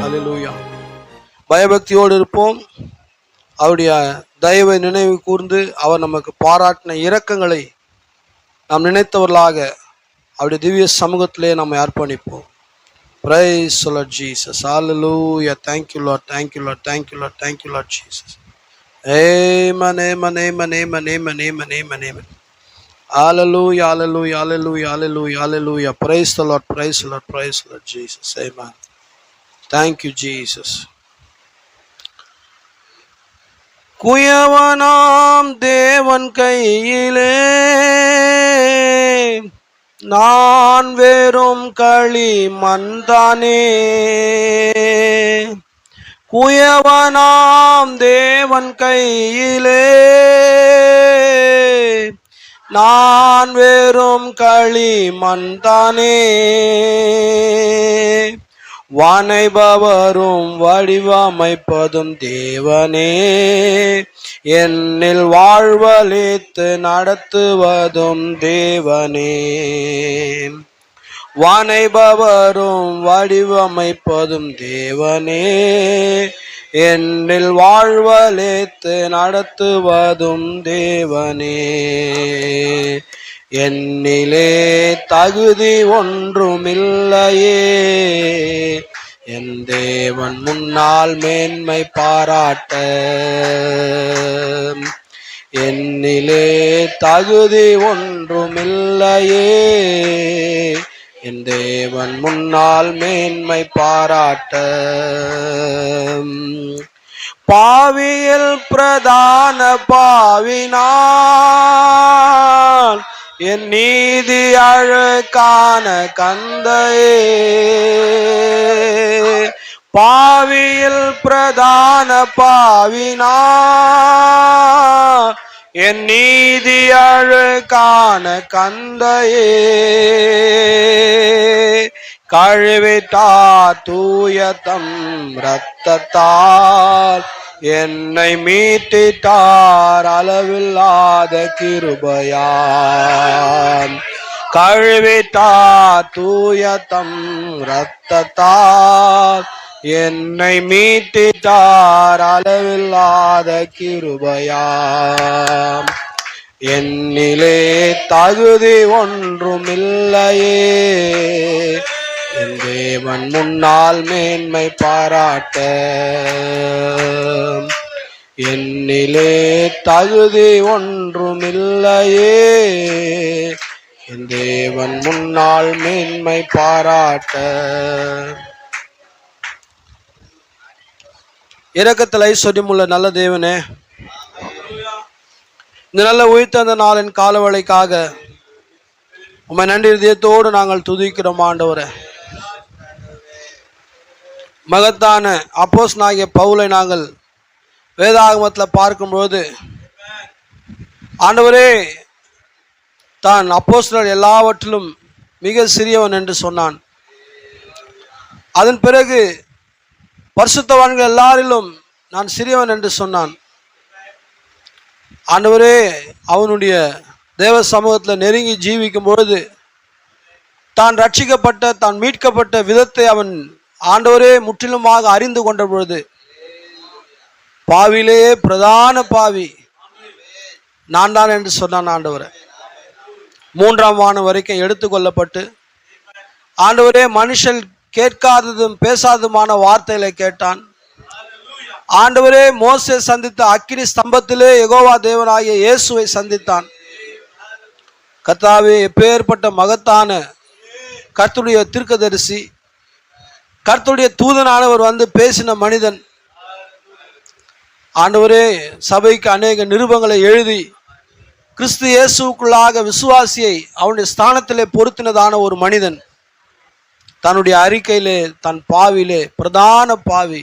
அல்லேலூயா. பயபக்தியோடு இருப்போம். அவருடைய தயவை நினைவு கூர்ந்து அவர் நமக்கு பாராட்டின இரக்கங்களை நாம் நினைத்தவர்களாக அவருடைய திவ்ய சமூகத்திலே நம்மை அர்ப்பணிப்போம். Praise the Lord Jesus. Hallelujah. Thank you, Lord. Thank you, Lord. Thank you, Lord. Thank you, Lord Jesus. Amen, amen, amen, amen, amen, amen, amen, amen. Hallelujah, hallelujah, hallelujah, hallelujah, hallelujah. Praise the Lord, praise the Lord, praise the Lord Jesus. Amen. Thank you, Jesus. குயவனாம் தேவன் கையிலே நான் வெறும் களிமண்தானே. குயவனாம் தேவன் கையிலே நான் வெறும் களிமண்தானே. வானைபவரும் வடிவமைப்பதும் தேவனே, என்னில் வாழ்வளித்து நடத்துவதும் தேவனே. வானைபவரும் வடிவமைப்பதும் தேவனே, என்னில் வாழ்வளித்து நடத்துவதும் தேவனே. என்னிலே தகுதி ஒன்றுமில்லையே, என் தேவன் முன்னால் மேன்மை பாராட்ட. என்னிலே தகுதி ஒன்றுமில்லையே, என் தேவன் முன்னால் மேன்மை பாராட்ட. பாவியில் பிரதான பாவினான் என் நீதி அழுக்கான கந்தையே. பாவியில் பிரதான பாவினான் என் நீதி அழுக்கான கந்தையே. கழுவிட்டார் தூய தம் இரத்தத்தால், என்னை மீட்டிட்டார் அளவில்லாத கிருபையால். கழுவிட்டார் தூய தம் இரத்தத்தால், என்னை மீட்டிட்டார் அளவில்லாத கிருபையால். என்னிலே தகுதி ஒன்றுமில்லையே, என் தேவன் முன்னால் மேன்மை பாராட்ட. என்னிலே தகுதி ஒன்றுமில்லையே, என் தேவன் முன்னால் மேன்மை பாராட்ட. இரக்கத்தில் ஐஸ்வர்யமுள்ள நல்ல தேவனே, இந்த நல்ல உயிர்த்த அந்த நாளின் காலவளைக்காக உம்மை நன்றி இதயத்தோடு நாங்கள் துதிக்கிறோம் ஆண்டவரே. மகத்தான அப்போஸ்தலனாகிய பவுலை நாங்கள் வேதாகமத்தில் பார்க்கும்போது ஆண்டவரே தான் அப்போஸ்தலர் எல்லாவற்றிலும் மிக சிறியவன் என்று சொன்னான். அதன் பிறகு பரிசுத்தவான்கள் எல்லாரிலும் நான் சிறியவன் என்று சொன்னான். ஆண்டவரே அவனுடைய தேவ சமூகத்தில் நெருங்கி ஜீவிக்கும் பொழுது தான் ரட்சிக்கப்பட்ட தான் மீட்கப்பட்ட விதத்தை அவன் ஆண்டவரே முற்றிலுமாக அறிந்து கொண்ட பொழுது, பாவிலேயே பிரதான பாவி நான் தான் என்று சொன்னான். ஆண்டவரே மூன்றாம் வானம் வரைக்கும் எடுத்துக்கொள்ளப்பட்டு ஆண்டவரே மனுஷன் கேட்காததும் பேசாததுமான வார்த்தைகளை கேட்டான். ஆண்டவரே மோசே சந்தித்த அக்கினி ஸ்தம்பத்திலே யெகோவா தேவனாகிய இயேசுவை சந்தித்தான். கர்த்தாவே, எப்பேற்பட்ட மகத்தான கர்த்தருடைய தீர்க்கதரிசி, கர்த்தருடைய தூதனானவர் வந்து பேசின மனிதன். ஆண்டவரே சபைக்கு அநேக நிருபங்களை எழுதி கிறிஸ்து இயேசுக்குள்ளாக விசுவாசியை அவனுடைய ஸ்தானத்திலே பொருத்தினதான ஒரு மனிதன் தன்னுடைய அறிக்கையிலே தன் பாவிலே பிரதான பாவி,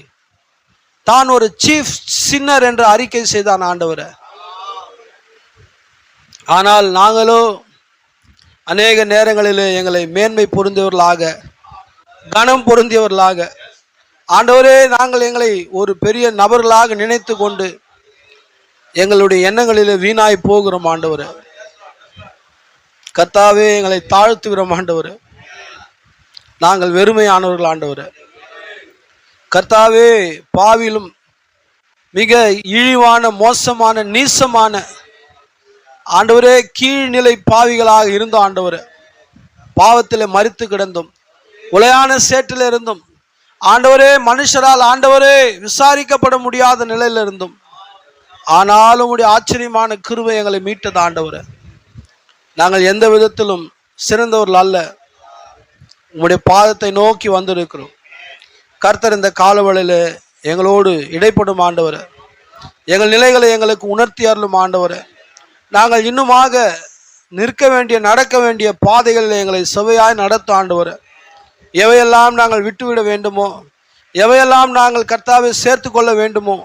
தான் ஒரு சீஃப் சின்னர் என்று அறிக்கை செய்தான் ஆண்டவரே. ஆனால் நாங்களோ அநேக நேரங்களிலே எங்களை மேன்மை பொருந்தியவர்களாக, கனம் பொருந்தியவர்களாக, ஆண்டவரே நாங்கள் எங்களை ஒரு பெரிய நபர்களாக நினைத்து கொண்டு எங்களுடைய எண்ணங்களிலே வீணாய் போகிறோம் ஆண்டவரே. கர்த்தாவே எங்களை தாழ்த்துகிறோம் ஆண்டவரே. நாங்கள் வெறுமையானவர்கள் ஆண்டவரே. கர்த்தாவே, பாவிலும் மிக இழிவான, மோசமான, நீசமான ஆண்டவரே, கீழ்நிலை பாவிகளாக இருந்தோம் ஆண்டவரே. பாவத்தில் மரித்து கிடந்தும், உளையான சேற்றில் இருந்தும் ஆண்டவரே, மனுஷரால் ஆண்டவரே விசாரிக்கப்பட முடியாத நிலையில் இருந்தும், ஆனாலும் உடைய ஆச்சரியமான கிருபை எங்களை மீட்டது ஆண்டவரே. நாங்கள் எந்த விதத்திலும் சிறந்தவர்கள் அல்ல, உங்களுடைய பாதத்தை நோக்கி வந்திருக்கிறோம். கர்த்தர் இந்த காலவழியில் எங்களோடு இடைப்படும் ஆண்டவரே. எங்கள் நிலைகளை எங்களுக்கு உணர்த்தி அருளும் ஆண்டவரே. நாங்கள் இன்னுமாக நிற்க வேண்டிய, நடக்க வேண்டிய பாதைகளில் எங்களை செவையாய் நடத்தும் ஆண்டவரே. எவையெல்லாம் நாங்கள் விட்டுவிட வேண்டுமோ, எவையெல்லாம் நாங்கள் கர்த்தாவை சேர்த்து கொள்ள வேண்டுமோ,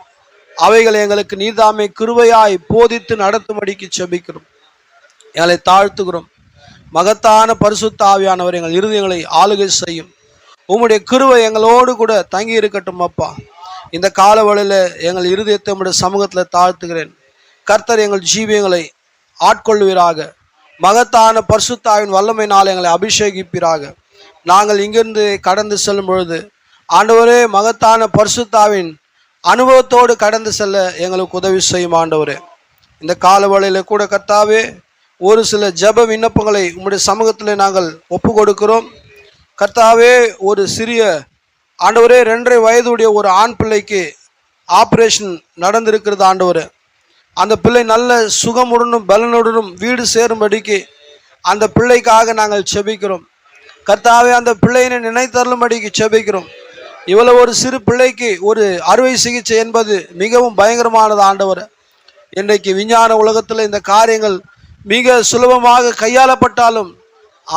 அவைகளை எங்களுக்கு நீதாமை கிருபையாய் போதித்து நடத்தும்படிக்கு செபிக்கிறோம். எங்களை தாழ்த்துகிறோம். மகத்தான பரிசுத்த ஆவியானவர் எங்கள் இருதயங்களை ஆளுகை செய்யும். உம்முடைய கிருபை எங்களோடு கூட தங்கி இருக்கட்டும் அப்பா. இந்த காலவழியில் எங்கள் இருதயத்தை உம்முடைய சமூகத்தில் தாழ்த்துகிறேன். கர்த்தர் எங்கள் ஜீவியங்களை ஆட்கொள்வீராக. மகத்தான பரிசுத்த ஆவியின் வல்லமையினால் எங்களை அபிஷேகிப்பீராக. நாங்கள் இங்கிருந்து கடந்து செல்லும் பொழுது ஆண்டவரே, மகத்தான பரிசுத்த ஆவியின் அனுபவத்தோடு கடந்து செல்ல எங்களுக்கு உதவி செய்யும் ஆண்டவரே. இந்த காலவழியில் கூட கர்த்தாவே, ஒரு சில ஜெப விண்ணப்பங்களை உம்முடைய சமூகத்தில் நாங்கள் ஒப்பு கொடுக்கிறோம். கர்த்தாவே, ஒரு சிறிய ஆண்டவரே 2.5 வயதுடைய ஒரு ஆண் பிள்ளைக்கு ஆப்ரேஷன் நடந்திருக்கிறது ஆண்டவரே. அந்த பிள்ளை நல்ல சுகமுடனும் பலனுடனும் வீடு சேரும்படிக்கு அந்த பிள்ளைக்காக நாங்கள் செபிக்கிறோம். கர்த்தாவே, அந்த பிள்ளையினை நினைத்தருளும்படிக்கு செபிக்கிறோம். இவ்வளவு ஒரு சிறு பிள்ளைக்கு ஒரு அறுவை சிகிச்சை என்பது மிகவும் பயங்கரமானது ஆண்டவரே. இன்றைக்கு விஞ்ஞான உலகத்தில் இந்த காரியங்கள் மிக சுலபமாக கையாளப்பட்டாலும்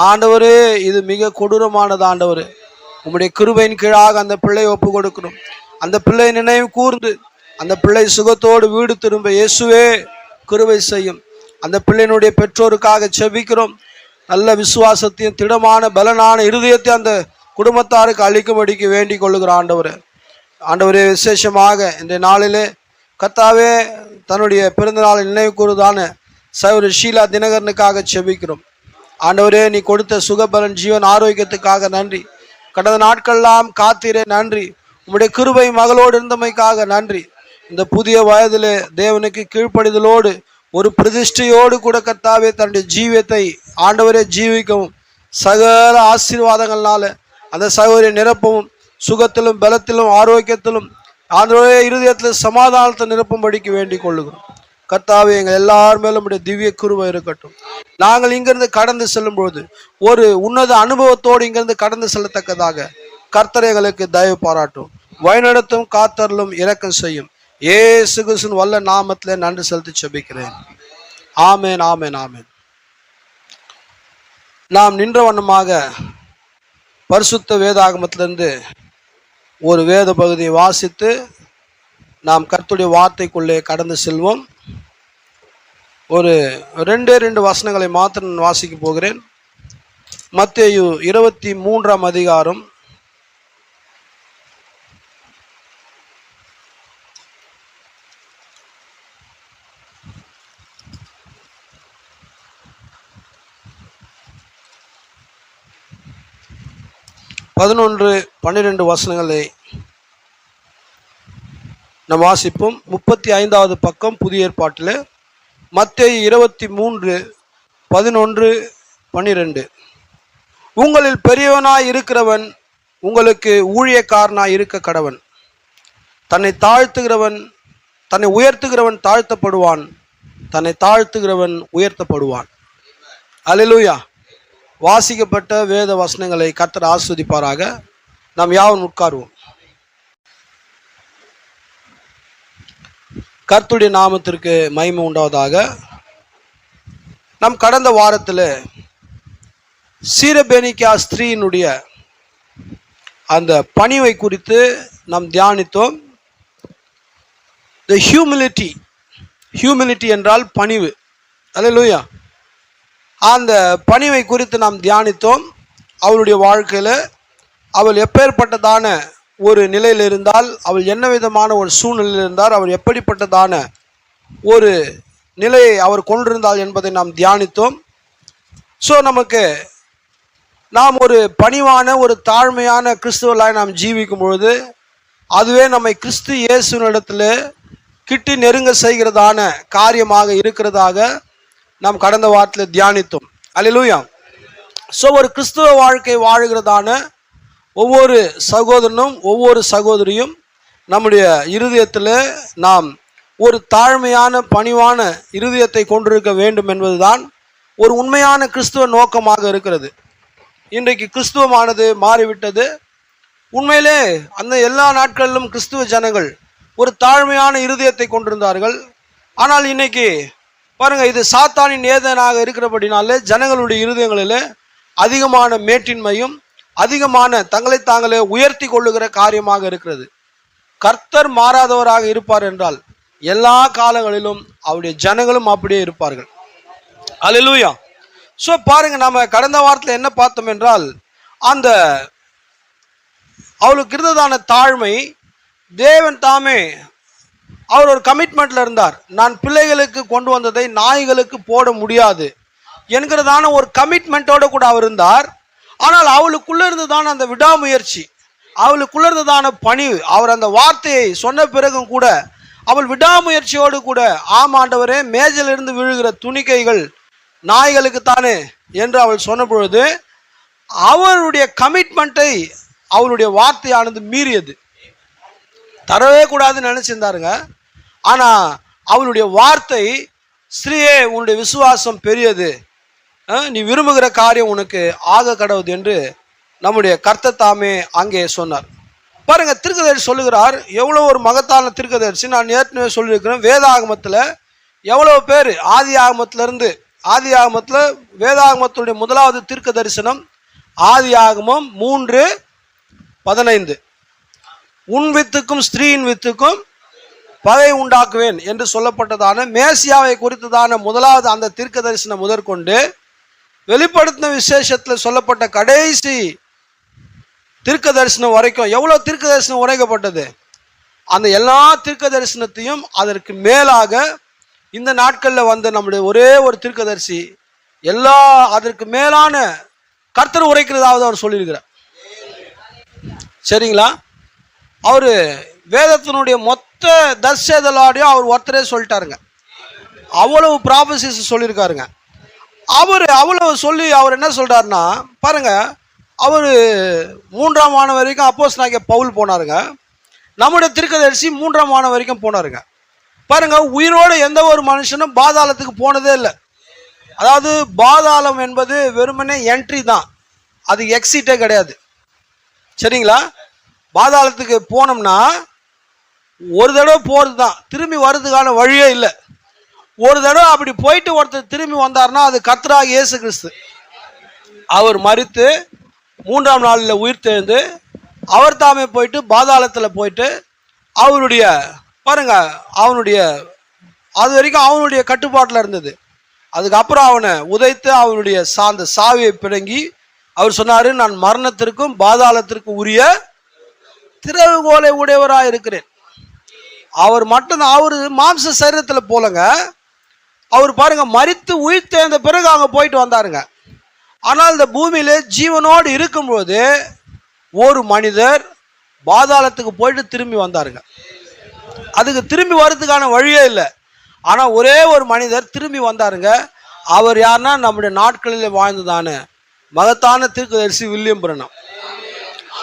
ஆண்டவரே, இது மிக கொடூரமானது ஆண்டவரே. உம்முடைய கிருபையின் கீழாக அந்த பிள்ளையை ஒப்பு கொடுக்கணும். அந்த பிள்ளை நினைவு கூர்ந்து அந்த பிள்ளை சுகத்தோடு வீடு திரும்ப இயேசுவே கிருபை செய்யும். அந்த பிள்ளையினுடைய பெற்றோருக்காக செபிக்கிறோம். நல்ல விசுவாசத்தையும் திடமான பலனான இருதயத்தை அந்த குடும்பத்தாருக்கு அளிக்கும்படிக்கு வேண்டிக் கொள்ளுகிற ஆண்டவரே. ஆண்டவரே, விசேஷமாக இந்த நாளிலே கர்த்தாவே, தன்னுடைய பிறந்த நாளை நினைவு கூறுதான சகோதரி ஷீலா தினகரனுக்காக செபிக்கிறோம். ஆண்டவரே, நீ கொடுத்த சுகபலன், ஜீவன், ஆரோக்கியத்துக்காக நன்றி. கடந்த நாட்கள்லாம் காத்தீரே, நன்றி. உம்முடைய கிருபை மகளோடு இருந்தமைக்காக நன்றி. இந்த புதிய வயதிலே தேவனுக்கு கீழ்ப்படிதலோடு ஒரு பிரதிஷ்டையோடு கூட கர்த்தாவே தன்னுடைய ஜீவியத்தை ஆண்டவரே ஜீவிக்கவும், சகல ஆசீர்வாதங்கள்னால அந்த சகோதரியை நிரப்பவும், சுகத்திலும் பலத்திலும் ஆரோக்கியத்திலும் ஆண்டவரே இருதயத்தில் சமாதானத்தை நிரப்பும்படிக்கு வேண்டிக் கொள்ளுகிறோம். கர்த்தாவே, எங்கள் எல்லார் மேலும் உடைய திவ்ய கிருபை இருக்கட்டும். நாங்கள் இங்கிருந்து கடந்து செல்லும் பொழுது ஒரு உன்னத அனுபவத்தோடு இங்கிருந்து கடந்து செல்லத்தக்கதாக கர்த்தர் எங்களுக்கு தயவு பாராட்டும், வழிநடத்தும், காத்தருளும், இரக்கம் செய்யும். இயேசு கிறிஸ்துவின் வல்ல நாமத்திலே நன்றி செலுத்தி செபிக்கிறேன். ஆமேன், ஆமேன், ஆமேன். நாம் நின்ற வண்ணமாக பரிசுத்த வேதாகமத்திலிருந்து ஒரு வேத பகுதியை வாசித்து நாம் கர்த்தருடைய வார்த்தைக்குள்ளே கடந்து செல்வோம். ஒரு 2 வசனங்களை மாத்திரம் நான் வாசிக்க போகிறேன். மத்தேயு 23ஆம் அதிகாரம் 11-12 வசனங்களை நாம் வாசிப்போம். 35வது பக்கம் புதிய ஏற்பாட்டில் மத்தேயு 23:11-12. உங்களில் பெரியவனாய் இருக்கிறவன் உங்களுக்கு ஊழியக்காரனாய் இருக்க கடவன். தன்னை உயர்த்துகிறவன் தாழ்த்தப்படுவான், தன்னை தாழ்த்துகிறவன் உயர்த்தப்படுவான். அல்லேலூயா. வாசிக்கப்பட்ட வேத வசனங்களை கர்த்தர் ஆஸ்வதிப்பாராக. நாம் யாவரும் உட்காருவோம். கர்த்தருடைய நாமத்திற்கு மகிமை உண்டாவதாக. நம் கடந்த வாரத்தில் சீரபேனிக்கா ஸ்திரீயினுடைய அந்த பணிவை குறித்து நாம் தியானித்தோம். ஹியூமிலிட்டி என்றால் பணிவு. அல்லேலூயா. அந்த பணிவை குறித்து நாம் தியானித்தோம். அவளுடைய வாழ்க்கையில் அவள் எப்பேற்பட்டதான ஒரு நிலையில் இருந்தால், அவள் என்ன விதமான ஒரு சூழ்நிலையில் இருந்தால், அவள் எப்படிப்பட்டதான ஒரு நிலையை அவர் கொண்டிருந்தாள் என்பதை நாம் தியானித்தோம். ஸோ நாம் ஒரு பணிவான ஒரு தாழ்மையான கிறிஸ்துவலாய் நாம் ஜீவிக்கும் பொழுது அதுவே நம்மை கிறிஸ்து இயேசுவினிடத்தில் கிட்டி நெருங்க செய்கிறதான காரியமாக இருக்கிறதாக நாம் கடந்த வாரத்தில் தியானித்தோம். அல்லேலூயா. ஸோ ஒரு கிறிஸ்துவ வாழ்க்கை வாழுகிறதான ஒவ்வொரு சகோதரனும் ஒவ்வொரு சகோதரியும் நம்முடைய இருதயத்தில் நாம் ஒரு தாழ்மையான பணிவான இருதயத்தை கொண்டிருக்க வேண்டும் என்பதுதான் ஒரு உண்மையான கிறிஸ்துவ நோக்கமாக இருக்கிறது. இன்றைக்கு கிறிஸ்துவமானது மாறிவிட்டது. உண்மையிலே அந்த எல்லா நாட்களிலும் கிறிஸ்துவ ஜனங்கள் ஒரு தாழ்மையான இருதயத்தை கொண்டிருந்தார்கள். ஆனால் இன்னைக்கு பாருங்க, இது சாத்தானின் ஏதனாக இருக்கிறபடினாலே ஜனங்களுடைய இருதயங்களில் அதிகமான மேட்டின்மையும் அதிகமான தங்களை தாங்களே உயர்த்தி கொள்ளுகிற காரியமாக இருக்கிறது. கர்த்தர் மாறாதவராக இருப்பார் என்றால் எல்லா காலங்களிலும் அவருடைய ஜனங்களும் அப்படியே இருப்பார்கள். அல்லேலூயா. ஸோ பாருங்க, நம்ம கடந்த வாரத்தில் என்ன பார்த்தோம் என்றால், அந்த அவளுக்கு இருந்ததான தாழ்மை, தேவன் தாமே அவர் ஒரு கமிட்மெண்ட்ல இருந்தார். நான் பிள்ளைகளுக்கு கொண்டு வந்ததை நாய்களுக்கு போட முடியாது என்கிறதான ஒரு கமிட்மெண்ட்டோட கூட அவர் இருந்தார். ஆனால் அவளுக்குள்ள இருந்ததான அந்த விடாமுயற்சி, அவளுக்குள்ள இருந்ததான பணிவு, அவர் அந்த வார்த்தையை சொன்ன பிறகும் கூட அவள் விடாமுயற்சியோடு கூட, ஆமாண்டவரே மேஜிலிருந்து விழுகிற துணிக்கைகள் நாய்களுக்கு தானே என்று அவள் சொன்ன பொழுது அவருடைய கமிட்மெண்ட்டை அவளுடைய வார்த்தையானது மீறியது. தரவே கூடாதுன்னு நினைச்சிருந்தாருங்க. ஆனா அவளுடைய வார்த்தை, ஸ்ரீயே உன்னுடைய விசுவாசம் பெரியது, நீ விரும்புகிற காரியம் உனக்கு ஆக கடவுது என்று நம்முடைய கர்த்தர் தாமே அங்கே சொன்னார். பாருங்க, தீர்க்கதரிசி சொல்லுகிறார். எவ்வளோ ஒரு மகத்தான தீர்க்கதரிசி. நான் ஏற்கனவே சொல்லியிருக்கிறேன், வேதாகமத்தில் எவ்வளோ பேர் ஆதி ஆகமத்தில் வேதாகமத்துடைய முதலாவது தீர்க்க தரிசனம் ஆதி ஆகமம் 3:15. உன் வித்துக்கும் ஸ்திரீயின் வித்துக்கும் பகை உண்டாக்குவேன் என்று சொல்லப்பட்டதான மேசியாவை குறித்ததான முதலாவது அந்த தீர்க்க தரிசனம் முதற்கொண்டு வெளிப்படுத்தின விசேஷத்தில் சொல்லப்பட்ட கடைசி தீர்க்க தரிசனம் வரைக்கும் எவ்வளோ தீர்க்க தரிசனம் உரைக்கப்பட்டது. அந்த எல்லா தீர்க்க தரிசனத்தையும் அதற்கு மேலாக இந்த நாட்களில் வந்த நம்முடைய ஒரே ஒரு தீர்க்கதரிசி எல்லா அதற்கு மேலான கர்த்தர் உரைக்கிறதாவது அவர் சொல்லியிருக்கிறார். சரிங்களா? அவர் வேதத்தினுடைய மொத்த தர்சேதலாடையும் அவர் ஒருத்தரே சொல்லிட்டாருங்க. அவ்வளவு ப்ராபசிஸ் சொல்லியிருக்காருங்க. அவர் அவ்வளவு சொல்லி அவர் என்ன சொல்றாருன்னா, பாருங்க, அவர் 3ஆம் ஆண்டு வரைக்கும் அப்போஸ்தலனாகிய பவுல் போனாருங்க. நம்முடைய தீர்க்கதரிசி 3ஆம் ஆண்டு வரைக்கும் போனாருங்க. பாருங்க, உயிரோடு எந்த ஒரு மனுஷனும் பாதாளத்துக்கு போனதே இல்லை. அதாவது பாதாளம் என்பது வெறுமனே என்ட்ரி தான், அது எக்ஸிட்டே கிடையாது. சரிங்களா? பாதாளத்துக்கு போனோம்னா ஒரு தடவை போகிறது தான், திரும்பி வர்றதுக்கான வழியே இல்லை. ஒரு தடவை அப்படி போயிட்டு ஒருத்தர் திரும்பி வந்தார்னா அது கர்த்தராகிய இயேசு கிறிஸ்து. அவர் மரித்து 3ஆம் நாளில் உயிர் தெழுந்து அவர் தாமே போயிட்டு பாதாளத்தில் போயிட்டு அவருடைய பாருங்க, அவனுடைய அது வரைக்கும் அவனுடைய கட்டுப்பாட்டில் இருந்தது. அதுக்கப்புறம் அவனை உதைத்து அவனுடைய சார்ந்த சாவியை பிடுங்கி அவர் சொன்னார், நான் மரணத்திற்கும் பாதாளத்திற்கும் உரிய திறவுகோலை உடையவராக இருக்கிறேன். அவர் மட்டும்தான், அவர் மாம்ச சரீரத்தில் போலங்க. அவர் பாருங்க மரித்து உயிர் தேர்ந்த பிறகு அவங்க போயிட்டு வந்தாருங்க. ஆனால் இந்த பூமியில ஜீவனோடு இருக்கும்போது ஒரு மனிதர் பாதாளத்துக்கு போயிட்டு திரும்பி வந்தாருங்க. அதுக்கு திரும்பி வர்றதுக்கான வழியே இல்லை. ஆனால் ஒரே ஒரு மனிதர் திரும்பி வந்தாருங்க. அவர் யாருன்னா நம்முடைய நாட்களில் வாழ்ந்ததான மகத்தான தீர்க்கதரிசி வில்லியம் பிரனம்.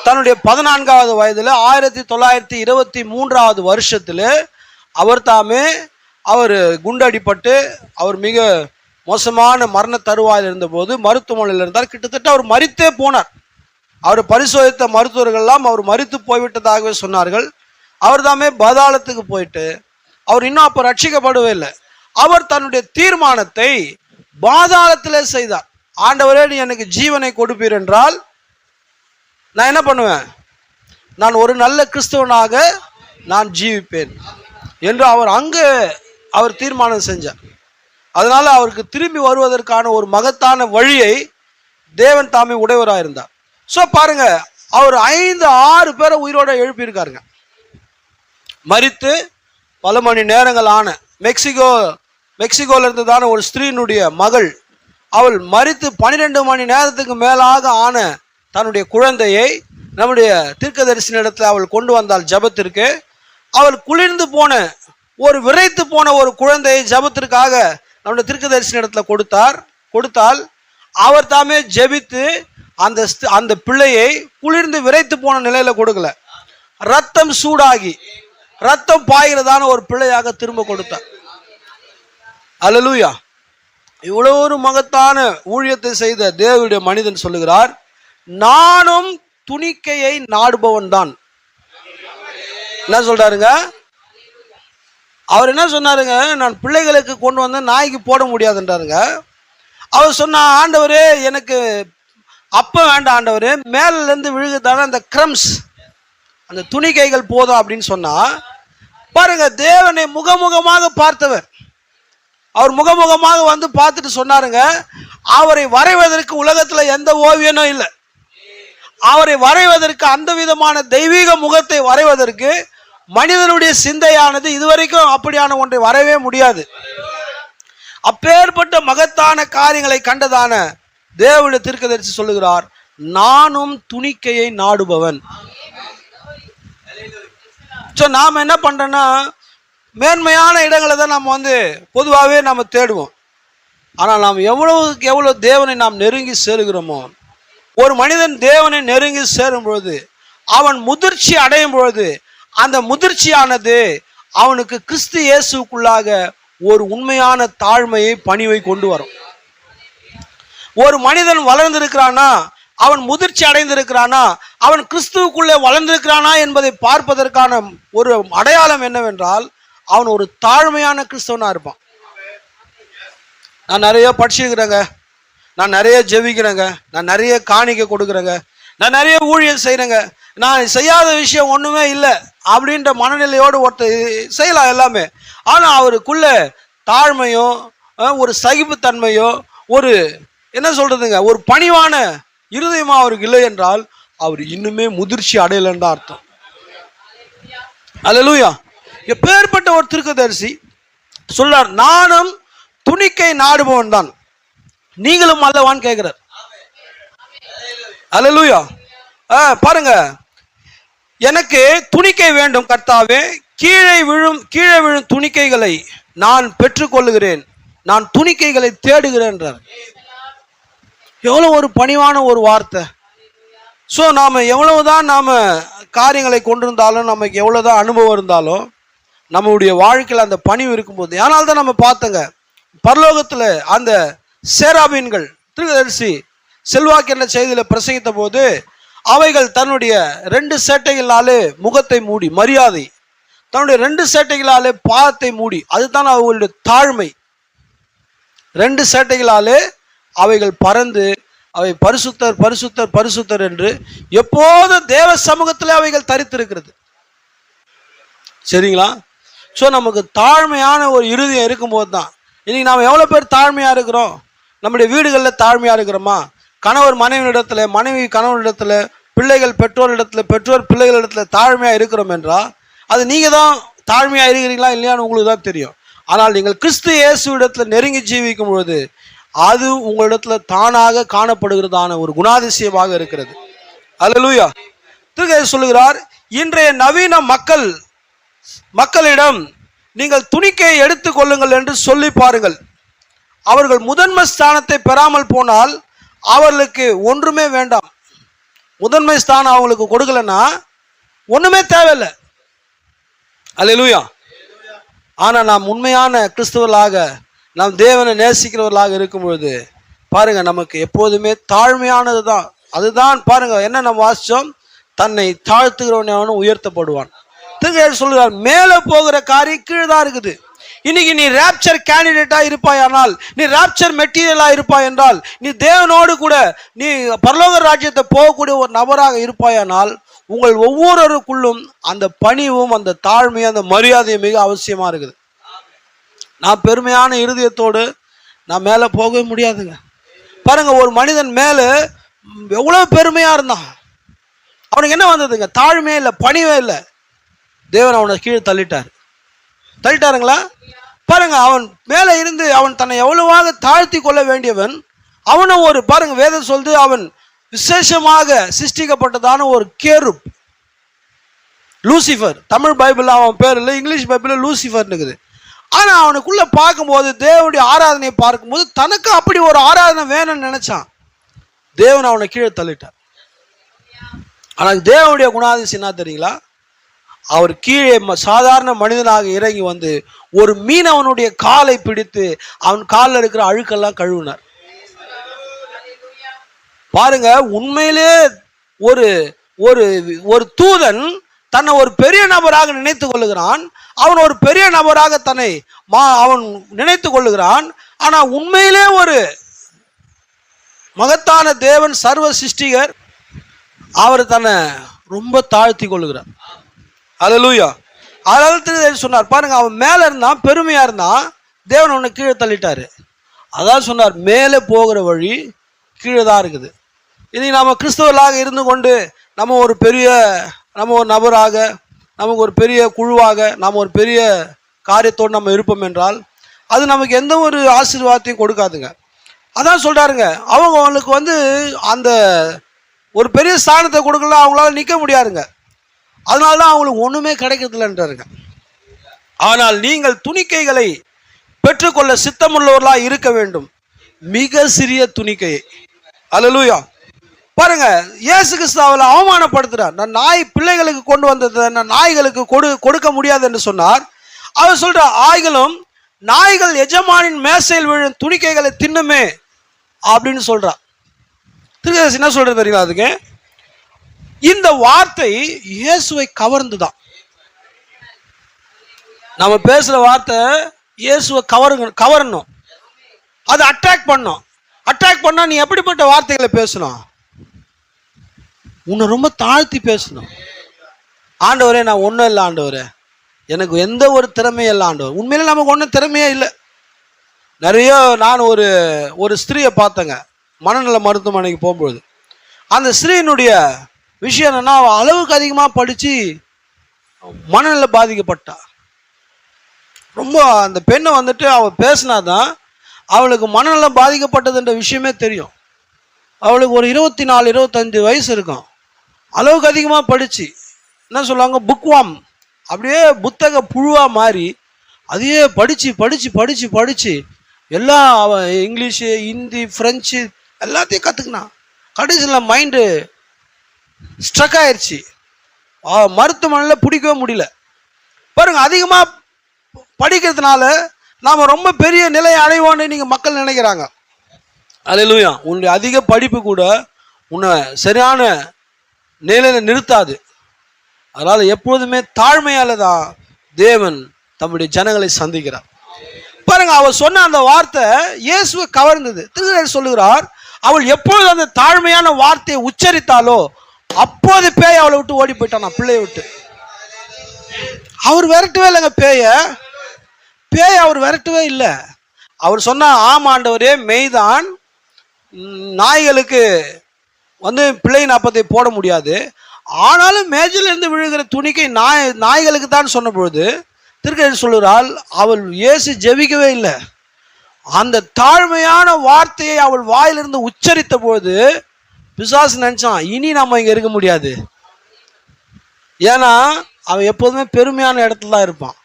தன்னுடைய 14வது வயதில் 1923 வருஷத்தில் அவர் தாமே அவர் குண்டடிப்பட்டு அவர் மிக மோசமான மரண தருவாயில் இருந்தபோது மருத்துவமனையில் இருந்தார். கிட்டத்தட்ட அவர் மரித்தே போனார். அவர் பரிசோதித்த மருத்துவர்கள்லாம் அவர் மரித்து போய்விட்டதாகவே சொன்னார்கள். அவர் தாமே பாதாளத்துக்கு போயிட்டு அவர் இன்னும் அப்போ ரட்சிக்கப்படவே இல்லை. அவர் தன்னுடைய தீர்மானத்தை பாதாளத்திலே செய்தார். ஆண்டவரே, நீ எனக்கு ஜீவனை கொடுப்பீர் என்றால் நான் என்ன பண்ணுவேன்? நான் ஒரு நல்ல கிறிஸ்தவனாக நான் ஜீவிப்பேன் என்று அவர் தீர்மானம் செஞ்சார். அதனால அவருக்கு திரும்பி வருவதற்கான ஒரு மகத்தான வழியை தேவன் தாமே உடையவராக இருந்தார். ஸோ பாருங்க, அவர் 5-6 பேரை உயிரோட எழுப்பியிருக்காருங்க. மரித்து பல மணி நேரங்கள் ஆன மெக்சிகோல இருந்ததான ஒரு ஸ்திரீனுடைய மகள், அவள் மரித்து 12 மணி நேரத்துக்கு மேலாக ஆன தன்னுடைய குழந்தையை நம்முடைய தீர்க்கதரிசியின் இடத்துல அவள் கொண்டு வந்தாள் ஜபத்திற்கு. அவள் குளிர்ந்து போன ஒரு விரைத்து போன ஒரு குழந்தையை ஜபத்திற்காக நம்முடைய தீர்க்கதரிசியின் இடத்துல கொடுத்தால் அவர் தாமே ஜெபித்து அந்த பிள்ளையை குளிர்ந்து விரைத்து போன நிலையில கொடுக்கல, ரத்தம் சூடாகி ரத்தம் பாய்கிறதான ஒரு பிள்ளையாக திரும்ப கொடுத்தார். அல்லேலூயா. இவ்வளவு ஒரு மகத்தான ஊழியத்தை செய்த தேவனுடைய மனிதன் சொல்லுகிறார், நானும் துணிக்கையை நாடுபவன் தான். என்ன சொல்றாருங்க? அவர் என்ன சொன்னாருங்க? நான் பிள்ளைகளுக்கு கொண்டு வந்து நாய்க்கு போட முடியாதுன்றாருங்க. அவர் சொன்ன, ஆண்டவரே எனக்கு அப்ப வேண்டாம் ஆண்டவரே, மேல இருந்து விழுகுதான அந்த கிரம்ஸ், அந்த துணிக்கைகள் போதும் அப்படின்னு சொன்னா பாருங்க, தேவனை முகமுகமாக பார்த்தவர். அவர் முகமுகமாக வந்து பார்த்துட்டு சொன்னாருங்க, அவரை வரைவதற்கு உலகத்துல எந்த ஓவியனும் இல்லை. அவரை வரைவதற்கு, அந்த விதமான தெய்வீக முகத்தை வரைவதற்கு மனிதனுடைய சிந்தையானது இதுவரைக்கும் அப்படியான ஒன்றை வரவே முடியாது. அப்பேற்பட்ட மகத்தான காரியங்களை கண்டதான தேவனுடைய தீர்க்கதரிசி சொல்லுகிறார், நானும் துணிக்கையை நாடுபவன். நாம என்ன பண்றோம்னா, மேன்மையான இடங்களை தான் நம்ம வந்து பொதுவாகவே நம்ம தேடுவோம். ஆனால் நாம் எவ்வளவுக்கு எவ்வளவு தேவனை நாம் நெருங்கி சேருகிறோமோ, ஒரு மனிதன் தேவனை நெருங்கி சேரும் பொழுது, அவன் முதிர்ச்சி அடையும் பொழுது, அந்த முதிர்ச்சியானது அவனுக்கு கிறிஸ்து இயேசுக்குள்ளாக ஒரு உண்மையான தாழ்மையை, பணிவை கொண்டு வரும். ஒரு மனிதன் வளர்ந்திருக்கிறானா, அவன் முதிர்ச்சி அடைந்திருக்கிறானா, அவன் கிறிஸ்துவுக்குள்ளே வளர்ந்திருக்கிறானா என்பதை பார்ப்பதற்கான ஒரு அடையாளம் என்னவென்றால், அவன் ஒரு தாழ்மையான கிறிஸ்தவனா இருப்பான். நான் நிறைய படிச்சிருக்கிறேங்க, நான் நிறைய ஜெபிக்கிறேங்க, நான் நிறைய காணிக்கை கொடுக்குறேங்க, நான் நிறைய ஊழியம் செய்கிறேங்க, நான் செய்யாத விஷயம் ஒன்றுமே இல்லை அப்படின்ற மனநிலையோடு ஒருத்தர் செய்யலாம் எல்லாமே. ஆனால் அவருக்குள்ள தாழ்மையோ, ஒரு சகிப்புத்தன்மையோ, ஒரு என்ன சொல்றதுங்க, ஒரு பணிவான இருதயமா அவருக்கு இல்லை என்றால் அவர் இன்னுமே முதிர்ச்சி அடையலன்னு தான் அர்த்தம். அல்லேலூயா. எப்பேற்பட்ட ஒரு தீர்க்கதரிசி சொல்றார், நானும் துணிக்கை நாடுபவன் தான், நீங்களும் அல்லவான்னு கேட்கிறார். அல்லேலூயா. பாருங்க, எனக்கு துணிக்கை வேண்டும் கர்த்தாவே, கீழே விழும் துணிக்கைகளை நான் பெற்றுக்கொள்ளுகிறேன், நான் துணிக்கைகளை தேடுகிறேன் என்றார். எவ்வளவு ஒரு பணிவான ஒரு வார்த்தை. ஸோ நாம எவ்வளவுதான் நாம காரியங்களை கொண்டிருந்தாலும், நமக்கு எவ்வளவுதான் அனுபவம் இருந்தாலும், நம்மளுடைய வாழ்க்கையில் அந்த பணிவு இருக்கும்போது, ஆனால் தான் நம்ம பார்த்தங்க பரலோகத்துல அந்த சேராபீன்கள் தீர்க்கதரிசி செல்வாக்கு என்ற செய்தியில பிரசங்கித்த போது, அவைகள் தன்னுடைய 2 சேட்டைகளாலே முகத்தை மூடி, மரியாதை, தன்னுடைய 2 சேட்டைகளாலே பாதத்தை மூடி, அதுதான் அவர்களுடைய தாழ்மை. 2 சேட்டைகளாலே அவைகள் பறந்து, அவை பரிசுத்தர் பரிசுத்தர் பரிசுத்தர் என்று எப்போதும் தேவ சமூகத்திலே அவைகள் தரித்திருக்கிறது. சரிங்களா? ஸோ நமக்கு தாழ்மையான ஒரு இருதயம் இருக்கும்போது தான். இன்னைக்கு நாம் எவ்வளோ பேர் தாழ்மையாக இருக்கிறோம்? நம்முடைய வீடுகளில் தாழ்மையாக இருக்கிறோமா? கணவர் மனைவியிடத்துல, மனைவி கணவனிடத்துல, பிள்ளைகள் பெற்றோரிடத்துல, பெற்றோர் பிள்ளைகளிடத்துல தாழ்மையாக இருக்கிறோம் என்றால் அது நீங்கள் தான் தாழ்மையாக இருக்கிறீங்களா இல்லையான்னு உங்களுக்கு தான் தெரியும். ஆனால் நீங்கள் கிறிஸ்து இயேசு இடத்துல நெருங்கி ஜீவிக்கும் பொழுது அது உங்களிடத்துல தானாக காணப்படுகிறதான ஒரு குணாதிசயமாக இருக்கிறது. அல்லேலூயா. தீர்க்கதரிசி சொல்லுகிறார், இன்றைய நவீன மக்களிடம் நீங்கள் துணிக்கையை எடுத்துக் கொள்ளுங்கள் என்று சொல்லி பாருங்கள். அவர்கள் முதன்மை ஸ்தானத்தை பெறாமல் போனால் அவர்களுக்கு ஒன்றுமே வேண்டாம். முதன்மை ஸ்தானம் அவங்களுக்கு கொடுக்கலன்னா ஒண்ணுமே தேவையில்லை. அல்லேலூயா. ஆனா நாம் உண்மையான கிறிஸ்தவர்களாக, நாம் தேவனை நேசிக்கிறவர்களாக இருக்கும் பொழுது பாருங்க, நமக்கு எப்போதுமே தாழ்மையானது தான். அதுதான் பாருங்க, என்ன நம்ம வாசிச்சோம், தன்னை தாழ்த்துகிறவன் உயர்த்தப்படுவான். தீர்க்கதரிசி சொல்லுகிறார், மேலே போகிற காரியம் கீழே தான் இருக்குது. இன்னைக்கு நீ ராப்சர் கேண்டிடேட்டா இருப்பாயானால், நீ ராப்சர் மெட்டீரியலா இருப்பாய் என்றால், நீ தேவனோடு கூட நீ பரலோக ராஜ்யத்தை போகக்கூடிய ஒரு நபராக இருப்பாயானால், உங்கள் ஒவ்வொருவருக்குள்ளும் அந்த பணிவும், அந்த தாழ்மையும், அந்த மரியாதையும் மிக அவசியமா இருக்குது. நான் பெருமையான இருதயத்தோடு நான் மேலே போகவே முடியாதுங்க. பாருங்க, ஒரு மனிதன் மேலே எவ்வளவு பெருமையா இருந்தான், அவனுக்கு என்ன வந்ததுங்க? தாழ்மையே இல்லை, பணிவே இல்லை. தேவன் அவனை கீழே தள்ளிட்டாருங்களா? பாருங்க, அவன் மேலே இருந்து அவன் தன்னை எவ்வளவாக தாழ்த்தி கொள்ள வேண்டியவன், அவனும் ஒரு பாருங்க வேதம் சொல்லுது, அவன் விசேஷமாக சிருஷ்டிக்கப்பட்டதான ஒரு கேருப், லூசிஃபர். தமிழ் பைபிள் அவன் பேர் இல்லை, இங்கிலீஷ் பைபிள் லூசிஃபர் இருக்குது. ஆனா அவனுக்குள்ள பார்க்கும்போது, தேவனுடைய ஆராதனையை பார்க்கும்போது தனக்கு அப்படி ஒரு ஆராதனை வேணும்னு நினைச்சான். தேவன் அவனை கீழே தள்ளிட்டார். ஆனா தேவனுடைய குணாதிசயம் என்ன தெரியுங்களா? அவர் கீழே சாதாரண மனிதனாக இறங்கி வந்து ஒரு மீனவனுடைய காலை பிடித்து அவன் காலில் இருக்கிற அழுக்கெல்லாம் கழுவினார். பாருங்க, உண்மையிலே ஒரு ஒரு ஒரு தூதன் தன்னை ஒரு பெரிய நபராக நினைத்து கொள்ளுகிறான். அவன் ஒரு பெரிய நபராக தன்னை அவன் நினைத்து கொள்ளுகிறான். ஆனா உண்மையிலே ஒரு மகத்தான தேவன், சர்வ சிருஷ்டிகர், அவர் தன்னை ரொம்ப தாழ்த்தி கொள்ளுகிறார். அல்லேலூயா. அதனால சொன்னார் பாருங்க, அவன் மேல இருந்தான், பெருமையா இருந்தான், தேவன் அவனை கீழே தள்ளிட்டாரு. அதான் சொன்னார், மேலே போகிற வழி கீழே தான் இருக்குது. இன்னைக்கு நம்ம கிறிஸ்தவர்களாக இருந்து கொண்டு நம்ம ஒரு நபராக, நமக்கு ஒரு பெரிய குழுவாக, நம்ம ஒரு பெரிய காரியத்தோடு நம்ம இருப்போம் என்றால் அது நமக்கு எந்த ஒரு ஆசீர்வாதத்தையும் கொடுக்காதுங்க. அதான் சொல்றாருங்க, அவங்களுக்கு அந்த ஒரு பெரிய ஸ்தானத்தை கொடுக்கல, அவங்களால நிற்க முடியாதுங்க. அதனால்தான் அவங்களுக்கு ஒண்ணுமே கிடைக்கிறதில்லைன்றாருங்க. ஆனால் நீங்கள் துணிக்கைகளை பெற்றுக்கொள்ள சித்தமுள்ளவர்களாக இருக்க வேண்டும், மிக சிறிய துணிக்கையை. அல்லேலூயா. பாருங்க, இயேசு கிறிஸ்துவை அவமானப்படுத்துறார். நான் பிள்ளைகளுக்கு கொண்டு வந்ததை நான் நாய்களுக்கு கொடுக்க முடியாது என்று சொன்னார். அவர் சொல்ற, ஆய்களும் நாய்கள் எஜமானின் மேசையில் விழும் துணிக்கைகளை தின்னுமே அப்படின்னு சொல்றார். திருக்கதர்சி என்ன சொல்றது தெரியுங்களா? அதுக்கு இந்த வார்த்தை இயேசுவை கவர்ந்துதான். நம்ம பேசுற வார்த்தை இயேசுவை கவரணும், அது அட்ராக்ட் பண்ணும். அட்ராக்ட் பண்ணா நீ எப்படிப்பட்ட வார்த்தைகளை பேசணும்? உன்னை ரொம்ப தாழ்த்தி பேசணும். ஆண்டவரே, நான் ஒன்றும் இல்லை ஆண்டவரே, எனக்கு எந்த ஒரு திறமையும் இல்லை ஆண்டவர். உண்மையில நமக்கு ஒன்றும் திறமையே இல்லை. நிறைய நான் ஒரு ஸ்திரீயை பார்த்தேங்க, மனநல மருத்துவமனைக்கு போகும்போது. அந்த ஸ்திரீனுடைய விஷயம் என்னன்னா, அவள் அளவுக்கு அதிகமாக படித்து மனநல பாதிக்கப்பட்டா. ரொம்ப அந்த பெண்ணை அவள் பேசினாதான் அவளுக்கு மனநலம் பாதிக்கப்பட்டதுன்ற விஷயமே தெரியும். அவளுக்கு ஒரு 24-25 வயசு இருக்கும். அளவுக்கு அதிகமாக படித்து என்ன சொல்லுவாங்க, புக்வாம், அப்படியே புத்தக புழுவாக மாறி அதையே படித்து படித்து படித்து படித்து எல்லாம் அவன் இங்கிலீஷு, ஹிந்தி, ஃப்ரெஞ்சு எல்லாத்தையும் கற்றுக்கினான். கடைசியில் மைண்டு ஸ்ட்ரக் ஆயிடுச்சு. மருத்துவமனையில் பிடிக்கவே முடியல. பாருங்க, அதிகமாக படிக்கிறதுனால நாம் ரொம்ப பெரிய நிலையை அடைவோன்னு நீங்கள் மக்கள் நினைக்கிறாங்க. அல்லேலூயா. உன்னுடைய அதிக படிப்பு கூட உன்னை சரியான நிலையில் நிறுத்தாது. அதனால் எப்போதுமே தாழ்மையால தான் தேவன் தம்முடைய ஜனங்களை சந்திக்கிறார். பாருங்க, அவள் சொன்ன அந்த வார்த்தை இயேசுவை கவர்ந்தது. திருக்கதர்சி சொல்லுகிறார், அவள் எப்பொழுது அந்த தாழ்மையான வார்த்தையை உச்சரித்தாலோ அப்போது பேய் அவளை விட்டு ஓடி போயிட்டான், பிள்ளையை விட்டு. அவர் விரட்டவே இல்லைங்க பேய் அவர் விரட்டவே இல்லை. அவர் சொன்னா, ஆமாண்டவரே, மெய்தான், நாய்களுக்கு பிள்ளை நாப்பத்தை போட முடியாது, ஆனாலும் மேஜிலிருந்து விழுகிற துணிக்கை நாய்களுக்கு தான் சொன்ன பொழுது திருக்கதர்சி சொல்லுகிறாள், அவள் இயேசு ஜெபிக்கவே இல்லை. அந்த தாழ்மையான வார்த்தையை அவள் வாயிலிருந்து உச்சரித்த பொழுது பிசாசு நினைச்சான், இனி நம்ம இங்க இருக்க முடியாது. ஏன்னா அவன் எப்போதுமே பெருமையான இடத்துல தான் இருப்பான்.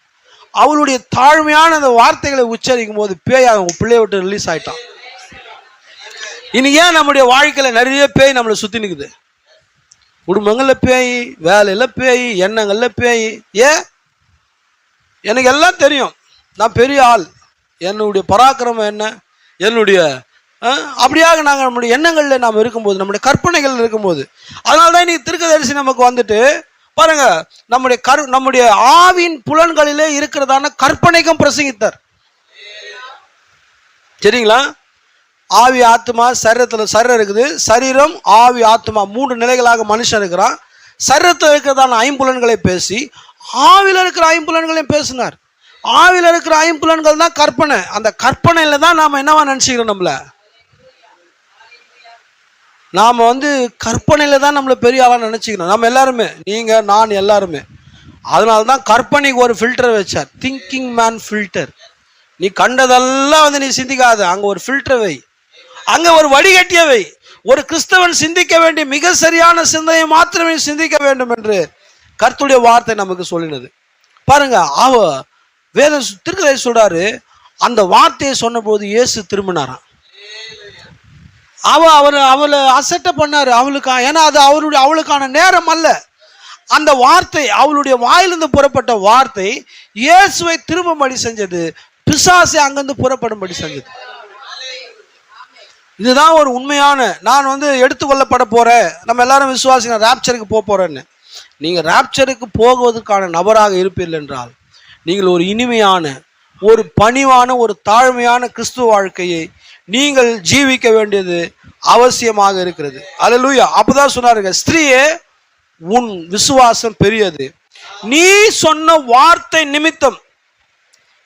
அவளுடைய தாழ்மையான அந்த வார்த்தைகளை உச்சரிக்கும் போது பேய் அவன் பிள்ளைய விட்டு ரிலீஸ் ஆயிட்டான். இன்னைக்கு ஏன் நம்முடைய வாழ்க்கையில நிறைய பேய் நம்மளை சுத்தி நிற்குது? குடும்பங்கள்ல பேய், வேலையில பேய், எண்ணங்கள்ல பேய். ஏன்? எனக்கு எல்லாம் தெரியும், நான் பெரிய ஆள், என்னுடைய பராக்கிரமம் என்ன, என்னுடைய அப்படியாக நாங்கள் நம்முடைய எண்ணங்களில் நாம் இருக்கும்போது, நம்முடைய கற்பனைகள் இருக்கும்போது, அதனால தான் இன்னைக்கு திருக்கதரிசி நமக்கு பாருங்க, நம்முடைய ஆவின் புலன்களிலே இருக்கிறதான கற்பனைக்கும் பிரசங்கித்தார். சரிங்களா? ஆவி, ஆத்மா, சரீரம் இருக்குது. சரீரம், ஆவி, ஆத்மா 3 நிலைகளாக மனுஷன் இருக்கிறான். சரீரத்தில் இருக்கிறதான ஐம்புலன்களை பேசி ஆவில இருக்கிற ஐம்புலன்களையும் பேசினார். ஆவில இருக்கிற ஐம்புலன்கள் தான் கற்பனை. அந்த கற்பனையில தான் நாம என்னவா நினைச்சுக்கிறோம், நாம கற்பனையில தான் நம்மள பெரிய ஆளா நினைச்சுக்கணும். நம்ம எல்லாருமே, நீங்க, நான், எல்லாருமே. அதனால்தான் கற்பனைக்கு ஒரு ஃபில்டர் வச்சார், திங்கிங் மேன் ஃபில்டர். நீ கண்டதெல்லாம் நீ சிந்திக்காத, அங்க ஒரு ஃபில்டர் வை, அங்க ஒரு வடிகட்டிய வை. ஒரு கிறிஸ்தவன் சிந்திக்க வேண்டிய மிக சரியான சிந்தனையை மாத்திரமே சிந்திக்க வேண்டும் என்று கர்த்தருடைய வார்த்தை நமக்கு சொல்லினது. பாருங்க, வேத திருக்கதை சொல்றாரு, அந்த வார்த்தையை சொன்ன போது இயேசு திரும்பினாராம். அவளை அசட்டை பண்ணாரு அவளுக்கு, ஏன்னா அது அவளுக்கான நேரம் அல்ல. அந்த வார்த்தை, அவளுடைய வாயிலிருந்து புறப்பட்ட வார்த்தை இயேசுவை திரும்பும்படி செஞ்சது, பிசாசை அங்கிருந்து புறப்படும்படி செஞ்சது. இதுதான் ஒரு உண்மையான, நான் எடுத்துக்கொள்ளப்பட போறேன், நம்ம எல்லாரும் விசுவாசிங்க ராப்சருக்கு போறேன்னு. நீங்க ராப்சருக்கு போகுவதற்கான நபராக இருப்பீர்கள் என்றால் நீங்கள் ஒரு இனிமையான, ஒரு பணிவான, ஒரு தாழ்மையான கிறிஸ்துவ வாழ்க்கையை நீங்கள் ஜீவிக்க வேண்டியது அவசியமாக இருக்கிறது. அல்லேலூயா. அப்பதான் சொன்னாருங்க, ஸ்திரீயே உன் விசுவாசம் பெரியது, நீ சொன்ன வார்த்தை நிமித்தம்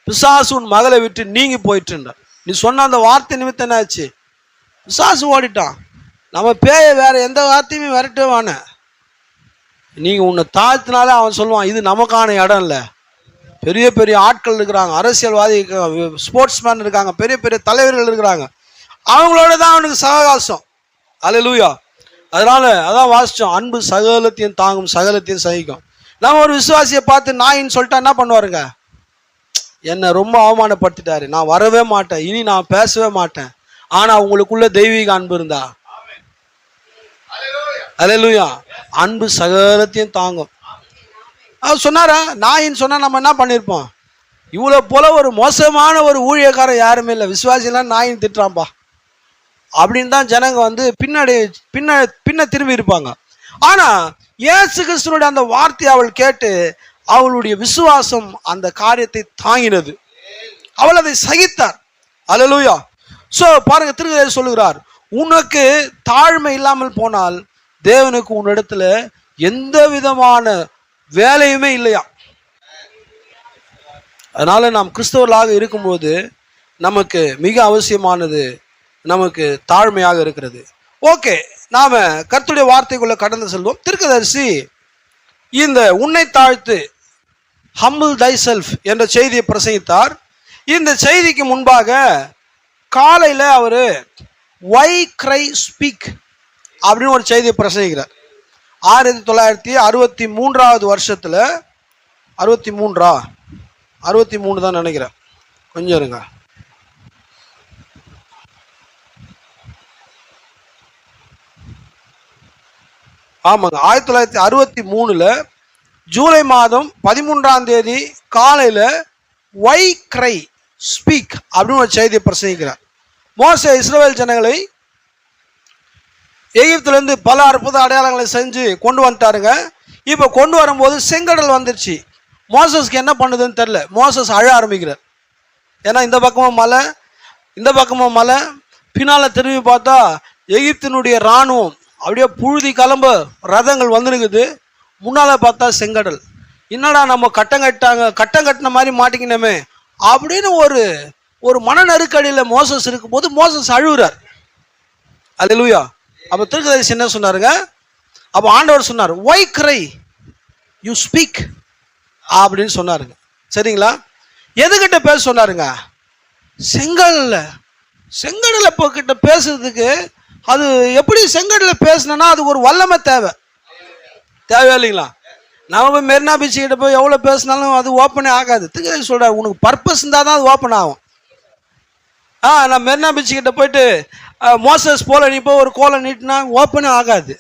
பிசாசு உன் மகளை விட்டு நீங்கி போயிட்டு. நீ சொன்ன அந்த வார்த்தை நிமித்தம் என்ன ஆச்சு? பிசாசு ஓடிட்டான். நம்ம பேய வேற எந்த வார்த்தையுமே விரட்டுவான. நீங்க உன்னை தாழ்த்தினாலே அவன் சொல்லுவான், இது நமக்கான இடம் இல்லை. பெரிய பெரிய ஆட்கள் இருக்கிறாங்க, அரசியல்வாதி இருக்காங்க, ஸ்போர்ட்ஸ் மேன் இருக்காங்க, பெரிய பெரிய தலைவர்கள் இருக்கிறாங்க, அவங்களோட தான் அவனுக்கு சகவாசம். அல்லேலூயா. அதனால அதான் வாசிச்சோம், அன்பு சகலத்தையும் தாங்கும், சகலத்தையும் சகிக்கும். நம்ம ஒரு விசுவாசியை பார்த்து நாயின்னு சொல்லிட்டா என்ன பண்ணுவாருங்க? என்னை ரொம்ப அவமானப்படுத்திட்டாரு, நான் வரவே மாட்டேன், இனி நான் பேசவே மாட்டேன். ஆனா உங்களுக்குள்ள தெய்வீக அன்பு இருந்தா, அல்லேலூயா, அன்பு சகலத்தையும் தாங்கும். அவர் சொன்னாரா? நாயின்னு சொன்னா நம்ம என்ன பண்ணிருப்போம்? இவ்வளவு போல ஒரு மோசமான ஒரு ஊழியக்காரன் யாருமே இல்லை, விசுவாசிலாம் நாயின்னு திட்டுறான்பா அப்படின்னு தான் ஜனங்க பின்ன திரும்பி இருப்பாங்க. ஆனா இயேசு கிறிஸ்துவினுடைய அந்த வார்த்தையை அவள் கேட்டு அவளுடைய விசுவாசம் அந்த காரியத்தை தாங்கினது, அவள் அதை சகித்தார். அல்லேலூயா. சோ பாருங்க, திருக்கதை சொல்லுகிறார், உனக்கு தாழ்மை இல்லாமல் போனால் தேவனுக்கு உன்னிடத்துல எந்த விதமான வேலையுமே இல்லையா. அதனால நாம் கிறிஸ்தவர்களாக இருக்கும்போது நமக்கு மிக அவசியமானது நமக்கு தாழ்மையாக இருக்கிறது. ஓகே, நாம கர்த்தருடைய வார்த்தைக்குள்ள கடந்து செல்வோம். தீர்க்கதரிசி இந்த உன்னை தாழ்த்து, ஹம்பிள் தைசெல்ஃப் என்ற செய்தியை பிரசங்கித்தார். இந்த செய்திக்கு முன்பாக காலையில் அவர் வை கிரை ஸ்பீக் அப்படின்னு ஒரு செய்தியை பிரசங்கிக்கிறார். 1963 வருஷத்துல, 63 தான் நினைக்கிறேன், கொஞ்சம் இருங்க. ஆமாங்க, 1963 ஜூலை மாதம் 13 காலையில் வை கிரை ஸ்பீக் அப்படின்னு ஒரு செய்தியை பிரசங்கிக்கிறார். மோசே இஸ்ரவேல் ஜனங்களை எகிப்திலிருந்து பல அற்புத அடையாளங்களை செஞ்சு கொண்டு வந்துட்டாருங்க. இப்போ கொண்டு வரும்போது செங்கடல் வந்துருச்சு. மோசஸ்க்கு என்ன பண்ணுதுன்னு தெரியல. மோசஸ் அழ ஆரம்பிக்கிறார். ஏன்னா இந்த பக்கமும் மலை, இந்த பக்கமும் மலை. பின்னால் திரும்பி பார்த்தா எகிப்தினுடைய இராணுவம் அப்படியே புழுதி கிளம்ப ரதங்கள் வந்துருக்குது. முன்னால் பார்த்தா செங்கடல். என்னடா நம்ம கட்டம் கட்டின மாதிரி மாட்டிக்கணுமே அப்படின்னு ஒரு மன நெருக்கடியில் மோசஸ் இருக்கும்போது மோசஸ் அழுகுறார். அல்லேலூயா. அப்போ திருக்கதரிசி என்ன சொன்னாருங்க? அப்போ ஆண்டவர் சொன்னார், வை கிரை யூ ஸ்பீக் அப்படின்னு சொன்னாருங்க. சரிங்களா? எதுகிட்ட பேச சொன்னாருங்க? செங்கடலை கிட்ட பேசுறதுக்கு. அது எப்படி செங்கடலில் பேசணும்னா அது ஒரு வல்லமை தேவை இல்லைங்களா? நம்ம மெரினா பீச் கிட்ட போய் எவ்வளோ பேசினாலும் அது ஓப்பனே ஆகாது. திருக்கதரிசி சொல்றாரு, உனக்கு பர்பஸ் இருந்தால் தான் அது ஓப்பன் ஆகும். நான் மெரினா பீச் கிட்ட போயிட்டு மோசஸ் போல நீ போய் ஒரு கோலை நீட்டினா ஓப்பனே ஆகாது.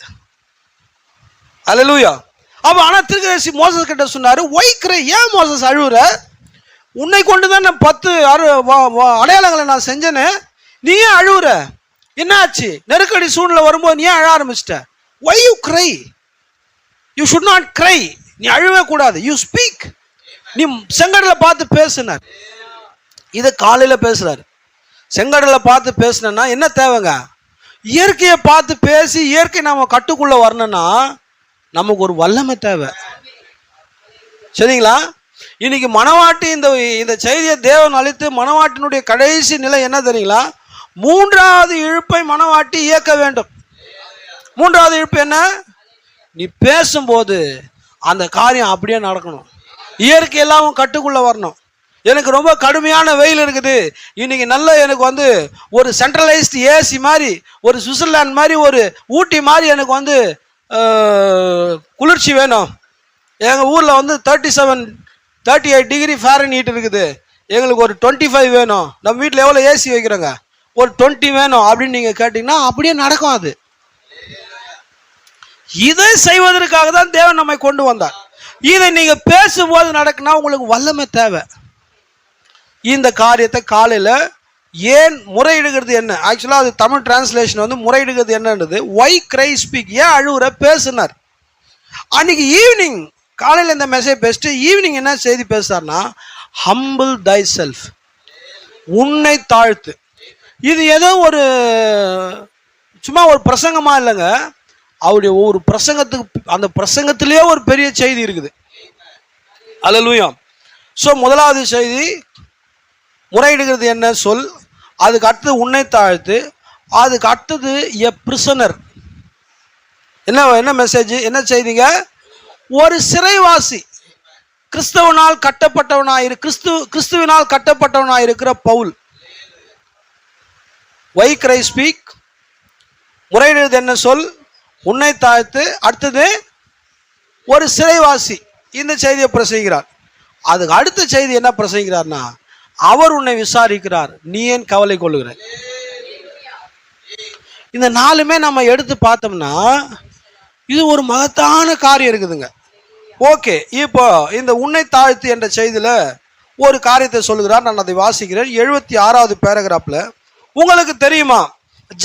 அல்லேலூயா. அப்போ ஆனால் திருக்கதரிசி மோசஸ் கிட்ட சொன்னாரு, ஒய்க்கிற, ஏன் மோசஸ் அழுகுற? உன்னை கொண்டு தான் நான் 10 அடையாளங்களை நான் செஞ்சேன்னு, நீ ஏன் அழுகுற? என்ன ஆச்சு? நெருக்கடி சூழ்நிலை வரும்போது நீ ஏன் அழ ஆரம்பிச்சிட்ட? Why you cry? You should not cry. நீ அழுவே கூடாது. You speak. நீ செங்கடலை பார்த்து பேசுனார். இதை காலையில் பேசுறாரு. செங்கடலை பார்த்து பேசினா என்ன தேவைங்க? இயற்கையை பார்த்து பேசி இயற்கை நம்ம கட்டுக்குள்ள வரணும்னா நமக்கு ஒரு வல்லமை தேவை. சரிங்களா? இன்னைக்கு மணவாட்டி இந்த செய்தியை தேவன் அளித்து மணவாட்டினுடைய கடைசி நிலை என்ன தெரியுங்களா? 3வது இழுப்பை மணவாட்டி இயக்க வேண்டும். 3வது இழுப்பு என்ன? நீ பேசும்போது அந்த காரியம் அப்படியே நடக்கணும். இயற்கை எல்லாம் கட்டுக்குள்ள வரணும். எனக்கு ரொம்ப கடுமையான வெயில் இருக்குது, இன்னைக்கு நல்ல எனக்கு வந்து ஒரு சென்ட்ரலைஸ்டு ஏசி மாதிரி, ஒரு சுவிட்சர்லாந்து மாதிரி, ஒரு ஊட்டி மாதிரி எனக்கு வந்து குளிர்ச்சி வேணும். எங்கள் ஊரில் வந்து 38 டிகிரி ஃபாரன்ஹீட் இருக்குது, எங்களுக்கு ஒரு 25 வேணும். நம்ம வீட்டில் எவ்வளோ ஏசி வைக்கிறோங்க, ஒரு 20 வேணும் அப்படின்னு நீங்கள் கேட்டிங்கன்னா அப்படியே நடக்கும். அது இதை செய்வதற்காக தான் தேவன் நம்மை கொண்டு வந்தார். இதை நீங்கள் பேசும்போது நடக்குன்னா உங்களுக்கு வல்லமை தேவை. இந்த காரியத்தை காலையில் ஏன் முறையிடுகிறது என்ன, ஆக்சுவலாக அது தமிழ் டிரான்ஸ்லேஷன் வந்து முறையிடுகிறது என்னன்றது, ஒய் கிரை ஸ்பீக், ஏன் அழுகுற பேசுனார். அன்னைக்கு ஈவினிங் காலையில் இந்த மெசேஜ் பேசிட்டு ஈவினிங் என்ன செய்தி பேசுறாருன்னா, ஹம்பிள் தை செல்ஃப், உன்னை தாழ்த்து. இது ஏதோ ஒரு சும்மா ஒரு பிரசங்கமா இல்லைங்க, அவருடைய ஒவ்வொரு பிரசங்கத்துக்கு அந்த பிரசங்கத்திலேயே ஒரு பெரிய செய்தி இருக்குது. அல்லேலூயா. ஸோ முதலாவது செய்தி முறையிடுகிறது என்ன சொல், அதுக்கு அடுத்தது உன்னை தாழ்த்து, அதுக்கு அடுத்தது எ பிரிசனர். என்ன மெசேஜ், என்ன செய்திங்க, ஒரு சிறைவாசி, கிறிஸ்துவினால் கட்டப்பட்டவனாயிருக்கிற பவுல். வை கிரை ஸ்பீக், முறையிடுகிறது என்ன சொல், உன்னை தாழ்த்து, அடுத்தது ஒரு சிறைவாசி. இந்த செய்தியை பிரசங்கிக்கிறார். அதுக்கு அடுத்த செய்தி என்ன பிரசங்கிக்கிறார்னா, அவர் உன்னை விசாரிக்கிறார், நீ ஏன் கவலை கொள்ளுகிற. இந்த நாலுமே நம்ம எடுத்து பார்த்தோம்னா இது ஒரு மகத்தான காரியம் இருக்குதுங்க. ஓகே, இப்போ இந்த உன்னை தாழ்த்து என்ற செய்தியில் ஒரு காரியத்தை சொல்லுகிறார். நான் அதை வாசிக்கிறேன். 76வது பேராகிராஃபில், உங்களுக்கு தெரியுமா,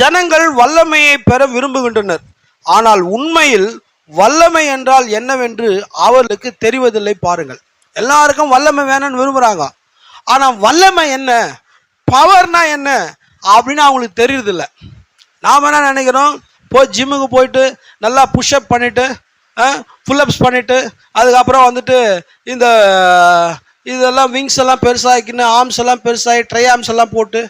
ஜனங்கள் வல்லமையை பெற விரும்புகின்றனர், ஆனால் உண்மையில் வல்லமை என்றால் என்னவென்று அவர்களுக்கு தெரிவதில்லை பாருங்கள். எல்லாருக்கும் வல்லமை வேணும்னு விரும்புகிறாங்க, ஆனால் வல்லமை என்ன, பவர்னா என்ன அப்படின்னு அவங்களுக்கு தெரியுறதில்ல. நாம் என்ன நினைக்கிறோம், போய் ஜிம்முக்கு போயிட்டு நல்லா புஷ்அப் பண்ணிவிட்டு ஃபுல்லப்ஸ் பண்ணிவிட்டு அதுக்கப்புறம் வந்துட்டு இந்த இதெல்லாம் விங்ஸ் எல்லாம் பெருசாகிக்கின்னு ஆர்ம்ஸ் எல்லாம் பெருசாகி ட்ரை ஆர்ம்ஸ் எல்லாம் போட்டு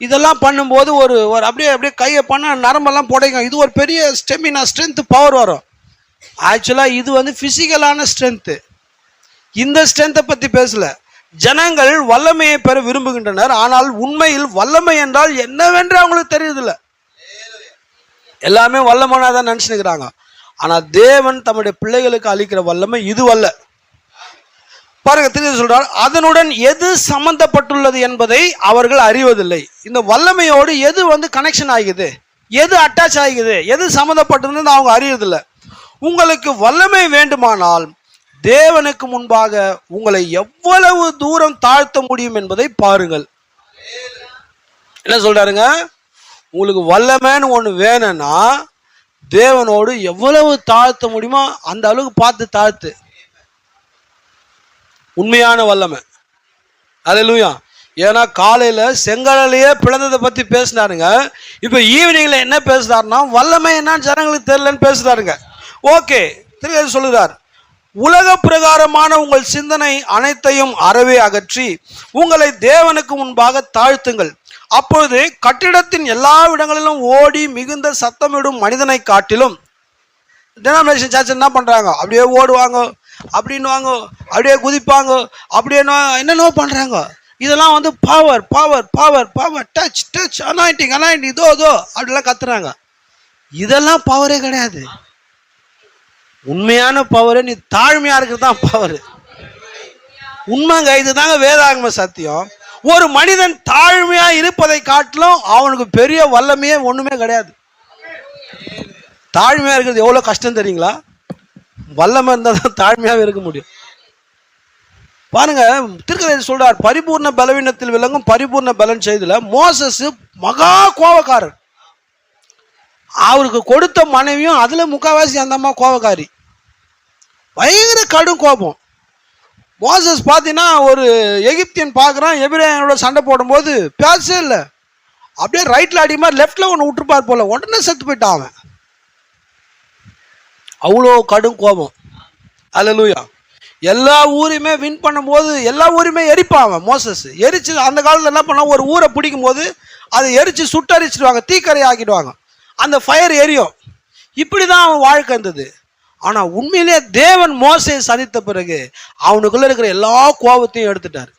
இதெல்லாம் பண்ணும்போது ஒரு அப்படியே கையை பண்ண நரம்பெல்லாம் புடைக்கும். இது ஒரு பெரிய ஸ்டெமினா, ஸ்ட்ரென்த்து, பவர் வரும். ஆக்சுவலாக இது வந்து ஃபிசிக்கலான ஸ்ட்ரென்த்து. இந்த ஸ்ட்ரென்த்தை பற்றி பேசல. ஜனங்கள் வல்லமையை பெற விரும்புகின்றனர், ஆனால் உண்மையில் வல்லமை என்றால் என்னவென்று அவங்களுக்கு தெரியுதில்லை. எல்லாமே வல்லமானா தான் நினச்சினுக்கிறாங்க. ஆனால் தேவன் தம்முடைய பிள்ளைகளுக்கு அளிக்கிற வல்லமை இதுவல்ல. பாருங்க, திரும்ப சொல்றார், அதனுடன் எது சம்பந்தப்பட்டுள்ளது என்பதை அவர்கள் அறிவதில்லை. இந்த வல்லமையோடு எது வந்து கனெக்ஷன் ஆகுது, எது அட்டாச் ஆகுது, எது சம்மந்தப்பட்டதுன்னு அவங்க அறியறதில்லை. உங்களுக்கு வல்லமை வேண்டுமானால் தேவனுக்கு முன்பாக உங்களை எவ்வளவு தூரம் தாழ்த்த முடியும் என்பதை பாருங்கள். என்ன சொல்றாருங்க, உங்களுக்கு வல்லமைன்னு ஒன்று வேணும்னா தேவனோடு எவ்வளவு தாழ்த்த முடியுமோ அந்த அளவுக்கு பார்த்து தாழ்த்து. உண்மையான வல்லமை. அல்லேலூயா. ஏன்னா காலையில் செங்கடலையே பிளந்ததை பற்றி பேசினாருங்க. இப்போ ஈவினிங்கில் என்ன பேசுறாருன்னா, வல்லமை என்னன்னு ஜனங்களுக்கு தெரியலன்னு பேசுறாருங்க. ஓகே, திரும்ப சொல்லுறார், உலக பிரகாரமான உங்கள் சிந்தனை அனைத்தையும் அறவே அகற்றி உங்களை தேவனுக்கு முன்பாக தாழ்த்துங்கள். அப்பொழுது கட்டிடத்தின் எல்லா இடங்களிலும் ஓடி மிகுந்த சத்தமிடும் மனிதனை காட்டிலும், டினாமினேஷன் சர்ச் என்ன பண்ணுறாங்க, அப்படியே ஓடுவாங்க, அப்படின்வாங்க, அப்படியே குதிப்பாங்க, அப்படியே என்னென்னோ பண்ணுறாங்க. இதெல்லாம் வந்து power power power power, touch touch, anointing anointing, இதோ அப்படிலாம் கத்துறாங்க. இதெல்லாம் பவரே கிடையாது. உண்மையான பவரு நீ தாழ்மையா இருக்கிறது தான் பவர். உண்மைங்க, இதுதாங்க வேதாகம சத்தியம். ஒரு மனிதன் தாழ்மையா இருப்பதை காட்டிலும் அவனுக்கு பெரிய வல்லமையே ஒண்ணுமே கிடையாது. தாழ்மையா இருக்கிறது எவ்வளவு கஷ்டம் தெரியுங்களா? வல்லமை இருந்தால் தான் தாழ்மையாவே இருக்க முடியும். பாருங்க, திருக்கதரிசி சொல்றார், பரிபூர்ண பலவீனத்தில் விளங்கும் பரிபூர்ண பலன் செய்தல மோசஸ் மகா கோபக்காரர். அவருக்கு கொடுத்த மனைவியும் அதுல முக்காவாசி அந்த அம்மா கோபக்காரி, பயங்கர கடும் கோபம். மோசஸ் பார்த்தீங்கன்னா ஒரு எகிப்தியன் பார்க்குறான், எபிரேயனோட சண்டை போடும்போது பேசவே இல்லை, அப்படியே ரைட்ல அடிமா லெஃப்ட்ல ஒன்று விட்டுருப்பார் போல, உடனே செத்து போயிட்டான் அவன். அவ்வளோ கடும் கோபம். அல்லேலூயா. எல்லா ஊரையுமே வின் பண்ணும்போது எல்லா ஊரையுமே எரிப்பான் அவன். மோசஸ் எரிச்சு அந்த காலத்தில் என்ன பண்ணா, ஒரு ஊரை பிடிக்கும் போது அதை எரிச்சு சுட்டரிச்சிடுவாங்க, தீக்கரை ஆக்கிடுவாங்க, அந்த ஃபயர் எரியும். இப்படி தான் அவன் வாழ்க்கை இருந்தது. ஆனால் உண்மையிலே தேவன் மோசையை சந்தித்த பிறகு அவனுக்குள்ள இருக்கிற எல்லா கோபத்தையும் எடுத்துட்டார்.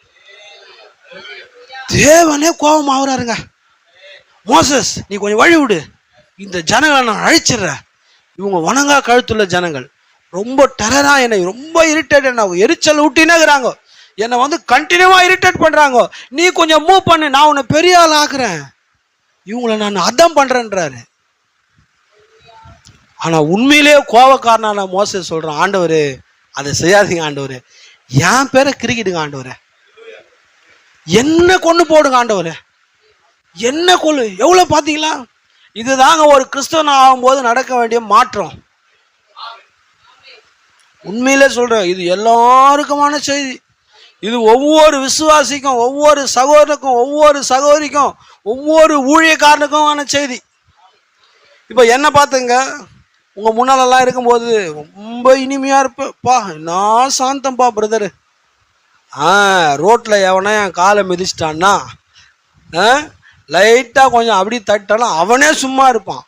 தேவனே கோபம் ஆகுறாருங்க. மோசஸ், நீ கொஞ்சம் வழி விடு, இந்த ஜனங்களை நான் அழிச்சிடுறேன். இவங்க வணங்கா கழுத்துள்ள ஜனங்கள், ரொம்ப டெரரா என்னை ரொம்ப இரிட்டேட், என்ன எரிச்சல் ஊட்டினேங்கிறாங்க, என்னை வந்து கண்டினியூவா இரிட்டேட் பண்றாங்க. நீ கொஞ்சம் மூவ் பண்ணு, நான் உன்னை பெரிய ஆள் ஆக்குறேன், இவங்களை நான் அதான் பண்றேன்றாரு. ஆனா உண்மையிலேயே கோபக்காரனான மோசஸ் சொல்றான், ஆண்டவரே அதை செய்யாதீங்க ஆண்டவரே, என் பேரை கிரிக்கிடுங்க ஆண்டவரே, என்ன கொண்டு போடுங்க ஆண்டவரே, என்ன கொள்ளு. எவ்வளவு பாத்தீங்களா? இதுதாங்க ஒரு கிறிஸ்தவன் ஆகும்போது நடக்க வேண்டிய மாற்றம். உண்மையிலே சொல்றேன், இது எல்லாருக்குமான செய்தி. இது ஒவ்வொரு விசுவாசிக்கும், ஒவ்வொரு சகோதரனுக்கும், ஒவ்வொரு சகோதரிக்கும், ஒவ்வொரு ஊழியக்காரனுக்குமான செய்தி. இப்போ என்ன பார்த்துங்க, உங்க முன்னாலெல்லாம் இருக்கும்போது ரொம்ப இனிமையா இருப்பேப்பா, நான் சாந்தம்பா பிரதரு. ரோட்ல எவனா என் காலை மிதிச்சிட்டான்னா, லைட்டா கொஞ்சம் அப்படி தட்டானா அவனே சும்மா இருப்பான்.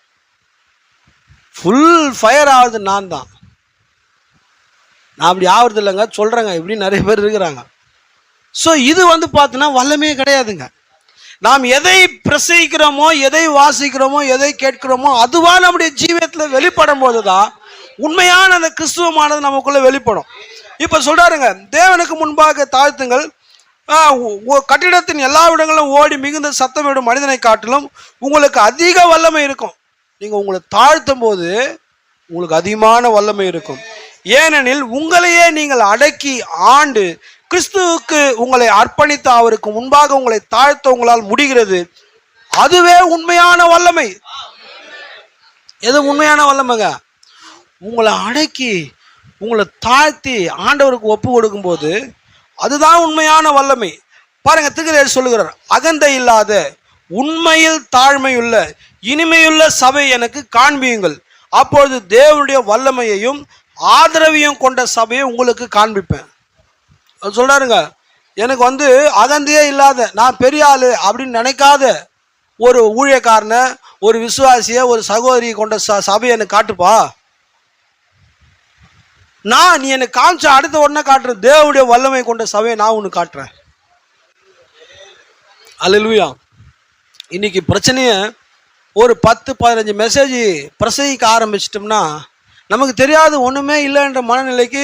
ஃபுல் ஃபயர் ஆகுது நான் தான். நான் அப்படி ஆகுறது இல்லைங்க, சொல்றேங்க, இப்படி நிறைய பேர் இருக்கிறாங்க. ஸோ இது வந்து பார்த்தீங்கன்னா வல்லமே கிடையாதுங்க. நாம் எதை பிரசவிக்கிறோமோ, எதை வாசிக்கிறோமோ, எதை கேட்கிறோமோ, அதுவா நம்முடைய ஜீவியத்தில் வெளிப்படும் போதுதான் உண்மையான அந்த கிறிஸ்துவமானது நமக்குள்ள வெளிப்படும். இப்ப சொல்றாருங்க, தேவனுக்கு முன்பாக தாழ்த்துங்கள், கட்டிடத்தின் எல்லா இடங்களும் ஓடி மிகுந்த சத்தமிடும் மனிதனை காட்டிலும் உங்களுக்கு அதிக வல்லமை இருக்கும். நீங்க உங்களை தாழ்த்தும் போது உங்களுக்கு அதிகமான வல்லமை இருக்கும். ஏனெனில் உங்களையே நீங்கள் அடக்கி ஆண்டு கிறிஸ்துவுக்கு உங்களை அர்ப்பணித்த அவருக்கு முன்பாக உங்களை தாழ்த்த உங்களால் முடிகிறது. அதுவே உண்மையான வல்லமை. எது உண்மையான வல்லமைங்க? உங்களை அடக்கி உங்களை தாழ்த்தி ஆண்டவருக்கு ஒப்பு கொடுக்கும் போது அதுதான் உண்மையான வல்லமை. பாருங்க, திருக்குறள் சொல்லுகிறார், அகந்தை இல்லாத உண்மையில் தாழ்மையுள்ள இனிமையுள்ள சபை எனக்கு காண்பியுங்கள், அப்பொழுது தேவனுடைய வல்லமையையும் ஆதரவையும் கொண்ட சபையை உங்களுக்கு காண்பிப்பேன். சொல்றாருங்க, எனக்கு வந்து அகந்தையே இல்லாத, நான் பெரிய ஆளு அப்படின்னு நினைக்காத ஒரு ஊழியக்காரனை, ஒரு விசுவாசிய, ஒரு சகோதரி கொண்ட சபையை எனக்கு காட்டுப்பா. நீ எனக்கு காமிச்ச அடுத்த உடனே காட்டுறேன், தேவனுடைய வல்லமை கொண்ட சபையை நான் ஒன்று காட்டுறேன். அல்லேலூயா. இன்னைக்கு பிரச்சனைய ஒரு 10-15 மெசேஜ் பிரசங்கிக்க ஆரம்பிச்சிட்டோம்னா நமக்கு தெரியாது ஒன்றுமே இல்லைன்ற மனநிலைக்கு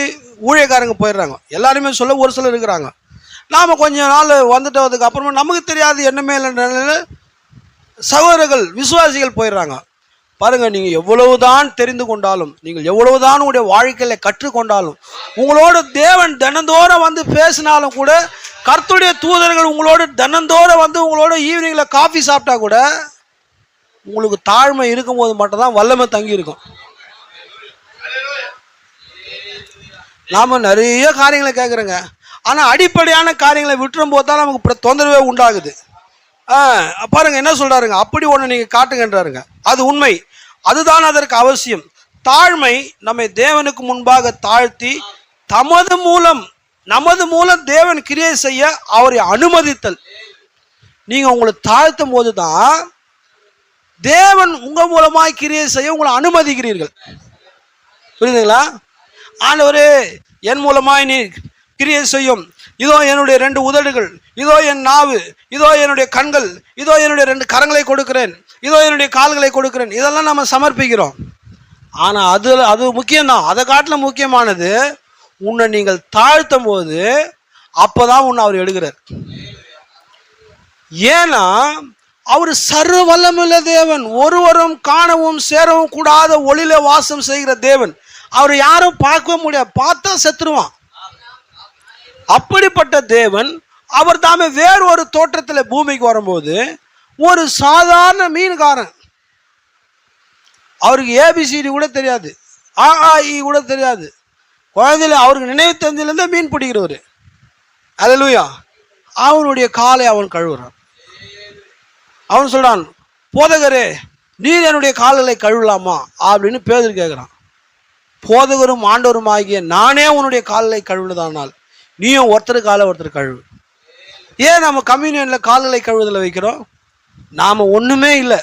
ஊழியக்காரங்க போயிடுறாங்க. எல்லாருமே சொல்ல ஒரு சிலர் இருக்கிறாங்க. நாம் கொஞ்ச நாள் வந்துட்டதுக்கு அப்புறமா நமக்கு தெரியாது என்னமே இல்லைன்ற நிலையில் சகோதரர்கள் விசுவாசிகள் போயிடுறாங்க. பாருங்க, நீங்கள் எவ்வளவுதான் தெரிந்து கொண்டாலும், நீங்கள் எவ்வளவுதான் உங்களுடைய வாழ்க்கையில கற்றுக்கொண்டாலும், உங்களோட தேவன் தினந்தோறும் வந்து பேசினாலும் கூட, கர்த்தருடைய தூதர்கள் உங்களோட தினந்தோறும் வந்து உங்களோட ஈவினிங்ல காஃபி சாப்பிட்டா கூட, உங்களுக்கு தாழ்மை இருக்கும்போது மட்டும்தான் வல்லமை தங்கி இருக்கும். நாம நிறைய காரியங்களை கேட்குறோங்க, ஆனா அடிப்படையான காரியங்களை விட்டுரும் போது தான் நமக்கு தொந்தரவே உண்டாகுது. பாருங்க என்ன சொல்றாருங்க, அப்படி ஒன்று நீங்க காட்டுங்கன்றாருங்க. அது உண்மை, அதுதான் அதற்கு அவசியம். தாழ்மை நம்மை தேவனுக்கு முன்பாக தாழ்த்தி நமது மூலம் தேவன் கிரியை செய்ய அவரை அனுமதித்தல். நீங்க உங்களை தாழ்த்தும் போதுதான் தேவன் உங்க மூலமாய் கிரியை செய்ய உங்களை அனுமதிக்கிறீர்கள். புரியுதுங்களா? ஆண்டவரே என் மூலமாய் நீ கிரியை செய்யும், இதோ என்னுடைய 2 உதடுகள், இதோ என் நாவு, இதோ என்னுடைய கண்கள், இதோ என்னுடைய 2 கரங்களை கொடுக்கிறேன், இதோ என்னுடைய கால்களை கொடுக்கிறேன், இதெல்லாம் நம்ம சமர்ப்பிக்கிறோம். ஆனா அது முக்கியம்தான். அதை காட்டிலும் முக்கியமானது உன்னை நீங்கள் தாழ்த்தும் போது அப்பதான் உன்னை அவர் எடுக்கிறார். ஏன்னா அவர் சர்வ வல்லமுள்ள தேவன், ஒருவரும் காணவும் சேரவும் கூடாத ஒளியில வாசம் செய்கிற தேவன். அவர் யாரும் பார்க்கவே முடியாது, பார்த்தா செத்துருவான். அப்படிப்பட்ட தேவன் அவர் தாமே வேறு ஒரு தோற்றத்தில் பூமிக்கு வரும்போது ஒரு சாதாரண மீன்காரன், அவருக்கு ஏபிசிடி கூட தெரியாது, ஆஇ கூட தெரியாது, குழந்தையில அவருக்கு நினைவு தெரிஞ்சிலிருந்தே மீன் பிடிக்கிறவர். அல்லேலூயா. அவனுடைய காலை அவன் கழுவுறான். அவன் சொல்றான், போதகரே நீர் என்னுடைய கால்களை கழுவலாமா அப்படின்னு பேதுரு கேட்கிறான். போதகரும் ஆண்டவரும் ஆகிய நானே உன்னுடைய கால்களை கழுவுனதானால் நீயும் ஒருத்தர் காலை ஒருத்தர் கழுவு. ஏன் நம்ம கம்யூனியன்ல கால்களை கழுவுதல வைக்கிறோம்? நாம ஒண்ணுமே இல்லை.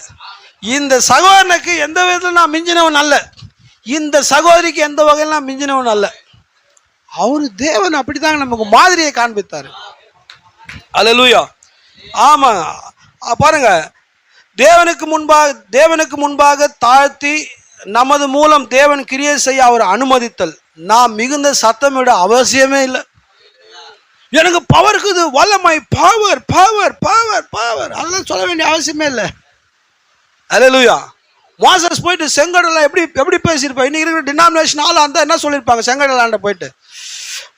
இந்த சகோதரனுக்கு எந்த விதத்தில் நான் மிஞ்சினவன் அல்ல, இந்த சகோதரிக்கு எந்த வகையில் நான் மிஞ்சினவன் அல்ல. அவரு தேவன் அப்படித்தாங்க நமக்கு மாதிரியை காண்பித்தாரு. அல்லேலூயா. ஆமா, பாருங்க, தேவனுக்கு முன்பாக தாழ்த்தி நமது மூலம் தேவன் கிரியை செய்ய அவர் அனுமதித்தல். நான் மிகுந்த சத்தமிட அவசியமே இல்லை. எனக்கு பவர் இருக்குது, வல்லமை, பவர் பவர் பவர் பவர், அதெல்லாம் சொல்ல வேண்டிய அவசியமே இல்லை. அல்லேலூயா. மோசஸ் போயிட்டு செங்கடலை எப்படி பேசியிருப்பாங்க? இன்னைக்கு இருக்கிற டினாமினேஷன் ஆளா இருந்தா என்ன சொல்லியிருப்பாங்க? செங்கடலாண்ட போயிட்டு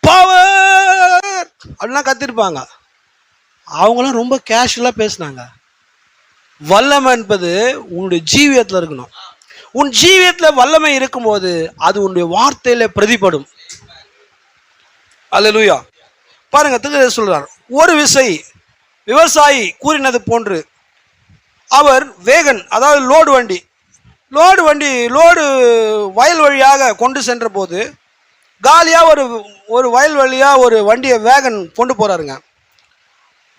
பவர் அப்படின்னா கத்திருப்பாங்க. அவங்களும் ரொம்ப கேஷுவலா பேசினாங்க. வல்லமை என்பது உன்னுடைய ஜீவியத்தில் இருக்கணும். உன் ஜீவியத்தில் வல்லமை இருக்கும்போது அது உன்னுடைய வார்த்தையில பிரதிபடும். அல்லேலூயா. பாருங்க, திருக்குறள் சொல்றார், ஒரு விவசாயி கூறினது போன்று அவர் வேகன், அதாவது லோடு வயல் வழியாக கொண்டு சென்ற போது காலியா ஒரு வயல் வழியா ஒரு வண்டியை வேகன் கொண்டு போறாருங்க.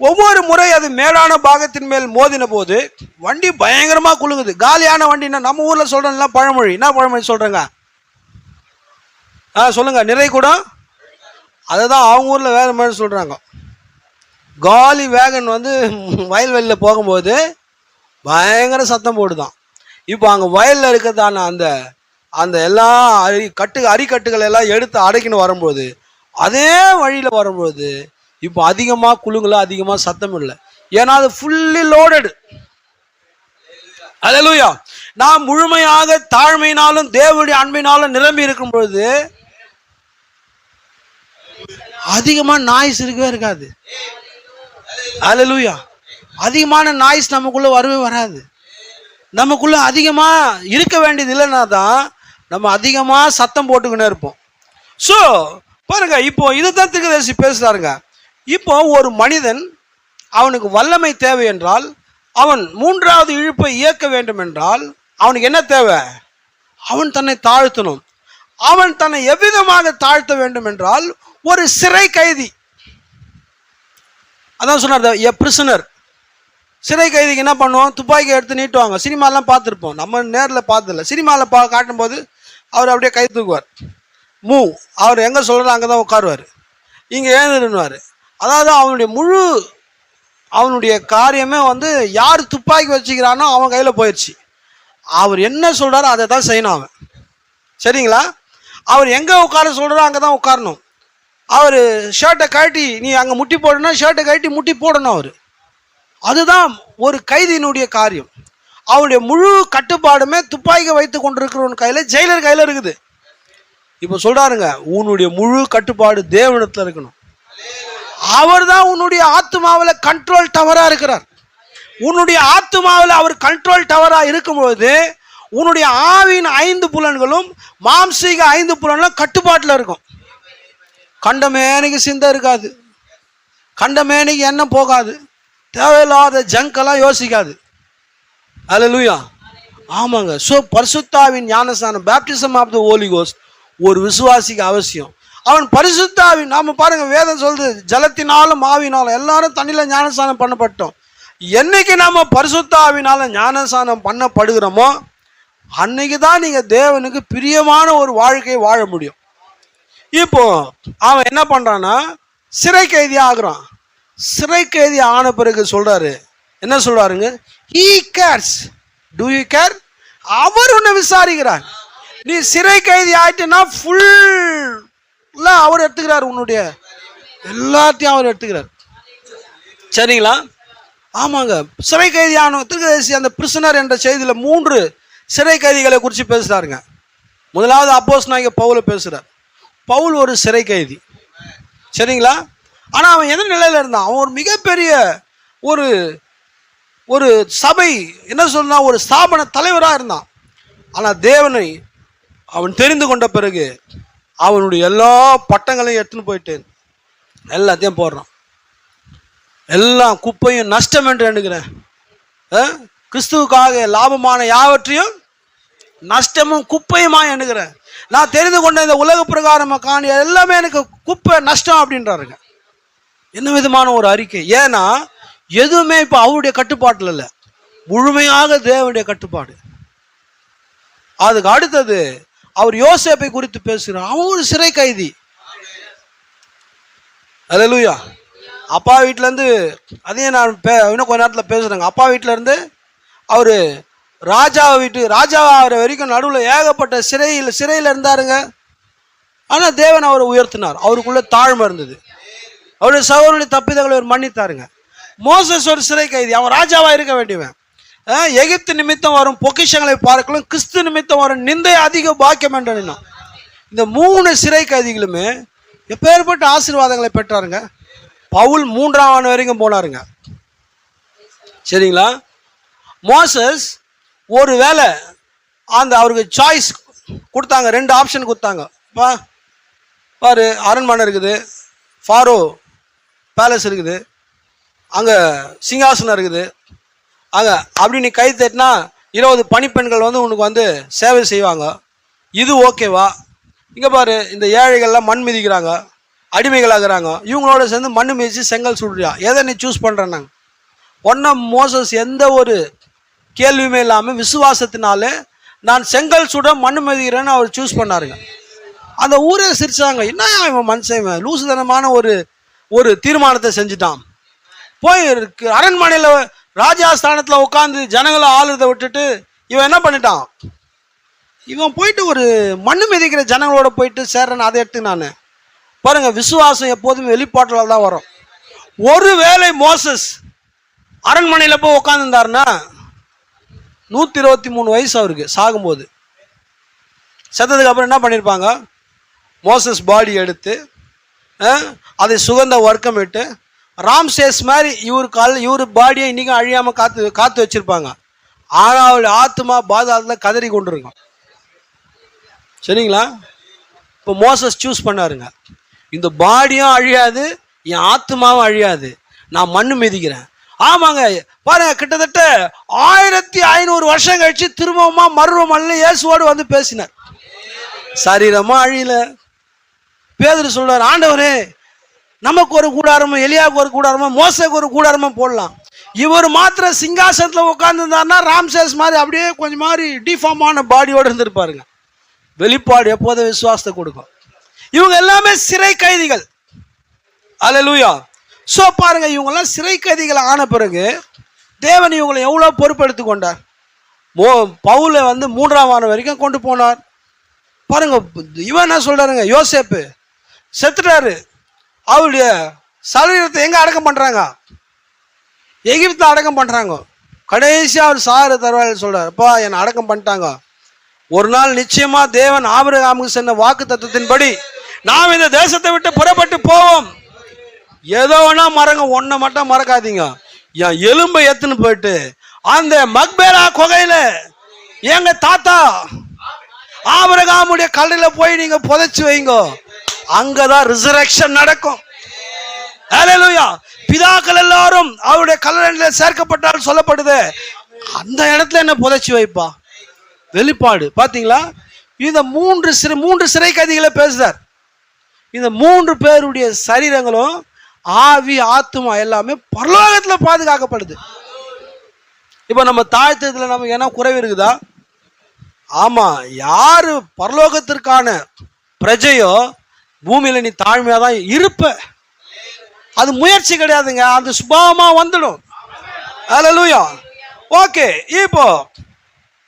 ஒவ்வொரு முறை அது மேலான பாகத்தின் மேல் மோதின போது வண்டி பயங்கரமா குலுங்குது. காலியான வண்டின்னா நம்ம ஊர்ல சொல்றோம்ல பழமொழி, என்ன பழமொழி சொல்றேங்க? சொல்லுங்க. நிறை கூட, அதுதான் அவங்க ஊர்ல வேற மாதிரி சொல்றாங்க. காலி வேகன் வயல்வெளியில் போகும்போது பயங்கர சத்தம் போடுதான். இப்போ அங்கே வயலில் இருக்கிறதான அந்த எல்லா அரிக்கட்டுகள் எல்லாம் எடுத்து அடைக்கின்னு வரும்போது, அதே வழியில் வரும்போது இப்போ அதிகமாக குலுங்கல, அதிகமாக சத்தம் இல்லை. ஏன்னா அது ஃபுல்லி லோடடு. அல்லேலூயா. நாம் முழுமையாக தாழ்மையினாலும் தேவனுடைய அன்பினாலும் நிரம்பி இருக்கும் பொழுது அதிகமாக நாய்ஸ் இருக்கவே இருக்காது. அல்லேலூயா. அதிகமான நாய்ஸ் நமக்குள்ள வரவே வராது. நமக்குள்ள அதிகமா இருக்க வேண்டியது இல்லைன்னா தான் நம்ம அதிகமா சத்தம் போட்டுக்கினே இருப்போம். ஸோ பாருங்க, இப்போ இதுதான் தீர்க்கதரிசி பேசுறாருங்க. இப்போ ஒரு மனிதன் அவனுக்கு வல்லமை தேவை என்றால், அவன் மூன்றாவது இழுப்பை இயக்க வேண்டும் என்றால் அவனுக்கு என்ன தேவை? அவன் தன்னை தாழ்த்தணும். அவன் தன்னை எவ்விதமாக தாழ்த்த வேண்டும் என்றால், ஒரு சிறை கைதி, அதான் சொன்னார், எ பிரிசனர். சிறை கைதிக்கு என்ன பண்ணுவோம்? துப்பாக்கி எடுத்து நீட்டுவாங்க. சினிமாலாம் பார்த்துருப்போம், நம்ம நேரில் பார்த்ததில்ல. சினிமாவில் காட்டும் போது அவர் அப்படியே கை தூக்குவார். அவர் எங்கே சொல்கிறார் அங்கே தான் உட்காருவார், இங்கே ஏந்துடுவார். அதாவது அவனுடைய காரியமே யார் துப்பாக்கி வச்சுக்கிறானோ அவன் கையில் போயிடுச்சு. அவர் என்ன சொல்கிறாரோ அதை தான் செய்யணும் அவன். சரிங்களா? அவர் எங்கே உட்கார சொல்கிறாரோ அங்கே தான் உட்காரணும். அவர் ஷர்ட்டை கழட்டி நீ அங்கே முட்டி போடணும், ஷர்ட்டை கழட்டி முட்டி போடணும் அவர். அதுதான் ஒரு கைதியினுடைய காரியம். அவருடைய முழு கட்டுப்பாடுமே துப்பாக்கி வைத்து கொண்டிருக்கிறவன் கையில், ஜெயிலர் கையில் இருக்குது. இப்போ சொல்றாருங்க, உன்னுடைய முழு கட்டுப்பாடு தேவனிடத்தில் இருக்கணும். அவர் தான் உன்னுடைய ஆத்மாவில் கண்ட்ரோல் டவரா இருக்கிறார். உன்னுடைய ஆத்மாவில் அவர் கண்ட்ரோல் டவரா இருக்கும்போது உன்னுடைய ஆவின் 5 புலன்களும் மாம்சீக 5 புலன்களும் கட்டுப்பாட்டில் இருக்கும். கண்டமேனிக்கு சிந்தை இருக்காது, கண்டமேனிக்கு எண்ணம் போகாது, தேவையில்லாத ஜங்கெல்லாம் யோசிக்காது. அல்லேலூயா. ஆமாங்க. ஸோ பரிசுத்தாவின் ஞானஸ்நானம், baptism of the holy ghost ஒரு விசுவாசிக்கு அவசியம். அவன் பரிசுத்தாவின், நாம பாருங்க, வேதம் சொல்லுது, ஜலத்தினாலும் ஆவினாலும் எல்லாரும் தண்ணியில ஞானஸ்நானம் பண்ணப்பட்டோம். என்னைக்கு நாம பரிசுத்தாவினால ஞானஸ்நானம் பண்ணப்படுகிறோமோ அன்னைக்கு தான் நீங்க தேவனுக்கு பிரியமான ஒரு வாழ்க்கையை வாழ முடியும். இப்போ அவன் என்ன பண்றான்னா சிறை கைதி ஆகுறான். சிறை கைதி ஆன பிறகு சொல்றாரு, என்ன சொல்றாருங்க? he cares, do you care? அவர் உன்னை விசாரிக்கிறார். நீ சிறை கைதி ஆயிட்டுனா ஃபுல்லா அவர் எடுத்துக்கிறார், உன்னுடைய எல்லாத்தையும் அவர் எடுத்துக்கிறார். சரிங்களா? ஆமாங்க. சிறை கைதியான தீர்க்கதரிசி அந்த பிரிசனர் என்ற செய்தியில 3 சிறை கைதிகளை குறித்து பேசுறாருங்க. முதலாவது அப்போஸ்தலனாகிய பவுல் பேசுறார். பவுல் ஒரு சிறை கைதி. சரிங்களா? ஆனா அவன் எந்த நிலையில இருந்தான்? அவன் ஒரு மிகப்பெரிய ஒரு சபை, என்ன சொல்றா, ஒரு ஸ்தாபன தலைவராக இருந்தான். ஆனா தேவனை அவன் தெரிந்து கொண்ட பிறகு அவனுடைய எல்லா பட்டங்களையும் எடுத்துன்னு போயிட்டு எல்லாத்தையும் போடுறான். எல்லாம் குப்பையும் நஷ்டம் என்று எண்ணுகிறேன், கிறிஸ்துவுக்காக லாபமான யாவற்றையும் நஷ்டமும் குப்பையுமா எண்ணுகிறேன். நான் தெரிந்து கொண்ட இந்த உலக பிரகாரமாக காணி எல்லாமே எனக்கு குப்பை நஷ்டம் அப்படின்றாருங்க. என்ன விதமான ஒரு அறிக்கை! ஏன்னா எதுவுமே இப்போ அவருடைய கட்டுப்பாட்டில் இல்லை, முழுமையாக தேவனுடைய கட்டுப்பாடு. அதுக்கு அடுத்தது அவர் யோசேப்பை குறித்து பேசுகிறார். அவன் ஒரு சிறை கைதி. அல்லேலூயா. அப்பா வீட்டிலேருந்து அதையும் நான் இன்னும் கொஞ்ச நேரத்தில் பேசுகிறேங்க. அப்பா வீட்டிலேருந்து அவர் ராஜா ஆகிற வரைக்கும் நடுவில் ஏகப்பட்ட சிறையில் இருந்தாருங்க. ஆனால் தேவன் அவரை உயர்த்தினார். அவருக்குள்ள தாழ்மை இருந்தது. அவருடைய சகோதரனுடைய தப்பிதங்களை அவர் மன்னித்தாருங்க. மோசஸ் ஒரு சிறை கைதி, அவன் ராஜாவாக இருக்க வேண்டியவன். எகிப்து நிமித்தம் வரும் பொக்கிஷங்களை பார்க்கலாம், கிறிஸ்து நிமித்தம் வரும் நிந்தை அதிக பாக்கியம் என்று. இந்த 3 சிறை கைதிகளுமே எப்பேற்பட்ட ஆசீர்வாதங்களை பெற்றாருங்க. பவுல் 3ஆம் ஆண்டு வரைக்கும் போனாருங்க. சரிங்களா? மோசஸ் ஒரு வேளை அவருக்கு சாய்ஸ் கொடுத்தாங்க, 2 ஆப்ஷன் கொடுத்தாங்க. பாரு, அரண்மனை இருக்குது, ஃபாரோ பேலஸ் இருக்குது, அங்கே சிங்காசனம் இருக்குது, அங்கே அப்படி நீ கை தட்டினா 20 பணிப்பெண்கள் உனக்கு சேவை செய்வாங்க, இது ஓகேவா? இங்கே பாரு, இந்த ஏழைகள்லாம் மண் மிதிக்கிறாங்க, அடிமைகளாகிறாங்க, இவங்களோட சேர்ந்து மண் மிதித்து செங்கல் சுடுறியா, எதை நீ சூஸ் பண்ணுறேன்னாங்க. மோசஸ் எந்த ஒரு கேள்வியுமே இல்லாமல் விசுவாசத்தினாலே நான் செங்கல் சுட மண் மிதிக்கிறேன்னு அவர் சூஸ் பண்ணாருங்க. அந்த ஊரே சிரிச்சாங்க, என்ன இவன் மனுஷன் லூசுதனமான ஒரு தீர்மானத்தை செஞ்சுட்டான். போய் அரண்மனையில் ராஜாஸ்தானத்தில் உட்காந்து ஜனங்களை ஆளுறதை விட்டுட்டு இவன் என்ன பண்ணிட்டான், இவன் போயிட்டு ஒரு மண்ணு மிதிக்கிற ஜனங்களோட போயிட்டு சேர்றேன்னு அதை எடுத்து நான் பாருங்க. விசுவாசம் எப்போதும் வெளிப்பாட்டில் தான் வரும். ஒருவேளை மோசஸ் அரண்மனையில் போய் உட்காந்துருந்தாருன்னா 123 வயசு அவருக்கு சாகும்போது. செத்ததுக்கு அப்புறம் என்ன பண்ணியிருப்பாங்க, மோசஸ் பாடி எடுத்து அதை சுகந்த வர்க்கமிட்டு ராம்சேஸ் மாதிரி இவர் பாடியை இன்றைக்கும் அழியாமல் காத்து வச்சுருப்பாங்க. ஆனால் அவருடைய ஆத்மா பாதாளத்தில் கதறி கொண்டு இருக்கும். சரிங்களா? இப்போ மோசஸ் சூஸ் பண்ணாருங்க, இந்த பாடியும் அழியாது, என் ஆத்மாவும் அழியாது, நான் மண்ணு மிதிக்கிறேன். ஆமாங்க, பாருங்க, கிட்டத்தட்ட 1500 வருஷம் கழிச்சு திரும்பவுமா மறுரூபமல்ல இயேசுவோடு பேசினார். சரீரமா அழியல. பேதுரு சொல்றார், ஆண்டவரே நமக்கு ஒரு கூடாரமும் எலியாவுக்கு ஒரு கூடாரமும் மோசேக்கு ஒரு கூடாரமும் போடலாம், இவர் மாத்திர சிங்காசனத்தில் உட்கார்ந்துருந்தாருன்னா ராம்சேஸ் மாதிரி அப்படியே கொஞ்சம் மாதிரி டிஃபார்மான பாடியோடு இருந்திருப்பாருங்க. வெளிப்பாடு எப்போதும் விசுவாசத்தை கொடுக்கும். இவங்க எல்லாமே சிறை கைதிகள். அல்லேலூயா. ஸோ பாருங்க, இவங்கெல்லாம் சிறை கைதிகள் ஆன பிறகு தேவன் இவங்களை எவ்வளோ பொறுப்பெடுத்து கொண்டார். பவுலை 3ஆம் ஆண்டு வரைக்கும் கொண்டு போனார். பாருங்க, இவன் என்ன சொல்றாருங்க, யோசேப்பு செத்துட்டாரு, அவருடைய சரீரத்தை எங்க அடக்கம் பண்றாங்க, எகிப்தில் அடக்கம் பண்றாங்க. கடைசியா அவர் சாகிற தருவாயில் சொல்றாரு, அப்பா என்னை அடக்கம் பண்ணிட்டாங்க, ஒரு நாள் நிச்சயமா தேவன் ஆபிரகாமுக்கு சொன்ன வாக்கு தத்துவத்தின்படி நாம் இந்த தேசத்தை விட்டு புறப்பட்டு போவோம். ஏதோ வேணா மறங்க, ஒன்றை மட்டும் மறக்காதீங்க, என் எலும்பை எத்துன்னு போயிட்டு அந்த மக்பேலா குகையில எங்க தாத்தா ஆபிரகாமுடைய கல்லில் போய் நீங்க புதைச்சு வைங்க, அங்கதான் ரிசரக்ஷன் நடக்கும். ஹல்லேலூயா. பிதாக்கள் எல்லாரும் அவருடைய கல்லறையில் சேர்க்கப்பட்டால் சொல்லப்படுது, அந்த இடத்துல என்ன புதைச்சு வைப்பா. வெளிப்பாடு பாத்தீங்களா? இந்த 3 சிறை கைதிகளை பேசுறார். இந்த 3 பேருடைய சரீரங்களும் ஆவி ஆத்மா எல்லாமே பரலோகத்துல பாதுகாக்கப்படுது. இப்ப நம்ம தாழ்த்தத்துல நமக்கு என்ன குறைவு இருக்குதா? ஆமா, யாரு பரலோகத்திற்கான பிரஜையோ பூமியில நீ தாழ்மையா தான் இருப்ப. அது முயற்சி கிடையாதுங்க, அது சுபாவமா வந்துடும். அல்லேலூயா. ஓகே, இப்போ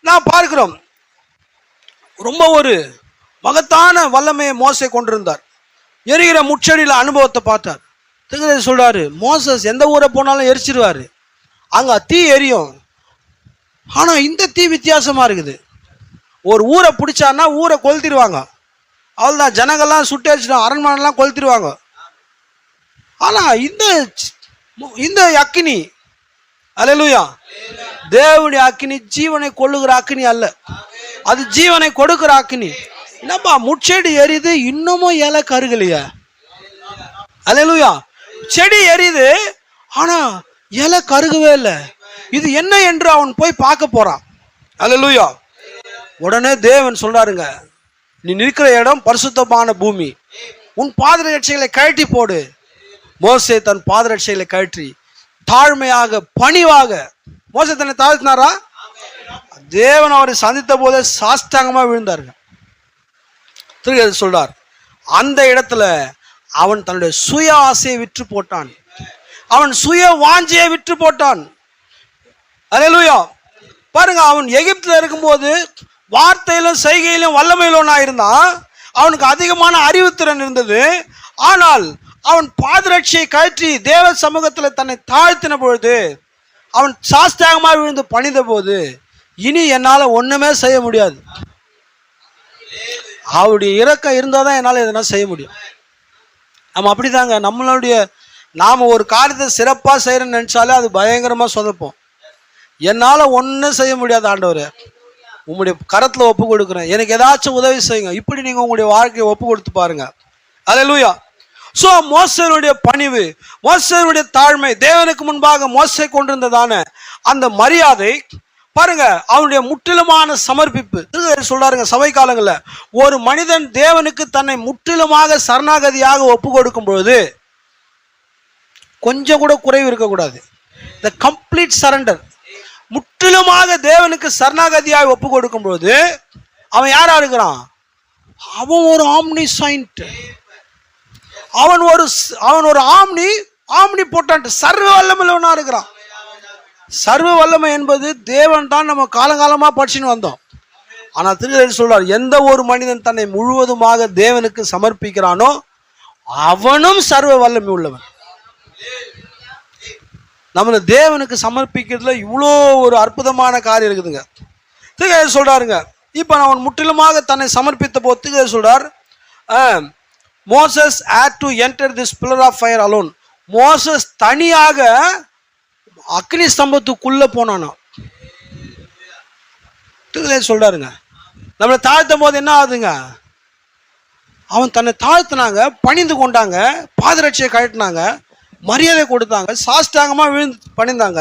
நான் பார்க்கிறோம், ரொம்ப ஒரு மகத்தான வல்லமையை மோசே கொண்டிருந்தார். எரிகிற முச்செடியில அனுபவத்தை பார்த்தார். சொல்றாரு, மோசஸ் எந்த ஊரை போனாலும் எரிச்சிருவாரு, அங்க தீ எரியும். ஆனா இந்த தீ வித்தியாசமா இருக்குது. ஒரு ஊரை பிடிச்சான்னா ஊரை கொளுத்திடுவாங்க, அவ்வளோதான், ஜனங்கள்லாம் சுட்டரிச்சிடும், அரண்மனைலாம் கொளுத்திடுவாங்க. ஆனா இந்த அக்கினி, அல்லேலூயா, தேவனுடைய அக்கினி ஜீவனை கொள்ளுகிற அக்கினி அல்ல, அது ஜீவனை கொடுக்கிற அக்கினி. என்னப்பா முச்செடி எரியுது, இன்னமும் இலை கருகலையா? அல்லேலூயா. செடி எரியுது, ஆனா இலை கருகவே இல்லை. இது என்ன என்று அவன் போய் பார்க்க போறான். அல்லேலூயா. உடனே தேவன் சொல்றாருங்க, நீ நிற்கிற இடம் பரிசுத்தமான பூமி, உன் பாதரட்சைகளை கழட்டி போடு. மோசே தன் பாதரட்சைகளை கழற்றி தாழ்மையாக பணிவாக, மோசே தன்னை தாழ்த்தினாரா? தேவன் அவரை சந்தித்த போதே சாஷ்டாங்கமா விழுந்தாருங்க. திரும்ப சொல்றார், அந்த இடத்துல அவன் தன்னுடைய சுய ஆசையை விற்று போட்டான். அவன் சுய வாஞ்சியை விற்று போட்டான். அல்லேலூயா. பாருங்க, அவன் எகிப்தில் இருக்கும்போது வார்த்தையிலும் செய்கையிலும் வல்லமையிலோனா இருந்தான். அவனுக்கு அதிகமான அறிவுத்திறன் இருந்தது. ஆனால் அவன் பாதரட்சியை கழற்றி தேவ சமூகத்தில் தன்னை தாழ்த்தின பொழுது, அவன் சாஸ்தாகமாக விழுந்து பணிந்த போது, இனி என்னால் ஒன்றுமே செய்ய முடியாது, அவருடைய இரக்கம் இருந்தால் தான் என்னால் எதனா செய்ய முடியும். நம்ம அப்படிதாங்க, நாம் ஒரு காரியத்தை சிறப்பாக செய்யணும்னு நினச்சாலே அது பயங்கரமாக சொதப்போம். என்னால் ஒன்றும் செய்ய முடியாது ஆண்டவரே, உங்களுடைய கரத்தில் ஒப்பு கொடுக்குறேன், எனக்கு ஏதாச்சும் உதவி செய்யுங்க. இப்படி நீங்கள் உங்களுடைய வாழ்க்கையை ஒப்பு கொடுத்து பாருங்க. அல்லேலூயா. ஸோ மோசேனுடைய பணிவு, மோசேனுடைய தாழ்மை, தேவனுக்கு முன்பாக மோசே கொண்டிருந்ததான அந்த மரியாதை பாருங்க, அவனுடைய முற்றிலுமான சமர்ப்பிப்பு. சொல்றாருங்க, சபை காலங்களில் ஒரு மனிதன் தேவனுக்கு தன்னை முற்றிலுமாக சரணாகதியாக ஒப்பு கொடுக்கும் பொழுது கொஞ்சம் கூட குறைவு இருக்கக்கூடாது. The complete surrender. முற்றிலுமாக தேவனுக்கு சரணாகதியாக ஒப்பு கொடுக்கும் பொழுது அவன் யாரா இருக்கிறான்? அவன் ஒரு ஆம்னி சைன்ட், அவன் ஒரு ஆம்னி போட்டான்ட்டு சர்வ வல்லமையிலவனா இருக்கிறான். சர்வ வல்லமை என்பது தேவன் தான் நம்ம காலங்காலமா படிச்சுன்னு வந்தோம். ஆனால் திருக்குறள் சொல்றார், எந்த ஒரு மனிதன் தன்னை முழுவதுமாக தேவனுக்கு சமர்ப்பிக்கிறானோ அவனும் சர்வ வல்லமை உள்ளவன். நம்மளை தேவனுக்கு சமர்ப்பிக்கிறதுல இவ்வளோ ஒரு அற்புதமான காரியம் இருக்குதுங்க. திருக்குறள் சொல்றாருங்க, இப்போ அவன் முற்றிலுமாக தன்னை சமர்ப்பித்த போது திருக்குறள் சொல்றார், Moses had to enter this pillar of fire alone. Moses தனியாக அக்னி ஸ்தம்பத்துக்குள்ள போனானா. சொல்றாருங்க, நம்மளை தாழ்த்தும் போது என்ன ஆகுதுங்க? அவன் தன்னை தாழ்த்தினாங்க, பணிந்து கொண்டாங்க, பாதரட்சியை கழட்டினாங்க, மரியாதை கொடுத்தாங்க, சாஷ்டாங்கமா விழுந்து பணிந்தாங்க.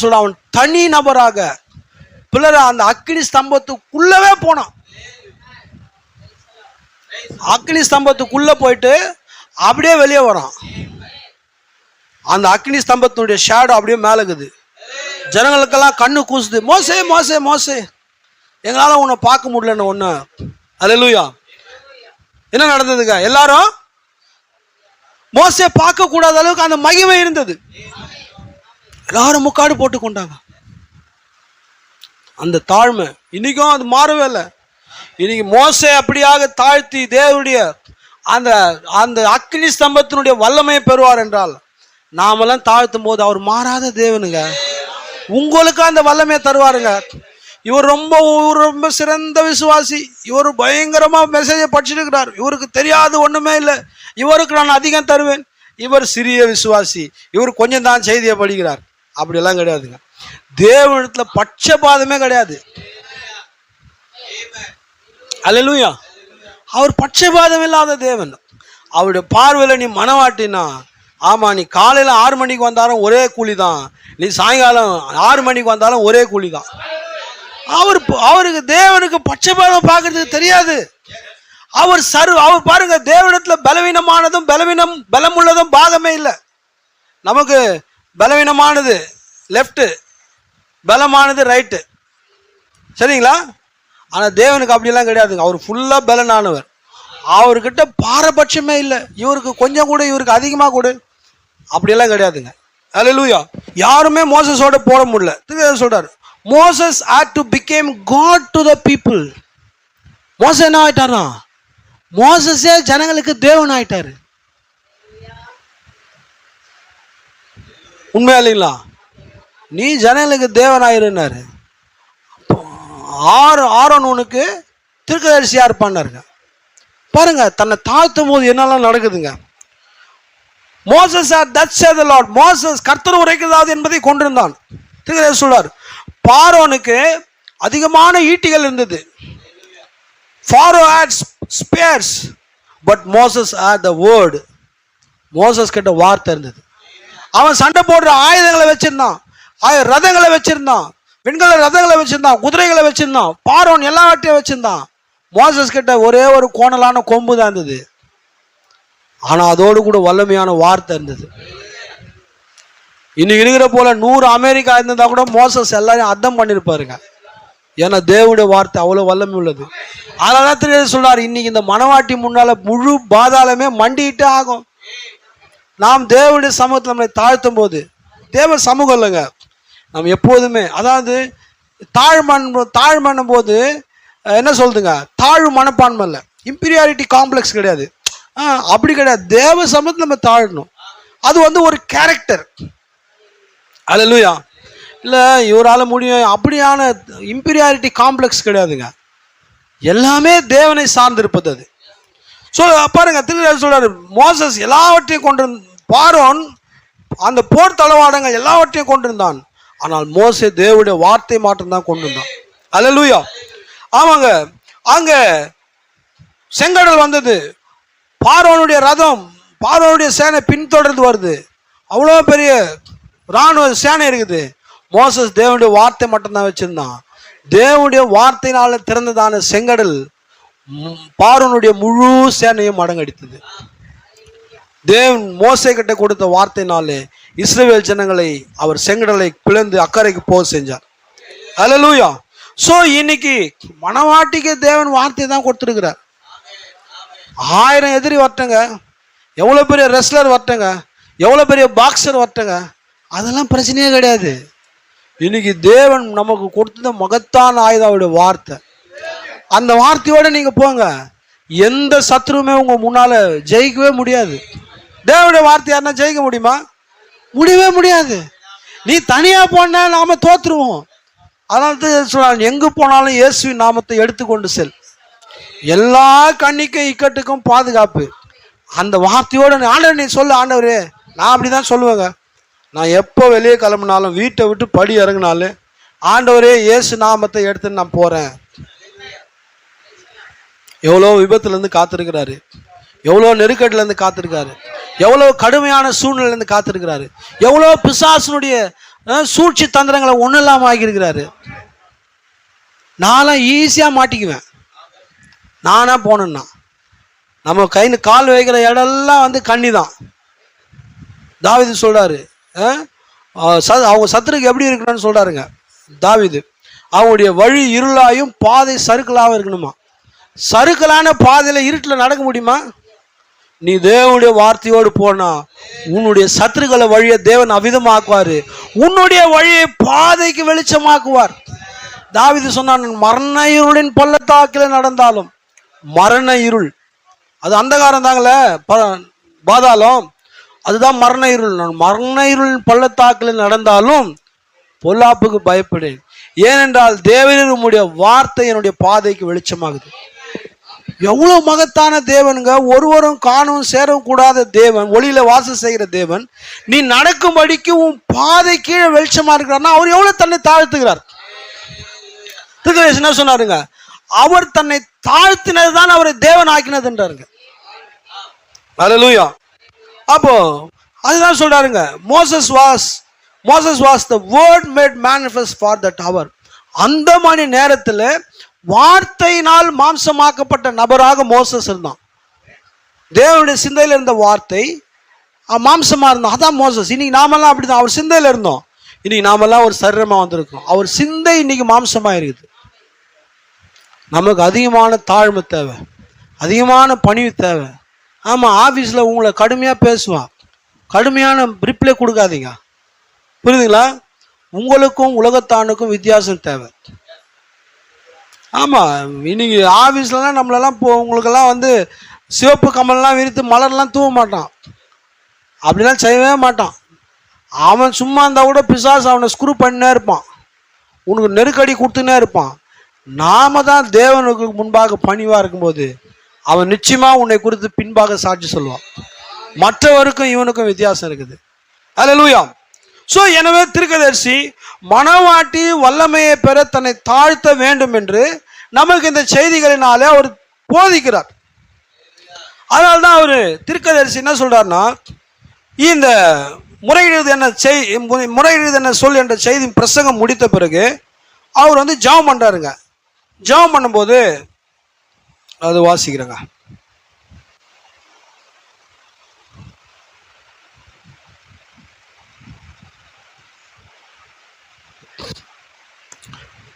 சொல்ற அவன் தனி நபராக பிள்ளை அந்த அக்னி ஸ்தம்பத்துக்குள்ளவே போனான். அக்னி ஸ்தம்பத்துக்குள்ள போயிட்டு அப்படியே வெளியே வரான். அந்த அக்னி ஸ்தம்பத்தினுடைய ஷேடோ அப்படியே மேலக்குது. ஜனங்களுக்கெல்லாம் கண்ணு கூசுது, மோசே மோசே மோசே, எங்களால் உன்னை பார்க்க முடியலன்னு ஒன்று. அல்லேலூயா. என்ன நடந்ததுங்க? எல்லாரும் மோசே பார்க்க கூடாத அளவுக்கு அந்த மகிமை இருந்தது. எல்லாரும் முக்காடு போட்டு கொண்டாங்க. அந்த தாழ்மை இன்னைக்கும் அது மாறவே இல்லை. இன்னைக்கு மோசே அப்படியாக தாழ்த்தி தேவனுடைய அந்த அந்த அக்னி ஸ்தம்பத்தினுடைய வல்லமையை பெறுவார் என்றால், நாமெல்லாம் தாழ்த்தும் போது அவர் மாறாத தேவனுங்க. உங்களுக்கு அந்த வல்லமையை தருவாருங்க. இவர் ரொம்ப சிறந்த விசுவாசி, இவர் பயங்கரமா மெசேஜை படிச்சுட்டு இருக்கிறார், இவருக்கு தெரியாது ஒண்ணுமே இல்லை, இவருக்கு நான் அதிகம் தருவேன். இவர் சிறிய விசுவாசி, இவர் கொஞ்சம் தான் செய்தியை படிக்கிறார். அப்படியெல்லாம் கிடையாதுங்க. தேவனிடத்துல பட்சபாதமே கிடையாது. அல்லேலூயா. அவர் பட்சபாதம் இல்லாத தேவன். அவருடைய பார்வையில நீ மனவாட்டினா, ஆமா, நீ காலையில 6 மணிக்கு வந்தாலும் ஒரே கூலி தான், நீ சாயங்காலம் 6 மணிக்கு வந்தாலும் ஒரே கூலி தான். அவருக்கு தேவனுக்கு பட்சபாதம் பார்க்கறதுக்கு தெரியாது. அவர் பாருங்க, தேவனிடத்துல பலவீனமானதும் பலமுள்ளதும் பாகமே இல்லை. நமக்கு பலவீனமானது லெஃப்ட், பலமானது ரைட்டு, சரிங்களா? ஆனால் தேவனுக்கு அப்படிலாம் கிடையாதுங்க. அவர் ஃபுல்லாக பலனானவர். அவர்கிட்ட பாரபட்சமே இல்லை. இவருக்கு கொஞ்சம் கூட, இவருக்கு அதிகமாக கூட, அப்படியெல்லாம் கிடையாதுங்க. அல்லேலூயா. யாருமே மோசஸோட போட முடியல. சொல்றாரு, Moses had to became God to the people. Moses என்ன ஆயிட்டாரா? மோசஸே ஜனங்களுக்கு தேவன் ஆயிட்டாரு. உண்மையா இல்லைங்களா? நீ ஜனங்களுக்கு தேவன் ஆயிருன்னாரு. ஆரோனுக்கு தீர்க்கதரிசியா இருப்பான்னாருங்க. பாருங்க, தன்னை தாழ்த்தும் போது என்னெல்லாம் நடக்குதுங்க. Moses thus saith the Lord. Moses கர்த்தர் உரைக்கிறது என்பதை கொண்டிருந்தான். தீர்க்கதரிசி சொல்றார், பார்வோனுக்கு அதிகமான ஈட்டிகள் இருந்தது. Pharaoh had spears, but Moses had the word. Moses கிட்ட வார்த்தை இருந்தது. அவன் சண்டை போடுற ஆயுதங்களை வச்சிருந்தான், ரதங்களை வச்சிருந்தான், வெண்கல ரதங்களை வச்சிருந்தான், குதிரைகளை வச்சிருந்தான், பார்வோன் எல்லாவற்றையும் வச்சிருந்தான். மோசஸ் கிட்ட ஒரே ஒரு கோணலான கொம்பு தான் இருந்தது. ஆனா அதோடு கூட வல்லமையான வார்த்தை இருந்தது. இன்னைக்கு இருக்கிற போல 100 அமெரிக்கா இருந்ததா கூட மோசஸ் எல்லாரையும் அர்த்தம் பண்ணிருப்பாருங்க. ஏன்னா தேவனுடைய வார்த்தை அவ்வளவு வல்லமை உள்ளது. அதனால சொல்றாரு, இன்னைக்கு இந்த மனவாட்டி முன்னால முழு பாதாளமே மண்டிட்டு ஆகும். நாம் தேவனுடைய சமூகத்தில் நம்மளை தாழ்த்தும் போது, தேவ சமூகம் இல்லைங்க, நம்ம எப்போதுமே அதாவது தாழ்மண்ணும் போது என்ன சொல்லுதுங்க, தாழ்வு மனப்பான்மை இல்லை, இம்பீரியாரிட்டி காம்ப்ளெக்ஸ் கிடையாது, அப்படி கிடையாது. தேவ சமூகத்தில் நம்ம தாழணும். அது வந்து ஒரு கேரக்டர். அல்லேலூயா. இல்லை இவரால் முடியும் அப்படியான இம்பீரியாரிட்டி காம்ப்ளெக்ஸ் கிடையாதுங்க. எல்லாமே தேவனை சார்ந்திருப்பது அது. ஸோ பாருங்க, திருவிழா சொல்றாரு, மோசஸ் எல்லாவற்றையும் கொண்டு பார்வோன் அந்த போர் தளவாடங்கள் எல்லாவற்றையும் கொண்டிருந்தான், ஆனால் மோசே தேவனுடைய வார்த்தை மாற்றம் தான் கொண்டு வந்தான். அல்லேலூயா. ஆமாங்க, அங்க செங்கடல் வந்தது, பார்வோனுடைய ரதம், பார்வோனுடைய சேனை பின்தொடர்ந்து வருது, அவ்வளோ பெரிய இராணுவ சேனை இருக்குது. மோசஸ் தேவனுடைய வார்த்தை மட்டும்தான் வச்சிருந்தான். தேவனுடைய வார்த்தையினால திறந்ததான செங்கடல் பார்வோனுடைய முழு சேனையும் மடங்கடித்தது. தேவன் மோசே கிட்ட கொடுத்த வார்த்தையினாலே இஸ்ரவேல் ஜனங்களை அவர் செங்கடலை பிளந்து அக்கறைக்கு போக செஞ்சார். அல்லேலூயா. ஸோ இன்னைக்கு மனவாட்டிக்கு தேவன் வார்த்தை தான் கொடுத்துருக்கிறார். 1000 எதிரி வரட்டங்க, எவ்வளோ பெரிய ரெஸ்லர் வரட்டங்க, எவ்வளோ பெரிய பாக்ஸர் வரட்டங்க, அதெல்லாம் பிரச்சனையே கிடையாது. இன்னைக்கு தேவன் நமக்கு கொடுத்த மகத்தான ஆயுதாவுடைய வார்த்தை. அந்த வார்த்தையோட நீங்க போங்க, எந்த சத்ருவுமே உங்க முன்னால ஜெயிக்கவே முடியாது. தேவனுடைய வார்த்தை யாருன்னா ஜெயிக்க முடியுமா? முடியவே முடியாது. நீ தனியா போனா நாம தோத்துருவோம். அதனால சொல்றாங்க, எங்கு போனாலும் இயேசுவின் நாமத்தை எடுத்துக்கொண்டு செல், எல்லா கண்ணிக்கும் இக்கட்டுக்கும் பாதுகாப்பு. அந்த வார்த்தையோட ஆண்டவர் நீ சொல்லு, ஆண்டவரே நான் அப்படிதான் சொல்லுவேங்க. நான் எப்போ வெளியே கிளம்புனாலும், வீட்டை விட்டு படி இறங்கினாலும், ஆண்டவரே இயேசு நாமத்தை எடுத்துன்னு நான் போறேன். எவ்வளோ விபத்துலேருந்து காத்திருக்கிறாரு, எவ்வளோ நெருக்கடிலேருந்து காத்திருக்காரு, எவ்வளோ கடுமையான சூழ்நிலையிலேருந்து காத்திருக்கிறாரு, எவ்வளோ பிசாசனுடைய சூழ்ச்சி தந்திரங்களை ஒன்றும் இல்லாமல் ஆகியிருக்கிறாரு. நான்லாம் ஈஸியாக மாட்டிக்குவேன். நானா போனேன்னா நம்ம கால் வைக்கிற இடம்லாம் வந்து கண்ணி தான். தாவீது சொல்றாரு, அவங்க சத்துருக்கு எப்படி இருக்கணும்னு சொல்றாருங்க தாவீது. அவங்களுடைய வழி இருளாயும் பாதை சறுக்கலாகவும் இருக்கணுமா. சறுக்கலான பாதையில் இருட்டில் நடக்க முடியுமா? நீ தேவனுடைய வார்த்தையோடு போனா உன்னுடைய சத்துருக்களை வழியை தேவன் அவிதமாக்குவாரு, உன்னுடைய வழியை பாதைக்கு வெளிச்சமாக்குவார். தாவீது சொன்னான், மரண இருளின் பள்ளத்தாக்கில் நடந்தாலும், மரண இருள் அது அந்தகாரம் தாங்களே, பாதாளம் அதுதான் மரண இருள், மரண இருளின் பள்ளத்தாக்கில் நடந்தாலும் பொல்லாப்புக்கு பயப்படேன், ஏனென்றால் தேவனின் உம்முடைய வார்த்தை என்னுடைய பாதைக்கு வெளிச்சமாகுது. எவ்வளவு மகத்தான தேவனுங்க, ஒருவரும் காணவும் சேரவும் கூடாத தேவன், ஒளியில வாசம் செய்கிற தேவன், நீ நடக்கும்படிக்கு உன் பாதை கீழே வெளிச்சமா இருக்கிறார்னா அவர் எவ்வளவு தன்னை தாழ்த்துகிறார். என்ன சொன்னாருங்க, அவர் தன்னை தாழ்த்தினதுதான் அவரை தேவன் ஆக்கினதுன்றாருங்க. அல்லேலூயா. அப்போ அதுதான் சொல்றாருங்க, Moses was the word made manifest for that hour. அந்த மணி நேரத்தில் வார்த்தையினால் மாம்சமாக்கப்பட்ட நபராக மோசஸ் இருந்தான். தேவனுடைய சிந்தையில் இருந்த வார்த்தை மாம்சமா இருந்தோம், அதான் மோசஸ். இன்னைக்கு நாமெல்லாம் அப்படிதான், அவர் சிந்தையில் இருந்தோம், இன்னைக்கு நாமெல்லாம் ஒரு சரீரமா வந்திருக்கோம். அவர் சிந்தை இன்னைக்கு மாம்சமா இருக்குது. நமக்கு அதிகமான தாழ்மை தேவை, அதிகமான பணிவு தேவை. ஆமாம், ஆஃபீஸில் உங்களை கடுமையாக பேசுவான், கடுமையான ரிப்ளை கொடுக்காதீங்க, புரியுதுங்களா? உங்களுக்கும் உலகத்தானுக்கும் வித்தியாசம் தேவை. ஆமாம், இன்னைக்கு ஆஃபீஸ்லலாம் நம்மளெல்லாம் உங்களுக்கெல்லாம் வந்து சிவப்பு கமல்லாம் விரித்து மலர்லாம் தூவ மாட்டான், அப்படிலாம் செய்யவே மாட்டான். அவன் சும்மா இருந்தால் கூட பிசாசு அவனை ஸ்க்ரூ பண்ணினே இருப்பான், உனக்கு நெருக்கடி கொடுத்துனே இருப்பான். நாம தான் தேவனுக்கு முன்பாக பணிவாக இருக்கும்போது அவன் நிச்சயமாக உன்னை குறித்து பின்பாக சாட்சி சொல்லுவான். மற்றவருக்கும் இவனுக்கும் வித்தியாசம் இருக்குது. அல்லேலூயா. ஸோ எனவே தீர்க்கதரிசி மனவாட்டி வல்லமையை பெற தன்னை தாழ்த்த வேண்டும் என்று நமக்கு இந்த செய்திகளினாலே அவர் போதிக்கிறார். அதனால்தான் அவர் தீர்க்கதரிசி என்ன சொல்றாருன்னா, இந்த முறையிடுவது என்ன சொல் என்ற செய்தி பிரசங்கம் முடித்த பிறகு அவர் வந்து ஜெபம் பண்றாருங்க. ஜெபம் பண்ணும்போது அது வாசிக்கிறேங்க.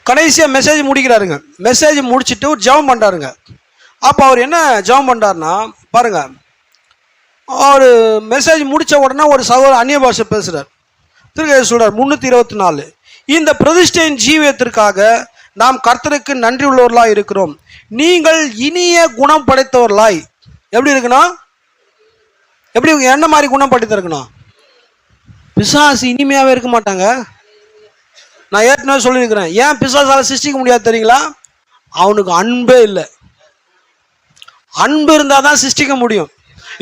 கடைசியா மெசேஜ் முடிக்கிறாருங்க. மெசேஜ் முடிச்சுட்டு ஒரு ஜெபம் பண்றாருங்க. அப்போ அவர் என்ன ஜெபம் பண்றாருன்னா பாருங்க, ஒரு மெசேஜ் முடித்த உடனே ஒரு சகோதரர் அந்நிய பாஷை பேசுகிறார். திருக்க சொல்கிறார் 324, இந்த பிரதிஷ்டையின் ஜீவியத்திற்காக நாம் கர்த்தருக்கு நன்றி உள்ளவர்களாய் இருக்கிறோம். நீங்கள் இனிய குணம் படைத்தவர்களாய். எப்படி இருக்கணும்? எப்படி என்ன மாதிரி குணம் படைத்து இருக்கணும்? பிசாசு இனிமையாகவே இருக்க மாட்டாங்க. நான் ஏற்கனவே சொல்லியிருக்கிறேன், ஏன் பிசாசால சிருஷ்டிக்க முடியாது தெரியுங்களா? அவனுக்கு அன்பே இல்லை. அன்பு இருந்தால் தான் சிருஷ்டிக்க முடியும்.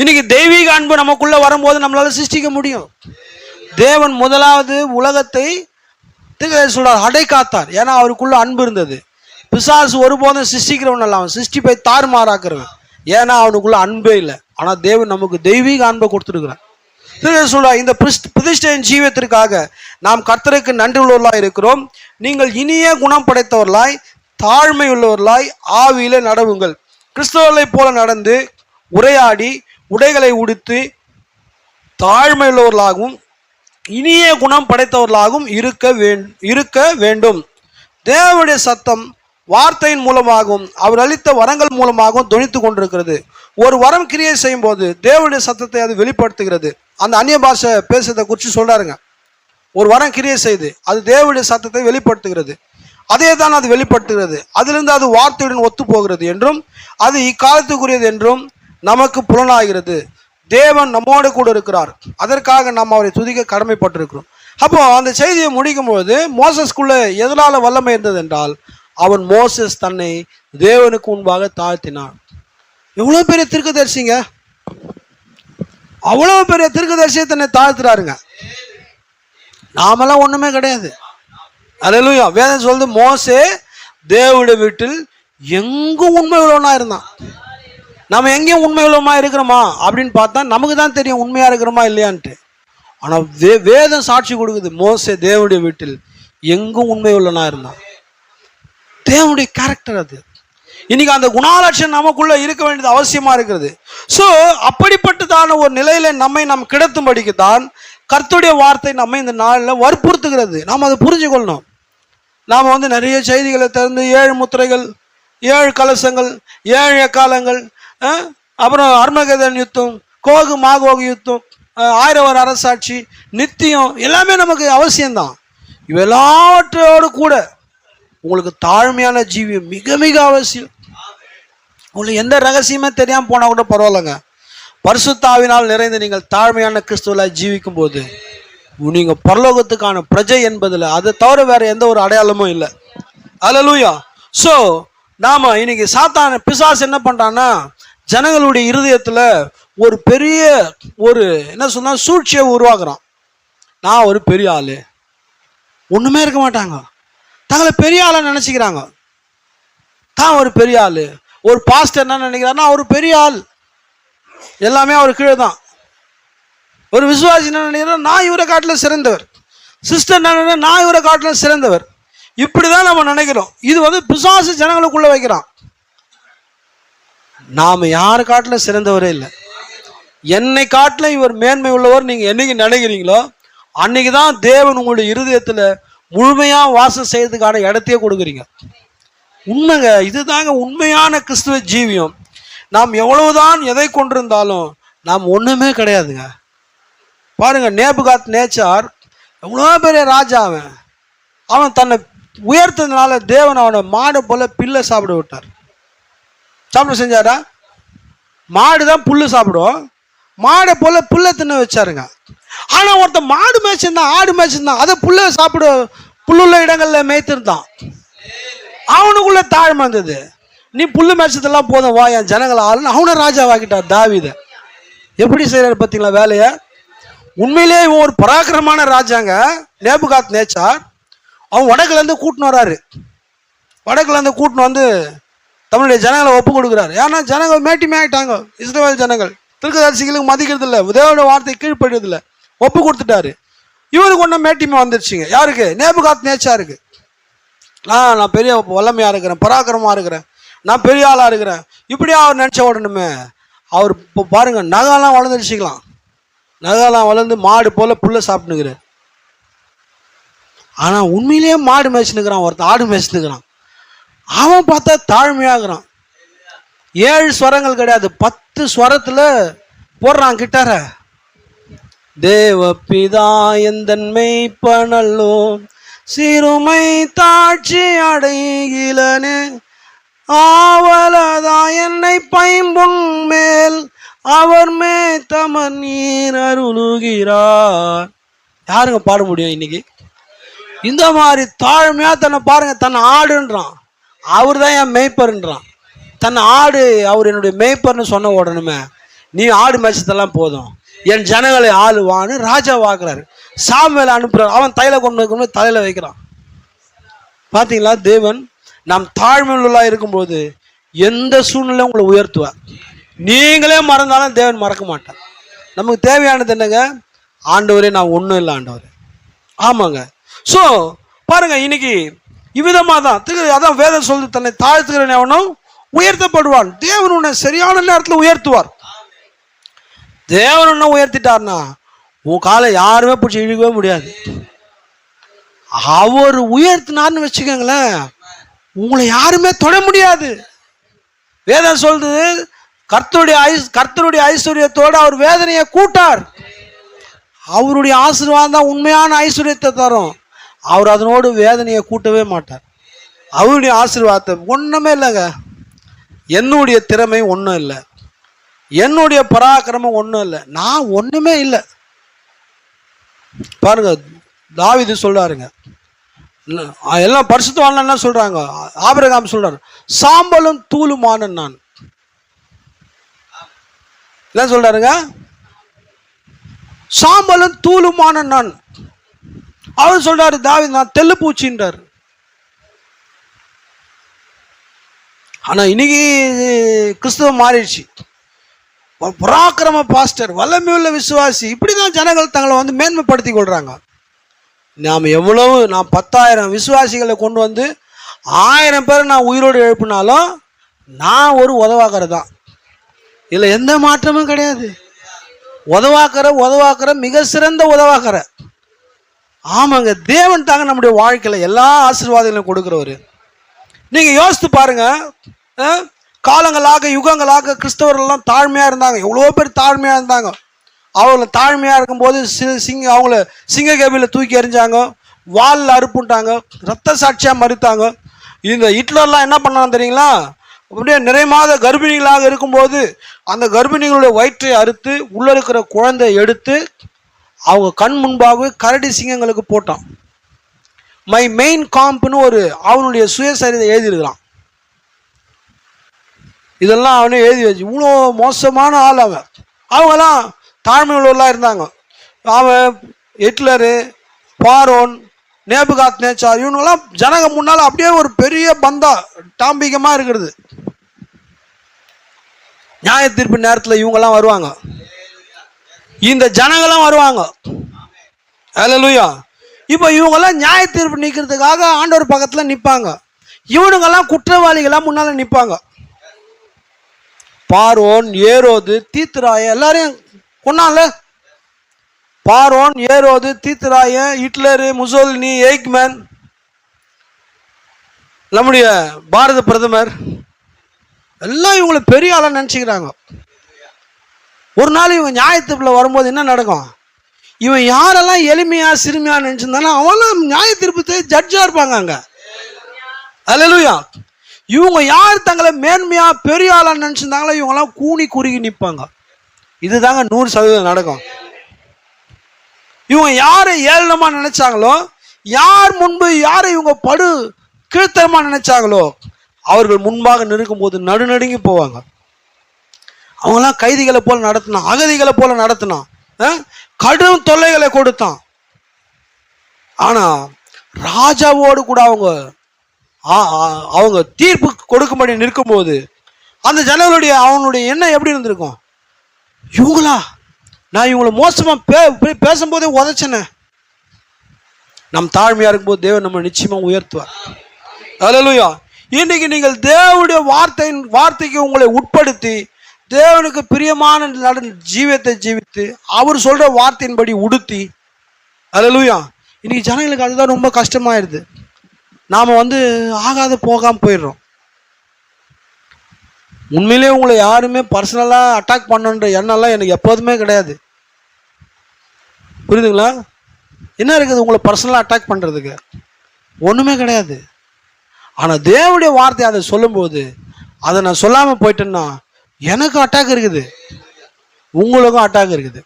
இன்னைக்கு தெய்வீக அன்பு நமக்குள்ள வரும்போது நம்மளால சிருஷ்டிக்க முடியும். தேவன் முதலாவது உலகத்தை சொல்றார் அடை காத்தார், ஏன்னா அவருக்குள்ள அன்பு இருந்தது. பிசாசு ஒருபோதும் சிருஷ்டிக்கிறவன் அல்ல, அவன் சிருஷ்டிப்பை தாறுமாறாக்குறவன், ஏன்னா அவனுக்குள்ள அன்பே இல்லை. ஆனால் தேவன் நமக்கு தெய்வீக அன்பை கொடுத்துருக்கிறார். சொல்றார், இந்த பிரதிஷ்டையின் ஜீவியத்திற்காக நாம் கர்த்தருக்கு நன்றி உள்ளவர்களாய் இருக்கிறோம். நீங்கள் இனிய குணம் படைத்தவர்களாய் தாழ்மை உள்ளவர்களாய் ஆவியிலே நடவுங்கள். கிறிஸ்தவர்களை போல நடந்து உரையாடி உடைகளை உடுத்து தாழ்மை உள்ளவர்களாகவும் இனிய குணம் படைத்தவர்களாகவும் இருக்க வேண்டும். தேவனுடைய சத்தம் வார்த்தையின் மூலமாகவும் அவர் அளித்த வரங்கள் மூலமாகவும் தொனித்து கொண்டிருக்கிறது. ஒரு வரம் கிரியை செய்யும் போது தேவனுடைய சத்தத்தை அது வெளிப்படுத்துகிறது. அந்த அந்நிய பாஷை பேசுறதை குறித்து சொல்றாருங்க. ஒரு வரம் கிரியை செய்து அது தேவனுடைய சத்தத்தை வெளிப்படுத்துகிறது. அதே தான் அது வெளிப்படுத்துகிறது. அதிலிருந்து அது வார்த்தையுடன் ஒத்து போகிறது என்றும் அது இக்காலத்துக்குரியது என்றும் நமக்கு புலனாகிறது. தேவன் நம்மோடு கூட இருக்கிறார், அதற்காக நாம் அவரை துதிக்க கடமைப்பட்டிருக்கிறோம். அப்போ அந்த செய்தியை முடிக்கும் போது மோசஸ்குள்ள எதனால வல்லமை இருந்தது என்றால், அவன் மோசஸ் தன்னை தேவனுக்கு முன்பாக தாழ்த்தினான். எவ்வளவு பெரிய தீர்க்கதரிசிங்க, அவ்வளவு பெரிய தீர்க்கதரிசியை தன்னை தாழ்த்துறாருங்க. நாமெல்லாம் ஒண்ணுமே கிடையாது. அல்லேலூயா. வேதம் சொல்லுது, மோசே தேவனுடைய வீட்டில் எங்கும் உண்மை உள்ளவனா இருந்தான். நம்ம எங்கேயும் உண்மை உள்ளவமா இருக்கிறோமா அப்படின்னு பார்த்தா நமக்கு தான் தெரியும் உண்மையா இருக்கிறோமா இல்லையான்ட்டு. ஆனால் வேதம் சாட்சி கொடுக்குது, மோசே தேவனுடைய வீட்டில் எங்கும் உண்மை உள்ளவனா இருந்தான். தேவனுடைய கேரக்டர் அது. இன்னைக்கு அந்த குணாலட்சணம் நமக்குள்ள இருக்க வேண்டியது அவசியமா இருக்கிறது. ஸோ அப்படிப்பட்டதான ஒரு நிலையில நாம் கிடத்தும்படிக்கு தான் கர்த்தருடைய வார்த்தை நம்ம இந்த நாளில் வற்புறுத்துகிறது. நாம் அதை புரிஞ்சு கொள்ளணும். நாம் நிறைய செய்திகளை திறந்து 7 முத்திரைகள், 7 கலசங்கள், 7 எக்காலங்கள், அப்புறம் அர்மகதன் யுத்தம், கோகு மாகோகு யுத்தம், 1000 வருட அரசாட்சி, நித்தியம், எல்லாமே நமக்கு அவசியம்தான். இவெல்லாவற்றோடு கூட உங்களுக்கு தாழ்மையான ஜீவியம் மிக மிக அவசியம். உங்களுக்கு எந்த ரகசியமே தெரியாமல் போனால் கூட பரவாயில்லைங்க. பரிசுத்த ஆவியினால் நிறைந்து நீங்கள் தாழ்மையான கிறிஸ்துவலாய் ஜீவிக்கும் போது நீங்கள் பரலோகத்துக்கான பிரஜை என்பதில் அதை தவிர வேற எந்த ஒரு அடையாளமும் இல்லை. அல்லேலூயா. ஸோ நாம இன்னைக்கு சாத்தான பிசாசு என்ன பண்றான்னா, ஜனங்களுடைய இருதயத்துல ஒரு பெரிய என்ன சொன்னா சூழ்ச்சியை உருவாக்குறான். நான் ஒரு பெரிய ஆளு, ஒண்ணுமே இருக்க மாட்டாங்க, தங்களை பெரிய ஆளா நினைச்சுக்கிறாங்க. தான் ஒரு பெரிய ஆளு. ஒரு பாஸ்டர் என்ன நினைக்கிறாருன்னா அவர் பெரிய ஆள், எல்லாமே அவர் கீழே தான். ஒரு விசுவாசி என்ன நினைக்கிறார், நான் இவரை காட்டிலும் சிறந்தவர். சிஸ்டர் என்ன நினைக்கிற, நான் இவரை காட்டிலும் சிறந்தவர். இப்படிதான் நம்ம நினைக்கிறோம். இது பிசாசு ஜனங்களுக்குள்ள வைக்கிறான். நாம யாரு காட்டிலும் சிறந்தவரே இல்லை. என்னை காட்டிலும் இவர் மேன்மை உள்ளவர் நீங்க என்னைக்கு நினைக்கிறீங்களோ அன்னைக்குதான் தேவன் உங்களுடைய இருதயத்துல முழுமையா வாசம் செய்யறதுக்கான இடத்தையே கொடுக்குறீங்க. உண்மைங்க, இதுதாங்க உண்மையான கிறிஸ்துவ ஜீவியம். நாம் எவ்வளவுதான் எதை கொண்டிருந்தாலும் நாம் ஒண்ணுமே கிடையாதுங்க. பாருங்க, நேபுகாத் நேச்சார் எவ்வளோ பெரிய ராஜா. அவன் தன்னை உயர்த்ததுனால தேவன் அவனை மாடு போல பில்லை சாப்பிட விட்டார். சாப்பிட செஞ்சாரா? மாடு தான் புல்லு சாப்பிடும், மாடை போல புல்லை தின்ன வச்சாருங்க. ஆனா ஒருத்தன் மாடு மேய்ச்சிருந்தான், ஆடு மேய்ச்சிருந்தான், அதை புல்ல சாப்பிட புல்லுள்ள இடங்கள்ல மேய்த்திருந்தான். அவனுக்குள்ள தாழ்மை இருந்தது. நீ புல்லு மேய்ச்சதெல்லாம் போதும், வா என் ஜனங்களை ஆளுன்னு அவனை ராஜாவாக்கிட்டார் தாவீத. எப்படி செய்யறாரு பார்த்தீங்களா வேலைய? உண்மையிலேயே இவன் ஒரு பராக்கிரமான ராஜாங்க நேபுகாத் நேச்சார். அவன் வடக்குலேருந்து கூட்டின்னு வராரு. வடக்குலேருந்து கூட்டின்னு வந்து தமிழுடைய ஜனங்களை ஒப்பு கொடுக்குறாரு. ஏன்னா ஜனங்கள் மேட்டிமே ஆகிட்டாங்க. இஸ்ரவேல் ஜனங்கள் தீர்க்கதரிசிகளுக்கு மதிக்கிறது இல்லை, தேவனுடைய வார்த்தை கீழ்ப்படுறது இல்லை, ஒப்பு கொடுத்துட்டாரு. இவருக்கு ஒன்றும் மேட்டிமை வந்துருச்சுங்க. யாருக்கு? நேபுகாத் நேச்சாருக்கு. நான் பெரிய வல்லமையா இருக்கிறேன், பராக்கிரமா இருக்கிறேன், நான் பெரிய ஆளா இருக்கிறேன், இப்படியா அவர் நினைச்ச உடனே அவர் இப்போ பாருங்க நகைலாம் வளர்ந்துருச்சுக்கலாம். நகைலாம் வளர்ந்து மாடு போல புல்ல சாப்பிட்டுக்கிறார். ஆனா உண்மையிலேயே மாடு மேய்ச்சினுக்கிறான், ஒருத்தன் ஆடு மேய்ச்சினுக்கிறான். அவன் பார்த்தா தாழ்மையாகிறான். 7 ஸ்வரங்கள் கிடையாது, 10 ஸ்வரத்துல போடுறான் கிட்டார. தேவபிதா எந்தன் மெய்ப்பனல்லோ, சிறுமை தாட்சி அடைகிலனே, ஆவலதா என்னை பைம்புண் மேல் அவர் மே தமர் நீர் அருளுகிறார். யாருங்க பாட முடியும் இன்னைக்கு? இந்த மாதிரி தாழ்மையா தன்னை பாருங்க. தன்னை ஆடுன்றான், அவர் தான் என் மேய்ப்பர்ன்றான். தன்னை ஆடு, அவர் என்னுடைய மேய்ப்பர்னு சொன்ன உடனுமே நீ ஆடு மேய்ச்சதெல்லாம் போதும், என் ஜனங்களை ஆளுவான்னு ராஜா வாக்குறாரு. சாமுவேல் அனுப்புறாரு, அவன் தைல கொண்டு தலையில வைக்கிறான். பாத்தீங்களா? தேவன் நாம் தாழ்மையுள்ளா இருக்கும்போது எந்த சூழ்நிலையும் உங்களை உயர்த்துவார். நீங்களே மறந்தாலும் தேவன் மறக்க மாட்டார். நமக்கு தேவையானது என்னங்க? ஆண்டவரே நான் ஒன்றும் இல்லை ஆண்டவரே. ஆமாங்க. ஸோ பாருங்க, இன்னைக்கு இவ்விதமாக தான் அதான் வேதம் சொல்லி, தன்னை தாழ்த்துகிறவன் எவனும் உயர்த்தப்படுவான். தேவன் உன்னை சரியான நேரத்தில் உயர்த்துவார். தேவன் உன்னை உயர்த்திட்டார்னா உன் காலை யாருமே பிடிச்சி இழுக்கவே முடியாது. அவர் உயர்த்தினார்னு வச்சுக்கோங்களேன், உங்களை யாருமே தொட முடியாது. வேதம் சொல்றது, கர்த்தருடைய ஐஸ்வர்யத்தோடு அவர் வேதனையை கூட்டார். அவருடைய ஆசீர்வாதம் தான் உண்மையான ஐஸ்வர்யத்தை தரும். அவர் அதனோடு வேதனையை கூட்டவே மாட்டார். அவருடைய ஆசீர்வாதத்தை ஒன்றுமே இல்லைங்க. என்னுடைய திறமை ஒன்றும் இல்லை, என்னுடைய பராக்கிரமம் ஒன்றும் இல்லை, நான் ஒன்றுமே இல்லை. பாருங்க, தாவீது சொல்றாருங்க, எல்லாம் பரிசுத்தவான்கள் என்ன சொல்றாங்க? ஆபிரகாம் சொல்றாரு, சாம்பலும் தூளுமான நான். என்ன சொல்றாருங்க? சாம்பலும் தூளுமான நான். அவர் சொல்றாரு தாவீது, நான் தெல்லு பூச்சின்றார். ஆனா இன்னைக்கு கிறிஸ்தவம் மாறிடுச்சு. பராக்கிரம பாஸ்டர், வல்லமையுள்ள விசுவாசி, இப்படிதான் ஜனங்கள் தங்களை வந்து மேன்மைப்படுத்தி கொள்றாங்க. நாம் எவ்வளவு, நான் 10,000 விசுவாசிகளை கொண்டு வந்து 1000 பேரை நான் உயிரோடு எழுப்பினாலும் நான் ஒரு உதவாக்கரை தான். இல்லை எந்த மாற்றமும் கிடையாது. உதவாக்கரை மிக சிறந்த உதவாக்கரை. ஆமாங்க, தேவன் தாங்க நம்முடைய வாழ்க்கையில எல்லா ஆசீர்வாதங்களையும் கொடுக்கிறவரு. நீங்க யோசித்து பாருங்க, காலங்களாக யுகங்களாக கிறிஸ்தவர்கள்லாம் தாழ்மையா இருந்தாங்க. எவ்வளோ பேர் தாழ்மையா இருந்தாங்க. அவங்கள தாழ்மையா இருக்கும்போது அவங்கள சிங்க கேபில தூக்கி எறிஞ்சாங்க, வாலில் அறுப்புட்டாங்க, ரத்த சாட்சியா மறுத்தாங்க. இந்த ஹிட்லர்லாம் என்ன பண்ணாங்க தெரியுங்களா? அப்படியே நிறைமாத கர்ப்பிணிகளாக இருக்கும்போது அந்த கர்ப்பிணிகளுடைய வயிற்றை அறுத்து உள்ள இருக்கிற குழந்தை எடுத்து அவங்க கண் முன்பாகவே கரடி சிங்கங்களுக்கு போட்டான். மை மெயின் காம்ப்னு ஒரு அவனுடைய சுயசரிதை எழுதியிருக்கிறான். இதெல்லாம் அவனே எழுதி வச்சு, இவ்வளோ மோசமான ஆள் அவன். அவங்கெல்லாம் தாழ்மை உள்ளவர்களாக இருந்தாங்க. அவன் ஹிட்லரு, பாரோன், நேபுகாத் நேச்சார், இவங்கெல்லாம் ஜனங்க முன்னால் அப்படியே ஒரு பெரிய பந்தா டாம்பிகமாக இருக்கிறது. நியாய தீர்ப்பு நேரத்தில் இவங்கெல்லாம் வருவாங்க, இந்த ஜனங்கள்லாம் வருவாங்க. அல்லேலூயா. இப்போ இவங்கெல்லாம் நியாய தீர்ப்பு நிற்கிறதுக்காக ஆண்டவர் பக்கத்தில் நிற்பாங்க. இவனுங்கெல்லாம் குற்றவாளிகளாக முன்னால் நிற்பாங்க. பார்வோன், ஏரோது, தீத்துராய எல்லாரையும் கொன்னால. பார்வோன், ஏரோது, தீத்துராய, ஹிட்லரு, முசோலினி, எய்க்மேன், நம்முடைய பாரத பிரதமர் எல்லாம் இவங்களை பெரிய ஆளாக நினச்சிக்கிறாங்க. ஒரு நாள் இவங்க நியாயத்தீர்ப்பில் வரும்போது என்ன நடக்கும்? இவன் யாரெல்லாம் எளிமையா சிறுமையா நினைச்சிருந்தானோ அவெல்லாம் நியாய தீர்ப்பு ஜட்ஜா இருப்பாங்க அங்க. அல்லேலூயா. இவங்க யார் தங்களை மேன்மையா பெரிய ஆளா நினைச்சிருந்தாங்களோ இவங்கெல்லாம் கூனி குறுகி நிற்பாங்க. இதுதாங்க 100% நடக்கும். இவங்க யாரை ஏளனமா நினைச்சாங்களோ, யார் முன்பு யாரை இவங்க படு கீழ்த்தரமா நினைச்சாங்களோ அவர்கள் முன்பாக நிற்கும் போது நடுநடுங்கி போவாங்க. அவங்கெல்லாம் கைதிகளை போல நடத்தினான், அகதிகளை போல நடத்தினான், கடும் தொல்லைகளை கொடுத்தான். ஆனா ராஜாவோடு கூட அவங்க தீர்ப்பு கொடுக்கும்படி நிற்கும் போது அந்த ஜனங்களுடைய அவனுடைய எண்ணம் எப்படி இருந்திருக்கும்? இவங்களா, நான் இவங்களை மோசமா பேசும்போதே உதைச்சனே. நம் தாழ்மையா இருக்கும்போது தேவன் நம்ம நிச்சயமா உயர்த்துவார். அல்லேலூயா. இன்னைக்கு நீங்கள் தேவனுடைய வார்த்தைக்கு உங்களை உட்படுத்தி தேவனுக்கு பிரியமான ஜீவியத்தை ஜீவித்து அவர் சொல்ற வார்த்தையின்படி உடுத்தி, அல்லேலூயா. இன்னைக்கு ஜனங்களுக்கு அதுதான் ரொம்ப கஷ்டமாயிருது. நாம ஆகாத போகாம போயிடுறோம். உண்மையிலேயே உங்களை யாருமே பர்சனலாக அட்டாக் பண்ணுன்ற எண்ணம்லாம் எனக்கு எப்போதுமே கிடையாது. புரியுதுங்களா? என்ன இருக்குது உங்களை பர்சனலாக அட்டாக் பண்ணுறதுக்கு? ஒன்றுமே கிடையாது. ஆனால் தேவனுடைய வார்த்தை அதை சொல்லும்போது அதை நான் சொல்லாமல் போயிட்டேன்னா எனக்கு அட்டாக் இருக்குது, உங்களுக்கும் அட்டாக் இருக்குது.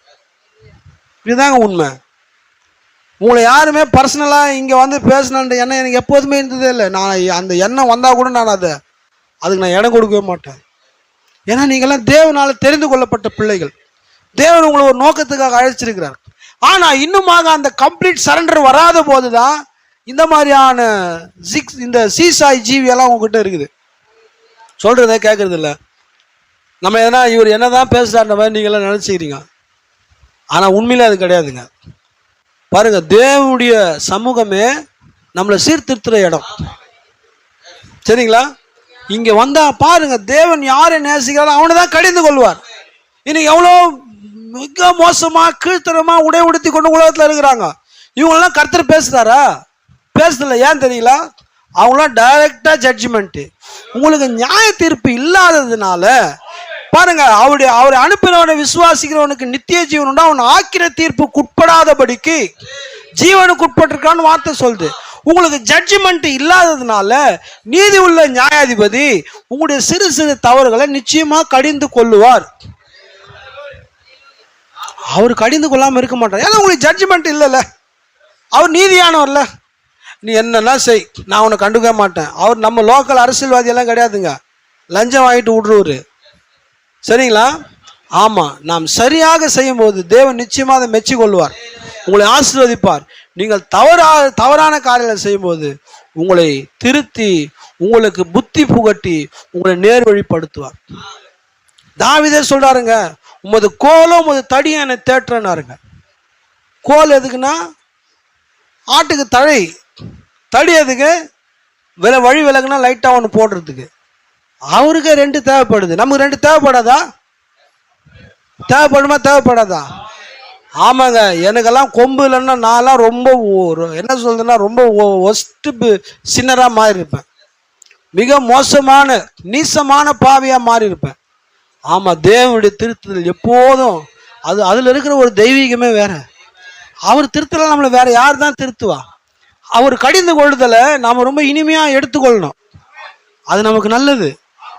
இதுதாங்க உண்மை. உங்களை யாருமே பர்சனலாக இங்கே வந்து பேசணுன்ற எண்ணம் எனக்கு எப்போதுமே இருந்ததே இல்லை. நான் அந்த எண்ணம் வந்தால் கூட நான் அதுக்கு நான் இடம் கொடுக்கவே மாட்டேன். ஏன்னா நீங்கள்லாம் தேவனால் தெரிந்து கொள்ளப்பட்ட பிள்ளைகள். தேவன் உங்களை ஒரு நோக்கத்துக்காக அழைச்சிருக்கிறார். ஆனால் இன்னுமாக அந்த கம்ப்ளீட் சரண்டர் வராத போது தான் இந்த மாதிரியான இந்த சீசாய் ஜீவியெல்லாம் உங்ககிட்ட இருக்குது. சொல்கிறத கேட்குறது இல்லை. நம்ம எதனா இவர் என்ன தான் பேசுகிறாருன்ற மாதிரி நீங்களாம் நினச்சிக்கிறீங்க. ஆனால் உண்மையிலே அது கிடையாதுங்க. பாருங்க, தேவனுடைய சமூகமே நம்மளை சீர்திருத்துற இடம். சரிங்களா? இங்கே வந்தால் பாருங்க, தேவன் யாரை நேசிக்கிறாரோ அவனை தான் கடிந்து கொள்வார். இன்னைக்கு எவ்வளோ மிக மோசமாக கீழ்த்தரமாக உடை உடுத்தி கொண்டு உலகத்தில் இருக்கிறாங்க. இவங்களெல்லாம் கர்த்தர் பேசுகிறாரா? பேசுதில்லை. ஏன் தெரியல? அவங்களாம் டைரக்டாக ஜட்ஜ்மெண்ட்டு. உங்களுக்கு நியாய தீர்ப்பு இல்லாததுனால பாருங்க, அவரை அனுப்பினவனை விசுவாசிக்கிறவனுக்கு நித்திய ஜீவன் உண்டா, அவன் ஆக்கிர தீர்ப்புக்கு உட்படாதபடிக்கு ஜீவனுக்கு உட்பட்டிருக்கான்னு வார்த்தை சொல்லுது. உங்களுக்கு ஜட்ஜ்மெண்ட் இல்லாததுனால நீதி உள்ள நியாயாதிபதி உங்களுடைய சிறு சிறு தவறுகளை நிச்சயமா கடிந்து கொள்ளுவார். அவர் கடிந்து கொள்ளாம இருக்க மாட்டார். ஏன்னா உங்களுக்கு ஜட்ஜ்மெண்ட் இல்லைல்ல, அவர் நீதியானவர்ல. நீ என்னெல்லாம் செய், நான் உன்னை கண்டுக்க மாட்டேன். அவர் நம்ம லோக்கல் அரசியல்வாதி எல்லாம் கிடையாதுங்க, லஞ்சம் வாங்கிட்டு விட்ருவாரு. சரிங்களா? ஆமாம், நாம் சரியாக செய்யும் போது தேவன் நிச்சயமாக அதை மெச்சி கொள்வார், உங்களை ஆசீர்வதிப்பார். நீங்கள் தவறான காரியங்களை செய்யும்போது உங்களை திருத்தி உங்களுக்கு புத்தி புகட்டி உங்களை நேர்வழிப்படுத்துவார். தாவீதே சொல்றாருங்க, உமது கோலும் உமது தடியும் என்னை தேற்றனாருங்க. கோல் எதுக்குன்னா ஆட்டுக்கு தடி எதுக்கு? வழி விலகுனா லைட்டாக ஒன்று போடுறதுக்கு. அவருக்கு 2 தேவைப்படுது, நமக்கு 2 தேவைப்படாதா? தேவைப்படுமா? தேவைப்படாதா? ஆமாங்க. எனக்கெல்லாம் கொம்பு இல்லைன்னா நான்லாம் ரொம்ப என்ன சொல்றதுன்னா ரொம்ப ஒஸ்ட்டு சின்னராக மாறி இருப்பேன். மிக மோசமான நீசமான பாவியாக மாறி இருப்பேன். ஆமாம், தேவனுடைய திருத்துதல் எப்போதும் அதில் இருக்கிற ஒரு தெய்வீகமே வேற. அவர் திருத்தலாம், நம்மளை வேற யார் தான் திருத்துவா? அவர் கடிந்து கொள்ளுதலை நாம் ரொம்ப இனிமையாக எடுத்துக்கொள்ளணும், அது நமக்கு நல்லது.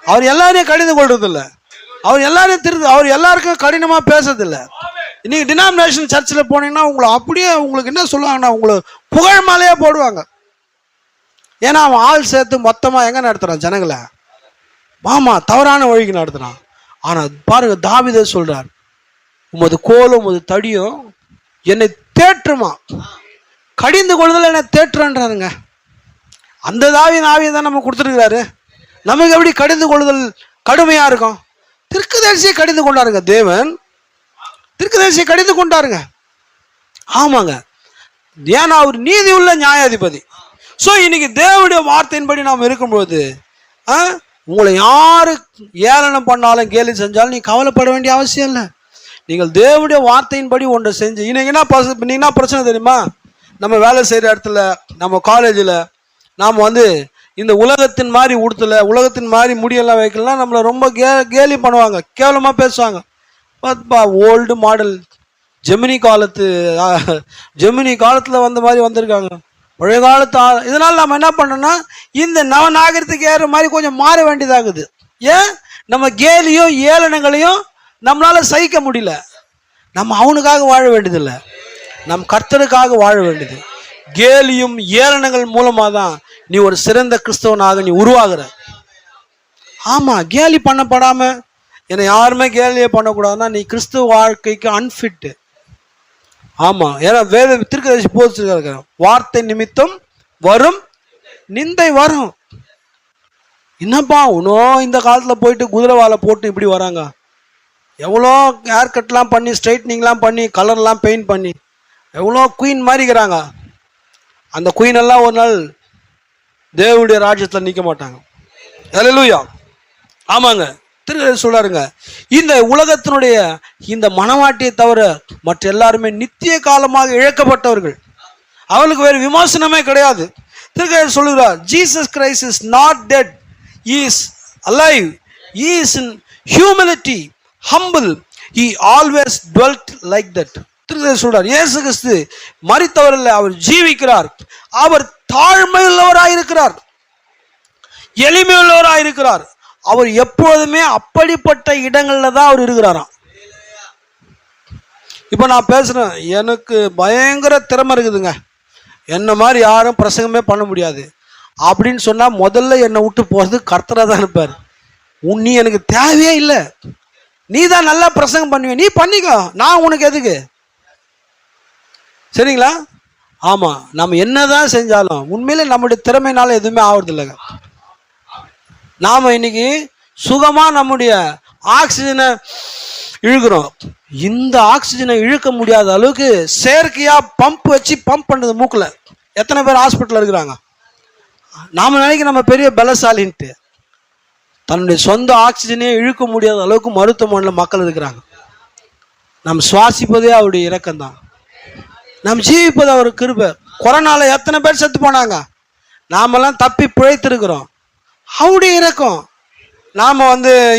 அவர் எல்லாரையும் கடிந்து கொள்றதில்லை, அவர் எல்லாருக்கும் கடினமாக பேசுறதில்லை. இன்னைக்கு டினாமினேஷன் சர்ச்சில் போனீங்கன்னா உங்களுக்கு என்ன சொல்லுவாங்கன்னா உங்களை புகழ் மாலையா போடுவாங்க. ஏன்னா அவன் ஆள் சேர்த்து மொத்தமாக எங்கே நடத்துகிறான்? ஜனங்களை தவறான வழிக்கு நடத்துகிறான். ஆனால் பாருங்க, தாவீதே சொல்றார், உமது கோலும் உமது தடியும் என்னை தேற்றுமா. கடிந்து கொள்ளுதல் என்னை தேற்றுன்றாருங்க. அந்த ஆவியை தான் நம்ம கொடுத்துருக்கிறாரு. நமக்கு எப்படி கடிந்து கொள்ளுதல் கடுமையா இருக்கும்? தீர்க்கதரிசியை கடிந்து கொண்டாருங்க தேவன், தீர்க்கதரிசியை கடிந்து கொண்டாருங்க. ஆமாங்க, ஏன்னா அவர் நீதி உள்ள நியாயாதிபதி. ஸோ இன்னைக்கு தேவனுடைய வார்த்தையின்படி நாம் இருக்கும்போது உங்களை யாரு ஏளனம் பண்ணாலும் கேலி செஞ்சாலும் நீ கவலைப்பட வேண்டிய அவசியம் இல்லை. நீங்கள் தேவனுடைய வார்த்தையின்படி ஒன்றை செஞ்சு இன்னைக்கு என்ன பிரச்சனை தெரியுமா? நம்ம வேலை செய்கிற இடத்துல, நம்ம காலேஜில் நாம் இந்த உலகத்தின் மாதிரி உடுத்தல, உலகத்தின் மாதிரி முடியெல்லாம் வைக்கலாம், நம்மளை ரொம்ப கேலி பண்ணுவாங்க, கேவலமாக பேசுவாங்க. ஓல்டு மாடல் ஜெமினி காலத்தில் வந்த மாதிரி வந்திருக்காங்க, பழைய காலத்து. இதனால் நம்ம என்ன பண்ணோம்னா இந்த நவநாகரத்துக்கு ஏற மாதிரி கொஞ்சம் மாற வேண்டியதாகுது. ஏன்? நம்ம கேலியும் ஏளனங்களையும் நம்மளால சகிக்க முடியல. நம்ம அவனுக்காக வாழ வேண்டியதில்லை, நம் கர்த்தருக்காக வாழ வேண்டியது. கேலியும் ஏளனங்கள் மூலமாக தான் நீ ஒரு சிறந்த கிறிஸ்தவனாக நீ உருவாகிற. ஆமாம், கேலி பண்ணப்படாம என்னை யாருமே கேலியே பண்ணக்கூடாதுன்னா நீ கிறிஸ்துவ வாழ்க்கைக்கு அன்ஃபிட்டு. ஆமாம், ஏன்னா வேத தீர்க்கதரிசி போதிச்சிருக்காரு, வார்த்தை நிமித்தம் வரும் நிந்தை வரும். என்னப்பா இன்னும் இந்த காலத்தில் போயிட்டு குதிரை வாழை போட்டு இப்படி வராங்க, எவ்வளோ ஹேர் கட்லாம் பண்ணி ஸ்ட்ரைட்னிங்லாம் பண்ணி கலர்லாம் பெயிண்ட் பண்ணி எவ்வளோ குயின் மாறிக்கிறாங்க. அந்த குயின் எல்லாம் ஒரு நாள் தேவனுடைய ராஜ்யத்தில் நிற்க மாட்டாங்க. அல்லேலூயா. ஆமாங்க, திருக்கதரிசி சொல்றாருங்க, இந்த உலகத்தினுடைய இந்த மனவாட்டியை தவிர மற்ற எல்லாருமே நித்திய காலமாக இழக்கப்பட்டவர்கள், அவளுக்கு வேறு விமர்சனமே கிடையாது. திருக்கதரிசி சொல்லுகிறார், Jesus Christ is not dead, he is alive, He is in humility, humble. He always dwelt like that. சொல்றார், இயேசு கிறிஸ்து மரித்தவர் இல்லை, அவர் ஜீவிக்கிறார். அவர் தாழ்மையுள்ளவராயிருக்கிறார், எளிமையுள்ளவராயிருக்கிறார். அவர் எப்போதுமே அப்படிப்பட்ட இடங்கள்ல தான் அவர் இருக்கிறாராம். இப்போ நான் பேசுறேன், எனக்கு பயங்கர திறமை இருக்குதுங்க, என்ன மாதிரி யாரும் பிரசங்கமே பண்ண முடியாது அப்படின்னு சொன்னா முதல்ல என்னை விட்டு போறது கர்த்தரா தான் இருப்பார். நீ எனக்கு தேவையே இல்லை, நீ தான் நல்லா பிரசங்கம் பண்ணுவேன், நீ பண்ணிக்கோ, நான் உனக்கு எதுக்கு? சரிங்களா? ஆமா, நம்ம என்னதான் செஞ்சாலும் உண்மையிலே நம்முடைய திறமையினால எதுவுமே ஆகுறது இல்லைங்க. நாம இன்னைக்கு சுகமா நம்முடைய ஆக்சிஜனை இழுக்கிறோம். இந்த ஆக்சிஜனை இழுக்க முடியாத அளவுக்கு செயற்கையா பம்ப் வச்சு பம்ப் பண்றது மூக்குல. எத்தனை பேர் ஹாஸ்பிட்டல் இருக்கிறாங்க? நாம நினைக்க நம்ம பெரிய பலசாலின்ட்டு, தன்னுடைய சொந்த ஆக்சிஜனே இழுக்க முடியாத அளவுக்கு மருத்துவமனையில் மக்கள் இருக்கிறாங்க. நம்ம சுவாசிப்பதே அவருடைய இரக்கம் தான், நம்ம ஜீவிப்பது அவர் கிருபை. கொரோனால எத்தனை பேர் செத்து போனாங்க, நாமெல்லாம் தப்பி பிழைத்திருக்கிறோம், அவருடைய இரக்கம். நாம்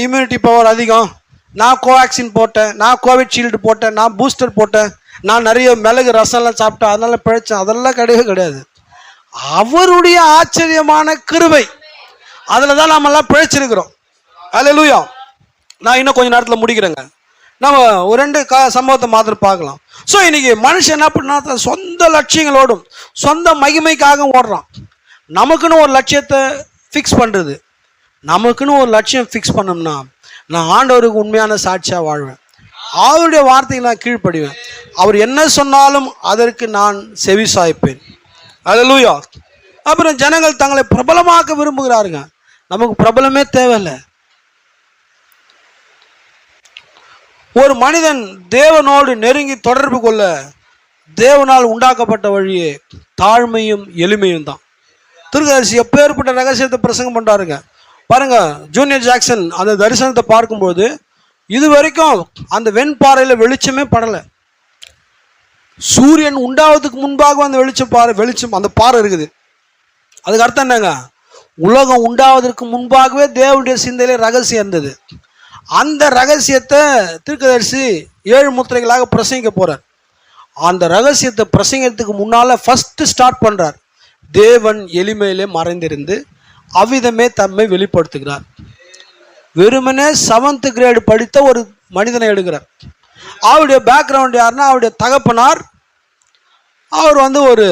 இம்யூனிட்டி பவர் அதிகம், நான் கோவேக்சின் போட்டேன், நான் கோவிட்ஷீல்டு போட்டேன், நான் பூஸ்டர் போட்டேன், நான் நிறைய மிளகு ரசம்லாம் சாப்பிட்டேன் அதனால பிழைச்சேன், அதெல்லாம் கிடையவே கிடையாது. அவருடைய ஆச்சரியமான கிருபை, அதில் தான் நாமெல்லாம் பிழைச்சிருக்கிறோம். அல்லேலூயா. நான் இன்னும் கொஞ்சம் நேரத்தில் முடிக்கிறேங்க. நம்ம ஒரு 2 சம்பவத்தை மாத்திரம் பார்க்கலாம். ஸோ இன்னைக்கு மனுஷன் என்ன பண்ணா, சொந்த லட்சியங்களோடும் சொந்த மகிமைக்காக ஓடுறான். நமக்குன்னு ஒரு லட்சியத்தை ஃபிக்ஸ் பண்ணுறது, நமக்குன்னு ஒரு லட்சியம் ஃபிக்ஸ் பண்ணோம்னா, நான் ஆண்டவருக்கு உண்மையான சாட்சியாக வாழ்வேன், அவருடைய வார்த்தையை நான் கீழ்ப்படிவேன், அவர் என்ன சொன்னாலும் அதற்கு நான் செவி சாய்ப்பேன். அல்லேலூயா. அப்புறம் ஜனங்கள் தங்களை பிரபலமாக்க விரும்புகிறாருங்க. நமக்கு பிரபலமே தேவையில்லை. ஒரு மனிதன் தேவனோடு நெருங்கி தொடர்பு கொள்ள தேவனால் உண்டாக்கப்பட்ட வழியே தாழ்மையும் எளிமையும் தான். திருக்கதரிசி எப்பேற்பட்ட ரகசியத்தை பிரசங்கம் பண்றாருங்க பாருங்க. ஜூனியர் ஜாக்சன் அந்த தரிசனத்தை பார்க்கும்போது இது வரைக்கும் அந்த வெண்பாறையில வெளிச்சமே படலை. சூரியன் உண்டாவதுக்கு முன்பாக அந்த வெளிச்சம் அந்த பாறை இருக்குது. அதுக்கு அர்த்தம் என்னங்க? உலகம் உண்டாவதற்கு முன்பாகவே தேவனுடைய சிந்தையிலே ரகசியம் இருந்தது. அந்த ரகசியத்தை தீர்க்கதரிசி 7 முத்திரைகளாக பிரசங்கிக்க போறார். அந்த ரகசியத்தை பிரசங்கத்துக்கு முன்னால ஃபர்ஸ்ட் ஸ்டார்ட் பண்றார். தேவன் எளிமையிலே மறைந்திருந்து அவ்விதமே தம்மை வெளிப்படுத்துகிறார். வெறுமனே 7th கிரேடு படித்த ஒரு மனிதனை எடுக்கிறார். அவருடைய பேக்ரவுண்ட் யாருன்னா, அவருடைய தகப்பனார் அவர் ஒரு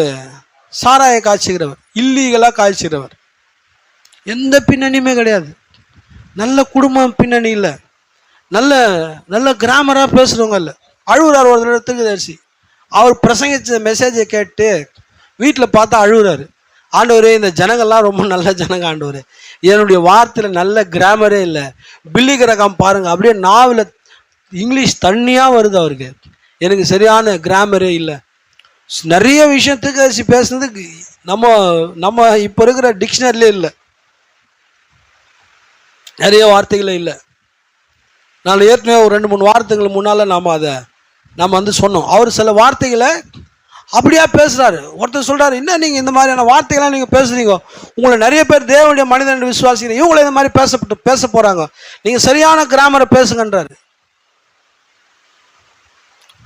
சாராய காய்ச்சுகிறவர், இல்லீகலா காய்ச்சுகிறவர், எந்த பின்னணியுமே கிடையாது, நல்ல குடும்பம் பின்னணி இல்லை, நல்ல நல்ல கிராமராக பேசுகிறவங்க இல்லை. அழுகுறார் ஒரு இடத்துக்கு தரிசி. அவர் பிரசங்கிச்ச மெசேஜை கேட்டு வீட்டில் பார்த்தா அழுகுறாரு. ஆண்டவரே, இந்த ஜனங்கள்லாம் ரொம்ப நல்ல ஜனங்க ஆண்டவரே, என்னுடைய வார்த்தையில் நல்ல கிராமரே இல்லை, பில்லிகிரகம் பாருங்கள், அப்படியே நாவில் இங்கிலீஷ் தண்ணியாக வருது அவருக்கு, எனக்கு சரியான கிராமரே இல்லை, நிறைய விஷயத்துக்கு தரிசி பேசுனது நம்ம இப்போ இருக்கிற டிக்ஷனரிலே இல்லை, நிறைய வார்த்தைகளே இல்லை. நான் ஏற்கனவே ஒரு 2-3 வார்த்தைகள் முன்னால் நம்ம சொன்னோம். அவர் சில வார்த்தைகளை அப்படியா பேசுகிறாரு. ஒருத்தர் சொல்கிறாரு, என்ன நீங்கள் இந்த மாதிரியான வார்த்தைகள்லாம் நீங்கள் பேசுகிறீங்க, உங்களை நிறைய பேர் தேவனுடைய மனிதன் விசுவாசிக்கிறீங்க, இவங்களை இந்த மாதிரி பேச போகிறாங்க, நீங்கள் சரியான கிராமரை பேசுங்கன்றாரு.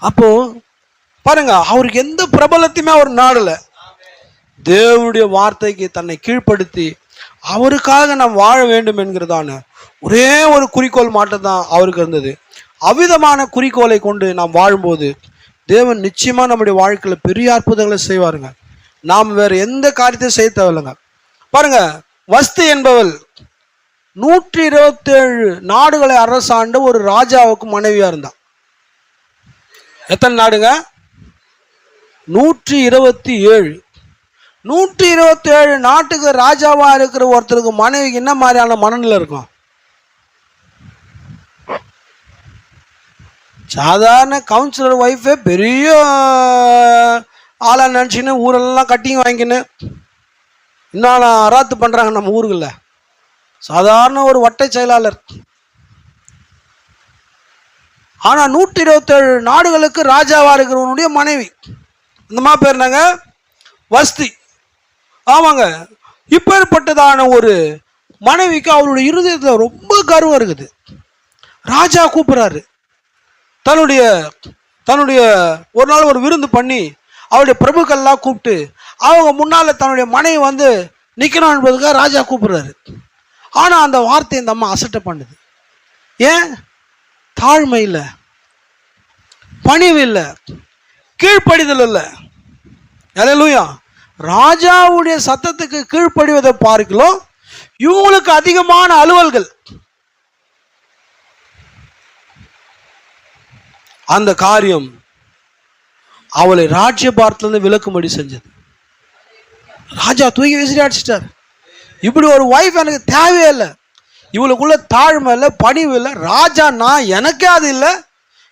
அப்போ பாருங்க, அவருக்கு எந்த பிரபலத்தையுமே அவர் நாடல, தேவனுடைய வார்த்தைக்கு தன்னை கீழ்ப்படுத்தி அவருக்காக நாம் வாழ வேண்டும் என்கிறதான ஒரே ஒரு குறிக்கோள் மாட்டம் தான் அவருக்கு இருந்தது. அவ்விதமான குறிக்கோளை கொண்டு நாம் வாழும்போது தேவன் நிச்சயமா நம்முடைய வாழ்க்கையில் பெரிய அற்புதங்களை செய்வாருங்க. நாம் வேற எந்த காரியத்தையும் செய்ய தேவையில்லைங்க. பாருங்க, வஸ்தி என்பவள் 127 நாடுகளை அரசாண்ட ஒரு ராஜாவுக்கு மனைவியா இருந்தான். எத்தனை நாடுங்க? 127. 127 நாட்டுக்கு ராஜாவா இருக்கிற ஒருத்தருக்கு மனைவிக்கு என்ன மாதிரியான மனநிலை இருக்கும்? சாதாரண கவுன்சிலர் ஒய்ஃபே பெரிய ஆளா நினச்சின்னு ஊரெல்லாம் கட்டிங் வாங்கிக்கின்னு இன்னும் அராத்து பண்ணுறாங்க நம்ம ஊருகளில். சாதாரண ஒரு வட்டை செயலாளர். ஆனால் 127 நாடுகளுக்கு ராஜாவா இருக்கிறவனுடைய மனைவி, இந்த மாதிரி பேர் வஸ்தி. ஆமாங்க, இப்பேற்பட்டதான ஒரு மனைவிக்கு அவருடைய இருதயத்தில் ரொம்ப கர்வம் இருக்குது. ராஜா கூப்பிட்றாரு, தன்னுடைய தன்னுடைய ஒரு நாள் ஒரு விருந்து பண்ணி அவருடைய பிரபுக்கள்லாம் கூப்பிட்டு அவங்க முன்னால் தன்னுடைய மனைவி வந்து நிற்கணும் என்பதுக்காக ராஜா கூப்பிட்றாரு. ஆனால் அந்த வார்த்தையை இந்த அம்மா அசட்டை பண்ணுது. ஏன்? தாழ்மை இல்லை, பணிவு இல்லை, கீழ்ப்படிதல் இல்லை. அல்லேலூயா. ராஜாவுடைய சத்தத்துக்கு கீழ்ப்படிவதை பார்க்கலாம், இவங்களுக்கு அதிகமான அலுவல்கள். அந்த காரியம் அவளை ராஜ்யபாரத்திலிருந்து விலக்கும்படி செஞ்சது. ராஜா தூக்கி விசிறி அடிச்சிட்டார். இப்படி ஒரு வைஃப் எனக்கு தேவையே இல்லை, இவளுக்குள்ள தாழ்மை இல்லை, பணிவு இல்லை. ராஜா நான் எனக்கே அது இல்லை,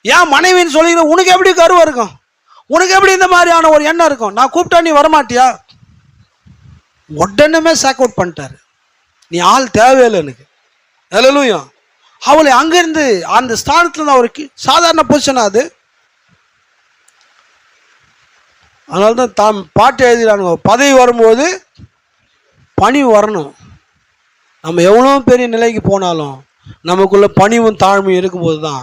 ஏன் மனைவின்னு சொல்லிக்கிற உனக்கு எப்படி கருவம் இருக்கும்? உனக்கு எப்படி இந்த மாதிரியான ஒரு எண்ணம் இருக்கும்? நான் கூப்பிட்டா நீ வரமாட்டியா? உடனே சாக் அவுட் பண்ணிட்டாரு. நீ ஆள் தேவையில்லை எனக்கு. அல்லேலூயா. அவளை அங்கிருந்து அந்த ஸ்தானத்துல அவருக்கு சாதாரண பொசிஷன் அது. அதனால தான் தாம் பாட்டு எழுதுகிறாங்க, பதவி வரும்போது பணிவு வரணும். நம்ம எவ்வளோ பெரிய நிலைக்கு போனாலும் நமக்குள்ள பணிவும் தாழ்மையும் இருக்கும்போது தான்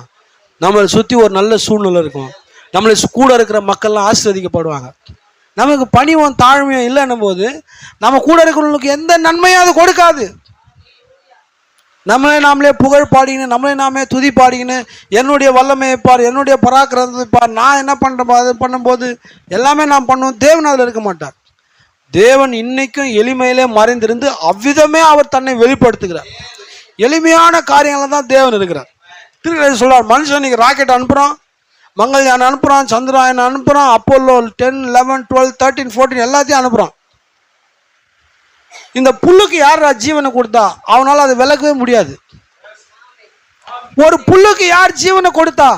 நம்மளை சுற்றி ஒரு நல்ல சூழ்நிலை இருக்கும். நம்மளை கூட இருக்கிற மக்கள்லாம் ஆசீர்வதிக்கப்படுவாங்க. நமக்கு பணிவும் தாழ்மையும் இல்லைன்னும் போது நம்ம கூட இருக்கிறவங்களுக்கு எந்த நன்மையும் அது கொடுக்காது. நம்மளே நாமளே புகழ் பாடிக்கின்னு, நம்மளே நாமே துதி பாடிக்கின்னு, என்னுடைய வல்லமையை பார், என்னுடைய பராக்கிரமத்தை பார், நான் என்ன பண்ணுறேன் அது பண்ணும்போது எல்லாமே நான் பண்ணுவோம். தேவன் அதில் இருக்க மாட்டார். தேவன் இன்னைக்கும் எளிமையிலே மறைந்திருந்து அவ்விதமே அவர் தன்னை வெளிப்படுத்துகிறார். எளிமையான காரியங்கள் தான் தேவன் இருக்கிறார். திருக்குறள் சொல்றார், மனுஷன் இன்னைக்கு ராக்கெட் அனுப்புகிறான், மங்கள்யான் அனுப்புகிறான், சந்திராயன் அனுப்புகிறான், அப்போலோ 10, 11, 12, 13, 14 எல்லாத்தையும் அனுப்புகிறான். இந்த புல்லுக்கு யார் ஜீவனை கொடுத்தா? அவனால் அதை விளக்கவே முடியாது. ஒரு புல்லுக்கு யார் ஜீவனை கொடுத்தா?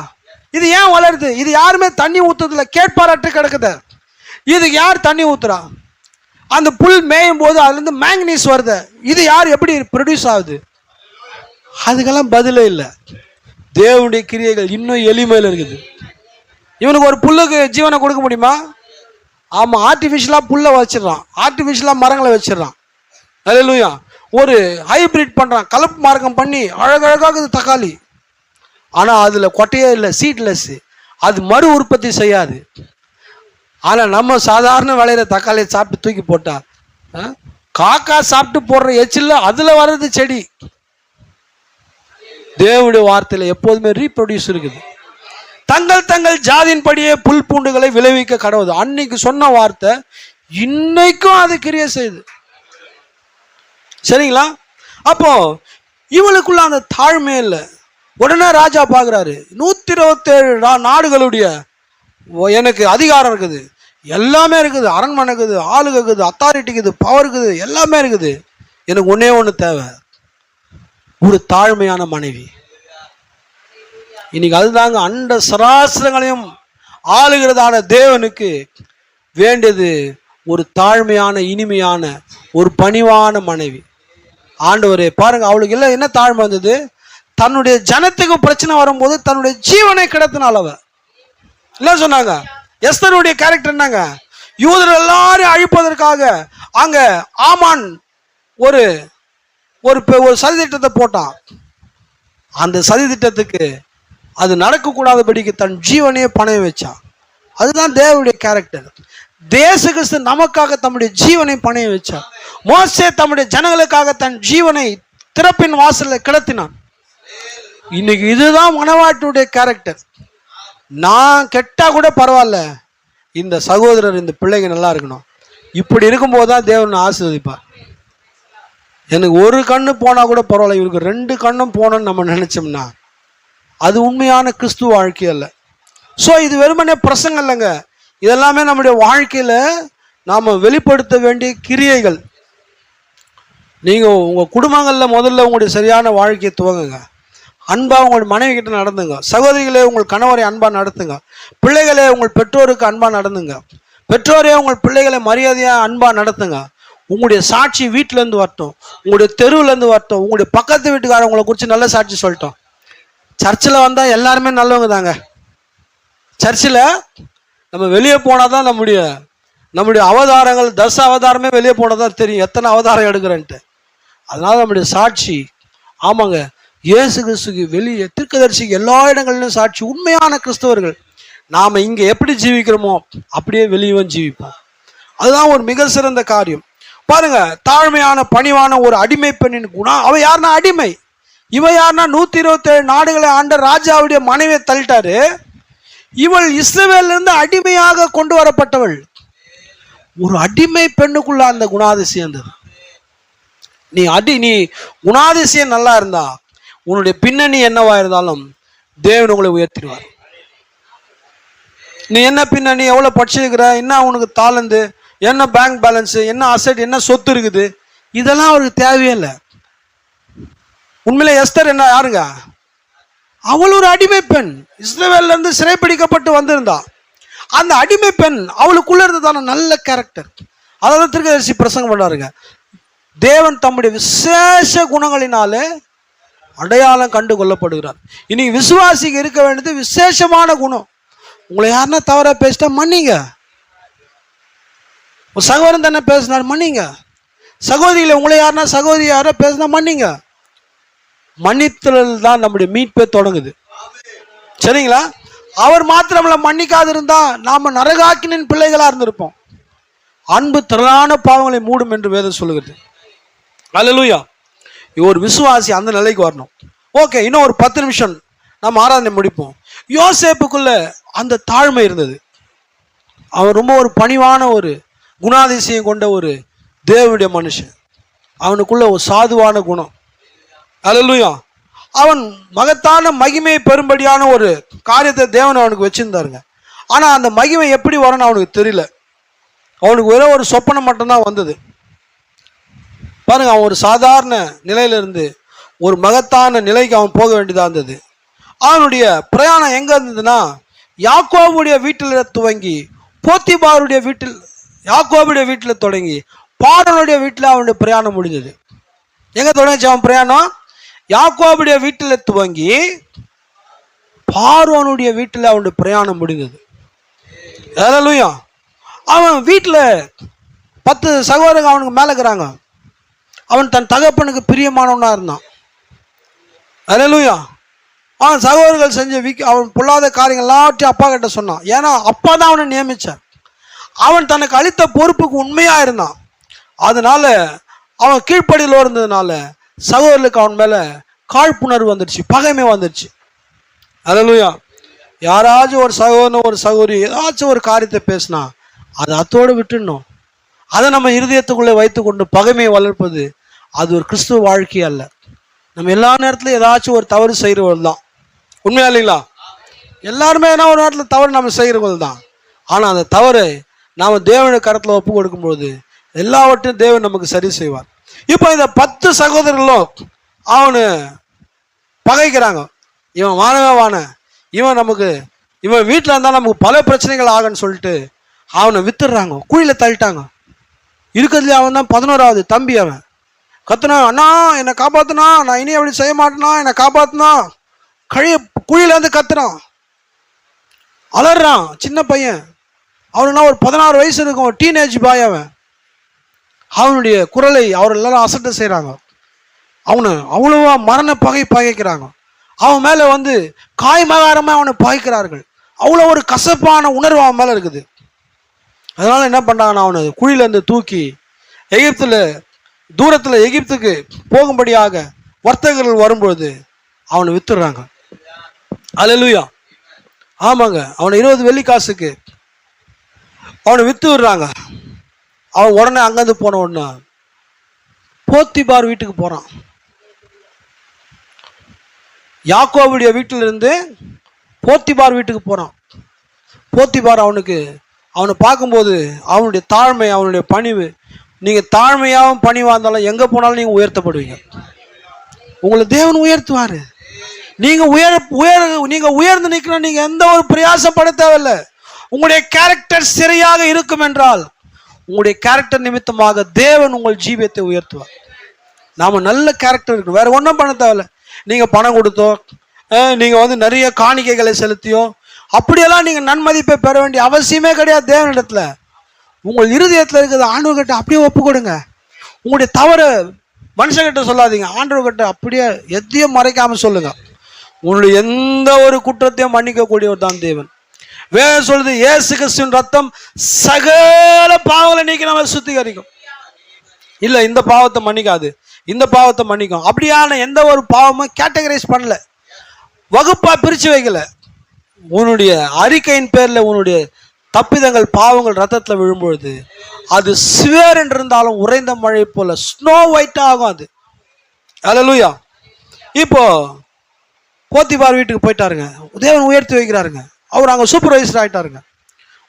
இது ஏன் வளருது? இது யாருமே தண்ணி ஊத்துறதுல, கேட்பாராட்டு கிடக்குது. இதுக்கு யார் தண்ணி ஊத்துறா? அந்த புல் மேயும் போது அதுலேருந்து மேங்கனீஸ் வருது. இது யார் எப்படி ப்ரொடியூஸ் ஆகுது? அதுக்கெல்லாம் பதிலே இல்லை. தேவனுடைய கிரியைகள் இன்னும் எளிமையில் இருக்குது. இவனுக்கு ஒரு புல்லுக்கு ஜீவனை கொடுக்க முடியுமா? ஆமாம், ஆர்டிஃபிஷியலாக புல்லை வச்சிடறான், ஆர்டிஃபிஷியலாக மரங்களை வச்சிடறான். அல்லேலூயா. ஒரு ஹைபிரிட் பண்ணுறான், கலப்பு மார்க்கம் பண்ணி அழகழகாகுது தக்காளி. ஆனால் அதில் கொட்டையே இல்லை, சீட்லெஸ். அது மறு உற்பத்தி செய்யாது. ஆனால் நம்ம சாதாரண விளையிற தக்காளியை சாப்பிட்டு தூக்கி போட்டா காக்கா சாப்பிட்டு போடுற எச்சில் அதில் வர்றது செடி. தேவனுடைய வார்த்தையில் எப்போதுமே ரீப்ரொடியூஸ் இருக்குது. தங்கள் தங்கள் ஜாதியின்படியே புல் பூண்டுகளை விளைவிக்க கடவுது. அன்னைக்கு சொன்ன வார்த்தை இன்னைக்கும் அது கிரியை செய்யுது. சரிங்களா? அப்போ இவளுக்குள்ள அந்த தாழ்மை இல்லை. உடனே ராஜா பார்க்குறாரு, 127 நாடுகளுடைய எனக்கு அதிகாரம் இருக்குது, எல்லாமே இருக்குது, அரண்மனை இருக்குது, ஆளுக இருக்குது, அத்தாரிட்டி இருக்குது, பவர் இருக்குது, எல்லாமே இருக்குது. எனக்கு ஒன்னே ஒன்று தேவை, ஒரு தாழ்மையான மனைவி. இன்னைக்கு அதுதாங்க அண்ட சராசரங்களையும் ஆளுகிறதான தேவனுக்கு வேண்டியது, ஒரு தாழ்மையான இனிமையான ஒரு பணிவான மனைவி. ஆண்டவரே பாருங்க, அவளுக்கு இல்லை என்ன தாழ்மை வந்தது? தன்னுடைய ஜனத்துக்கு பிரச்சனை வரும்போது தன்னுடைய ஜீவனை கிடத்தினால அவ இல்லை சொன்னாங்க. எஸ்தருடைய கேரக்டர் என்னங்க? யூதர் எல்லாரும் அழிப்பதற்காக அங்க ஆமான் ஒரு ஒரு சதித்திட்டத்தை போட்டான். அந்த சதித்திட்டத்துக்கு அது நடக்கக்கூடாதபடிக்கு தன் ஜீவனையே பணைய வச்சான். அதுதான் தேவனுடைய கேரக்டர். தேச கிறிஸ்து நமக்காக தம்முடைய ஜீவனை பணைய வச்சார். மோசே தம்முடைய ஜனங்களுக்காக தன் ஜீவனை திறப்பின் வாசலில் கிடத்தினான். இன்னைக்கு இதுதான் மனவாட்டுடைய கேரக்டர். நான் கெட்டா கூட பரவாயில்ல, இந்த சகோதரர் இந்த பிள்ளைங்க நல்லா இருக்கணும். இப்படி இருக்கும்போது தான் தேவன் ஆசீர்வதிப்பார். எனக்கு ஒரு கண்ணு போனால் கூட பரவாயில்ல, இவருக்கு 2 கண்ணும் போனோன்னு நம்ம நினைச்சோம்னா அது உண்மையான கிறிஸ்துவ வாழ்க்கை அல்ல. ஸோ இது வெறுமனே பிரசங்கம் இல்லைங்க, இதெல்லாமே நம்முடைய வாழ்க்கையில் நாம் வெளிப்படுத்த வேண்டிய கிரியைகள். நீங்கள் உங்கள் குடும்பங்களில் முதல்ல உங்களுடைய சரியான வாழ்க்கையை துவங்குங்க. அன்பாக உங்கள் மனைவி கிட்ட நடந்துங்க. சகோதரிகளே உங்கள் கணவரை அன்பாக நடத்துங்க. பிள்ளைகளே உங்கள் பெற்றோருக்கு அன்பாக நடந்துங்க. பெற்றோரே உங்கள் பிள்ளைகளை மரியாதையாக அன்பாக நடத்துங்க. உங்களுடைய சாட்சி வீட்டிலேருந்து வரட்டும், உங்களுடைய தெருவிலேருந்து வரட்டும், உங்களுடைய பக்கத்து வீட்டுக்காரவங்களை குறித்து நல்ல சாட்சி சொல்லட்டும். சர்ச்சில் வந்தால் எல்லாருமே நல்லவங்க தாங்க. சர்ச்சில் நம்ம வெளியே போனால் தான் நம்முடைய அவதாரங்கள், 10 அவதாரமே வெளியே போனால் தான் தெரியும் எத்தனை அவதாரம் எடுக்கிறேன்ட்டு. அதனால நம்முடைய சாட்சி, ஆமாங்க, இயேசு கிறிஸ்துக்கு வெளியே தீர்க்கதரிசிக்கு எல்லா இடங்களிலும் சாட்சி. உண்மையான கிறிஸ்தவர்கள் நாம இங்க எப்படி ஜீவிக்கிறோமோ அப்படியே வெளியவும் ஜீவிப்போம். அதுதான் ஒரு மிக சிறந்த காரியம். பாருங்க, தாழ்மையான பணிவான ஒரு அடிமை பெண்ணின் குணம். அவ யாருன்னா அடிமை. இவ யாருன்னா 127 நாடுகளை ஆண்ட ராஜாவுடைய மனைவியை தள்ளிட்டாரு. இவள் இஸ்ரவேல்ல இருந்து அடிமையாக கொண்டு வரப்பட்டவள். ஒரு அடிமை பெண்ணுக்குள்ள அந்த குணாதிசயம் இருந்தது. நீ குணாதிசயம் நல்லா இருந்தா உன்னுடைய பின்னணி என்னவா இருந்தாலும் தேவன் உங்களை உயர்த்திடுவார். நீ என்ன பின்னணி, எவ்வளவு படிச்சிருக்கிற, என்ன உனக்கு தாளந்து, என்ன பேங்க் பேலன்ஸ், என்ன அசெட், என்ன சொத்து இருக்குது, இதெல்லாம் அவருக்கு தேவையில்லை. உண்மையிலே எஸ்தர் என்ன யாருங்க? அவள் ஒரு அடிமை பெண், இஸ்ரவேல்ல இருந்து சிறைப்பிடிக்கப்பட்டு வந்திருந்தா. அந்த அடிமை பெண் அவளுக்குள்ள இருந்ததான நல்ல கேரக்டர். அதாவது தீர்க்கதரிசி பிரசங்கம் பண்ணாருங்க, தேவன் தம்முடைய விசேஷ குணங்களினாலே அடையாளம் கண்டு கொள்ளப்படுகிறார். இன்னைக்கு விசுவாசிக்கு இருக்க வேண்டியது விசேஷமான குணம். உங்களை யாருன்னா தவறா பேசிட்டா மன்னிங்க. சகோதரன் தானே பேசினார், மன்னிங்க. சகோதரியில உங்களை யாருன்னா சகோதரி யாரோ பேசினா மன்னிங்க. மன்னித்தல் தான் நம்முடைய மீட்பே தொடங்குது. சரிங்களா? அவர் மாத்திரமல்ல, மன்னிக்காது இருந்தா நாம நரகாக்கினின் பிள்ளைகளா இருந்திருப்போம். அன்பு திரளான பாவங்களை மூடும் என்று வேதம் சொல்லுகிறது. அல்லேலூயா. ஒரு விசுவாசி அந்த நிலைக்கு வரணும். ஓகே, இன்னும் ஒரு 10 நிமிஷம் நம்ம ஆராதனை முடிப்போம். யோசேப்புக்குள்ள அந்த தாழ்மை இருந்தது. அவன் ரொம்ப ஒரு பணிவான ஒரு குணாதிசயம் கொண்ட ஒரு தேவனுடைய மனுஷன். அவனுக்குள்ள ஒரு சாதுவான குணம். அல்லேலூயா. அவன் மகத்தான மகிமையை பெறும்படியான ஒரு காரியத்தை தேவன் அவனுக்கு வச்சிருந்தாருங்க. ஆனா அந்த மகிமை எப்படி வரும்னு அவனுக்கு தெரியல. அவனுக்கு ஒரே ஒரு சொப்பனம் மட்டும்தான் வந்தது. பாருங்க, அவன் ஒரு சாதாரண நிலையிலிருந்து ஒரு மகத்தான நிலைக்கு அவன் போக வேண்டியதா இருந்தது. அவனுடைய பிரயாணம் எங்க இருந்ததுன்னா, யாக்கோபுடைய வீட்டில் துவங்கி போத்திபாருடைய வீட்டில், யாக்கோபுடைய வீட்டில் தொடங்கி பார்வோனுடைய வீட்டில் அவனுடைய பிரயாணம் முடிஞ்சது. எங்க தொடங்கிச்சு அவன் பிரயாணம்? யாக்கோபுடைய வீட்டில் துவங்கி பார்வோனுடைய வீட்டில் அவனுடைய பிரயாணம் முடிந்தது. அல்லேலூயா. அவன் வீட்டில் 10 சகோதரங்க அவனுக்கு மேலே இருக்கிறாங்க. அவன் தன் தகப்பனுக்கு பிரியமானவனா இருந்தான். அல்லேலூயா. அவன் சகோதரர்கள் செஞ்ச அவன் பொல்லாத காரியங்கள் எல்லாத்தையும் அப்பா கிட்ட சொன்னான். ஏன்னா அப்பா தான் அவனை நியமிச்சார். அவன் தனக்கு அளித்த பொறுப்புக்கு உண்மையா இருந்தான். அதனால அவன் கீழ்ப்படியில் இருந்ததுனால சகோதரர்களுக்கு அவன் மேல காழ்ப்புணர்வு வந்துடுச்சு, பகைமை வந்துடுச்சு. அல்லேலூயா. யாராச்சும் ஒரு சகோதரன் ஒரு சகோதரி ஏதாச்சும் ஒரு காரியத்தை பேசினா அதை அத்தோடு விட்டுடணும். அதை நம்ம இருதயத்துக்குள்ளே வைத்துக்கொண்டு பகைமையை வளர்ப்பது அது ஒரு கிறிஸ்துவ வாழ்க்கை அல்ல. நம்ம எல்லா நேரத்திலும் ஏதாச்சும் ஒரு தவறு செய்கிறவர்கள் தான். உண்மையா இல்லைங்களா? எல்லாருமே என்ன ஒரு நேரத்தில் தவறு நம்ம செய்கிறவர்கள் தான். ஆனால் அந்த தவறை நாம் தேவனுடைய கரத்தில் ஒப்பு கொடுக்கும்போது எல்லாவற்றையும் தேவன் நமக்கு சரி செய்வார். இப்போ இந்த 10 சகோதரர்களும் அவனு பகைக்கிறாங்க. இவன் வானவே வான, இவன் வீட்டில் இருந்தால் நமக்கு பல பிரச்சனைகள் ஆகுன்னு சொல்லிட்டு அவனை வித்துடுறாங்க, குழியில் தள்ளிட்டாங்க. இருக்கிறதுல அவன் தான் 11வது தம்பி. அவன் கத்துனா, அண்ணா என்னை காப்பாத்துனா, நான் இனி அப்படி செய்ய மாட்டேனா, என்னை காப்பாத்துனா, குழியிலேருந்து கத்துறான், அலறான். சின்ன பையன், அவனுனா ஒரு 16 வயசு இருக்கும், டீனேஜ் பாய். அவனுடைய குரலை அவர் எல்லாரும் அசட்டை செய்கிறாங்க. அவனு அவ்வளவா மரண பகைக்கிறாங்க. அவன் மேலே வந்து காய்மகாரமாக அவனை பகைக்கிறார்கள். அவ்வளோ ஒரு கசப்பான உணர்வு அவன் மேலே இருக்குது. அதனால என்ன பண்ணுறாங்கன்னா, அவனை குழியிலேருந்து தூக்கி தூரத்தில் எகிப்துக்கு போகும்படியாக வர்த்தகர்கள் வரும்பொழுது அவனை வித்துடுறாங்க. அல்லேலூயா. ஆமாங்க, அவனை 20 வெள்ளிக்காசுக்கு அவனை வித்து விடுறாங்க. அவன் உடனே அங்கேருந்து போன உடனே போத்திபார் வீட்டுக்கு போகிறான். யாக்கோபுடைய வீட்டிலிருந்து போத்திபார் வீட்டுக்கு போகிறான். போத்திபார் அவனை பார்க்கும்போது அவனுடைய தாழ்மை, அவனுடைய பணிவு. நீங்கள் தாழ்மையாகவும் பணிவாக இருந்தாலும் எங்கே போனாலும் நீங்கள் உயர்த்தப்படுவீங்க. உங்களை தேவன் உயர்த்துவார். நீங்கள் உயர்ந்து நிற்கணும். நீங்கள் எந்த ஒரு பிரயாசப்பட தேவையில்லை. உங்களுடைய கேரக்டர் சரியாக இருக்கும் என்றால் உங்களுடைய கேரக்டர் நிமித்தமாக தேவன் உங்கள் ஜீவியத்தை உயர்த்துவார். நாம நல்ல கேரக்டர் இருக்கு, வேற ஒன்றும் பண்ண தேவையில்ல. நீங்கள் பணம் கொடுத்தோ, நீங்கள் நிறைய காணிக்கைகளை செலுத்தியோ அப்படியெல்லாம் நீங்கள் நன்மதிப்பை பெற வேண்டிய அவசியமே கிடையாது. தேவனிடத்தில் உங்கள் இருதயத்தில் இருக்கிறது ஆண்டவர்கிட்ட அப்படியே ஒப்பு கொடுங்க. உங்களுடைய தவறை மனுஷங்கிட்ட சொல்லாதீங்க, ஆண்டவர்கிட்ட அப்படியே எதையும் மறைக்காம சொல்லுங்க. உன்னுடைய எந்த ஒரு குற்றத்தையும் மன்னிக்க கூடியவர் தான் தேவன். வேதம் சொல்லுது, இயேசு கிறிஸ்துவின் ரத்தம் சகல பாவங்களை நீக்கி நம்ம சுத்திகரிக்கும். இல்ல இந்த பாவத்தை மன்னிக்காது, இந்த பாவத்தை மன்னிக்கும். அப்படியான எந்த ஒரு பாவமும் கேட்டகரைஸ் பண்ணல, வகுப்பா பிரிச்சு வைக்கல. உன்னுடைய அறிக்கையின் பேர்ல உன்னுடைய தப்பிதங்கள் பாவங்கள் ரத்தத்தில் விழும்பொழுது அது சிவேர் என்று இருந்தாலும் உறைந்த மழை போல ஸ்னோ ஒயிட் ஆகும் அது. அல்லேலூயா. இப்போ போத்திபார் வீட்டுக்கு போயிட்டாருங்க, தேவன் உயர்த்தி வைக்கிறாருங்க. அவர் அங்கே சூப்பர்வைசர் ஆகிட்டாருங்க.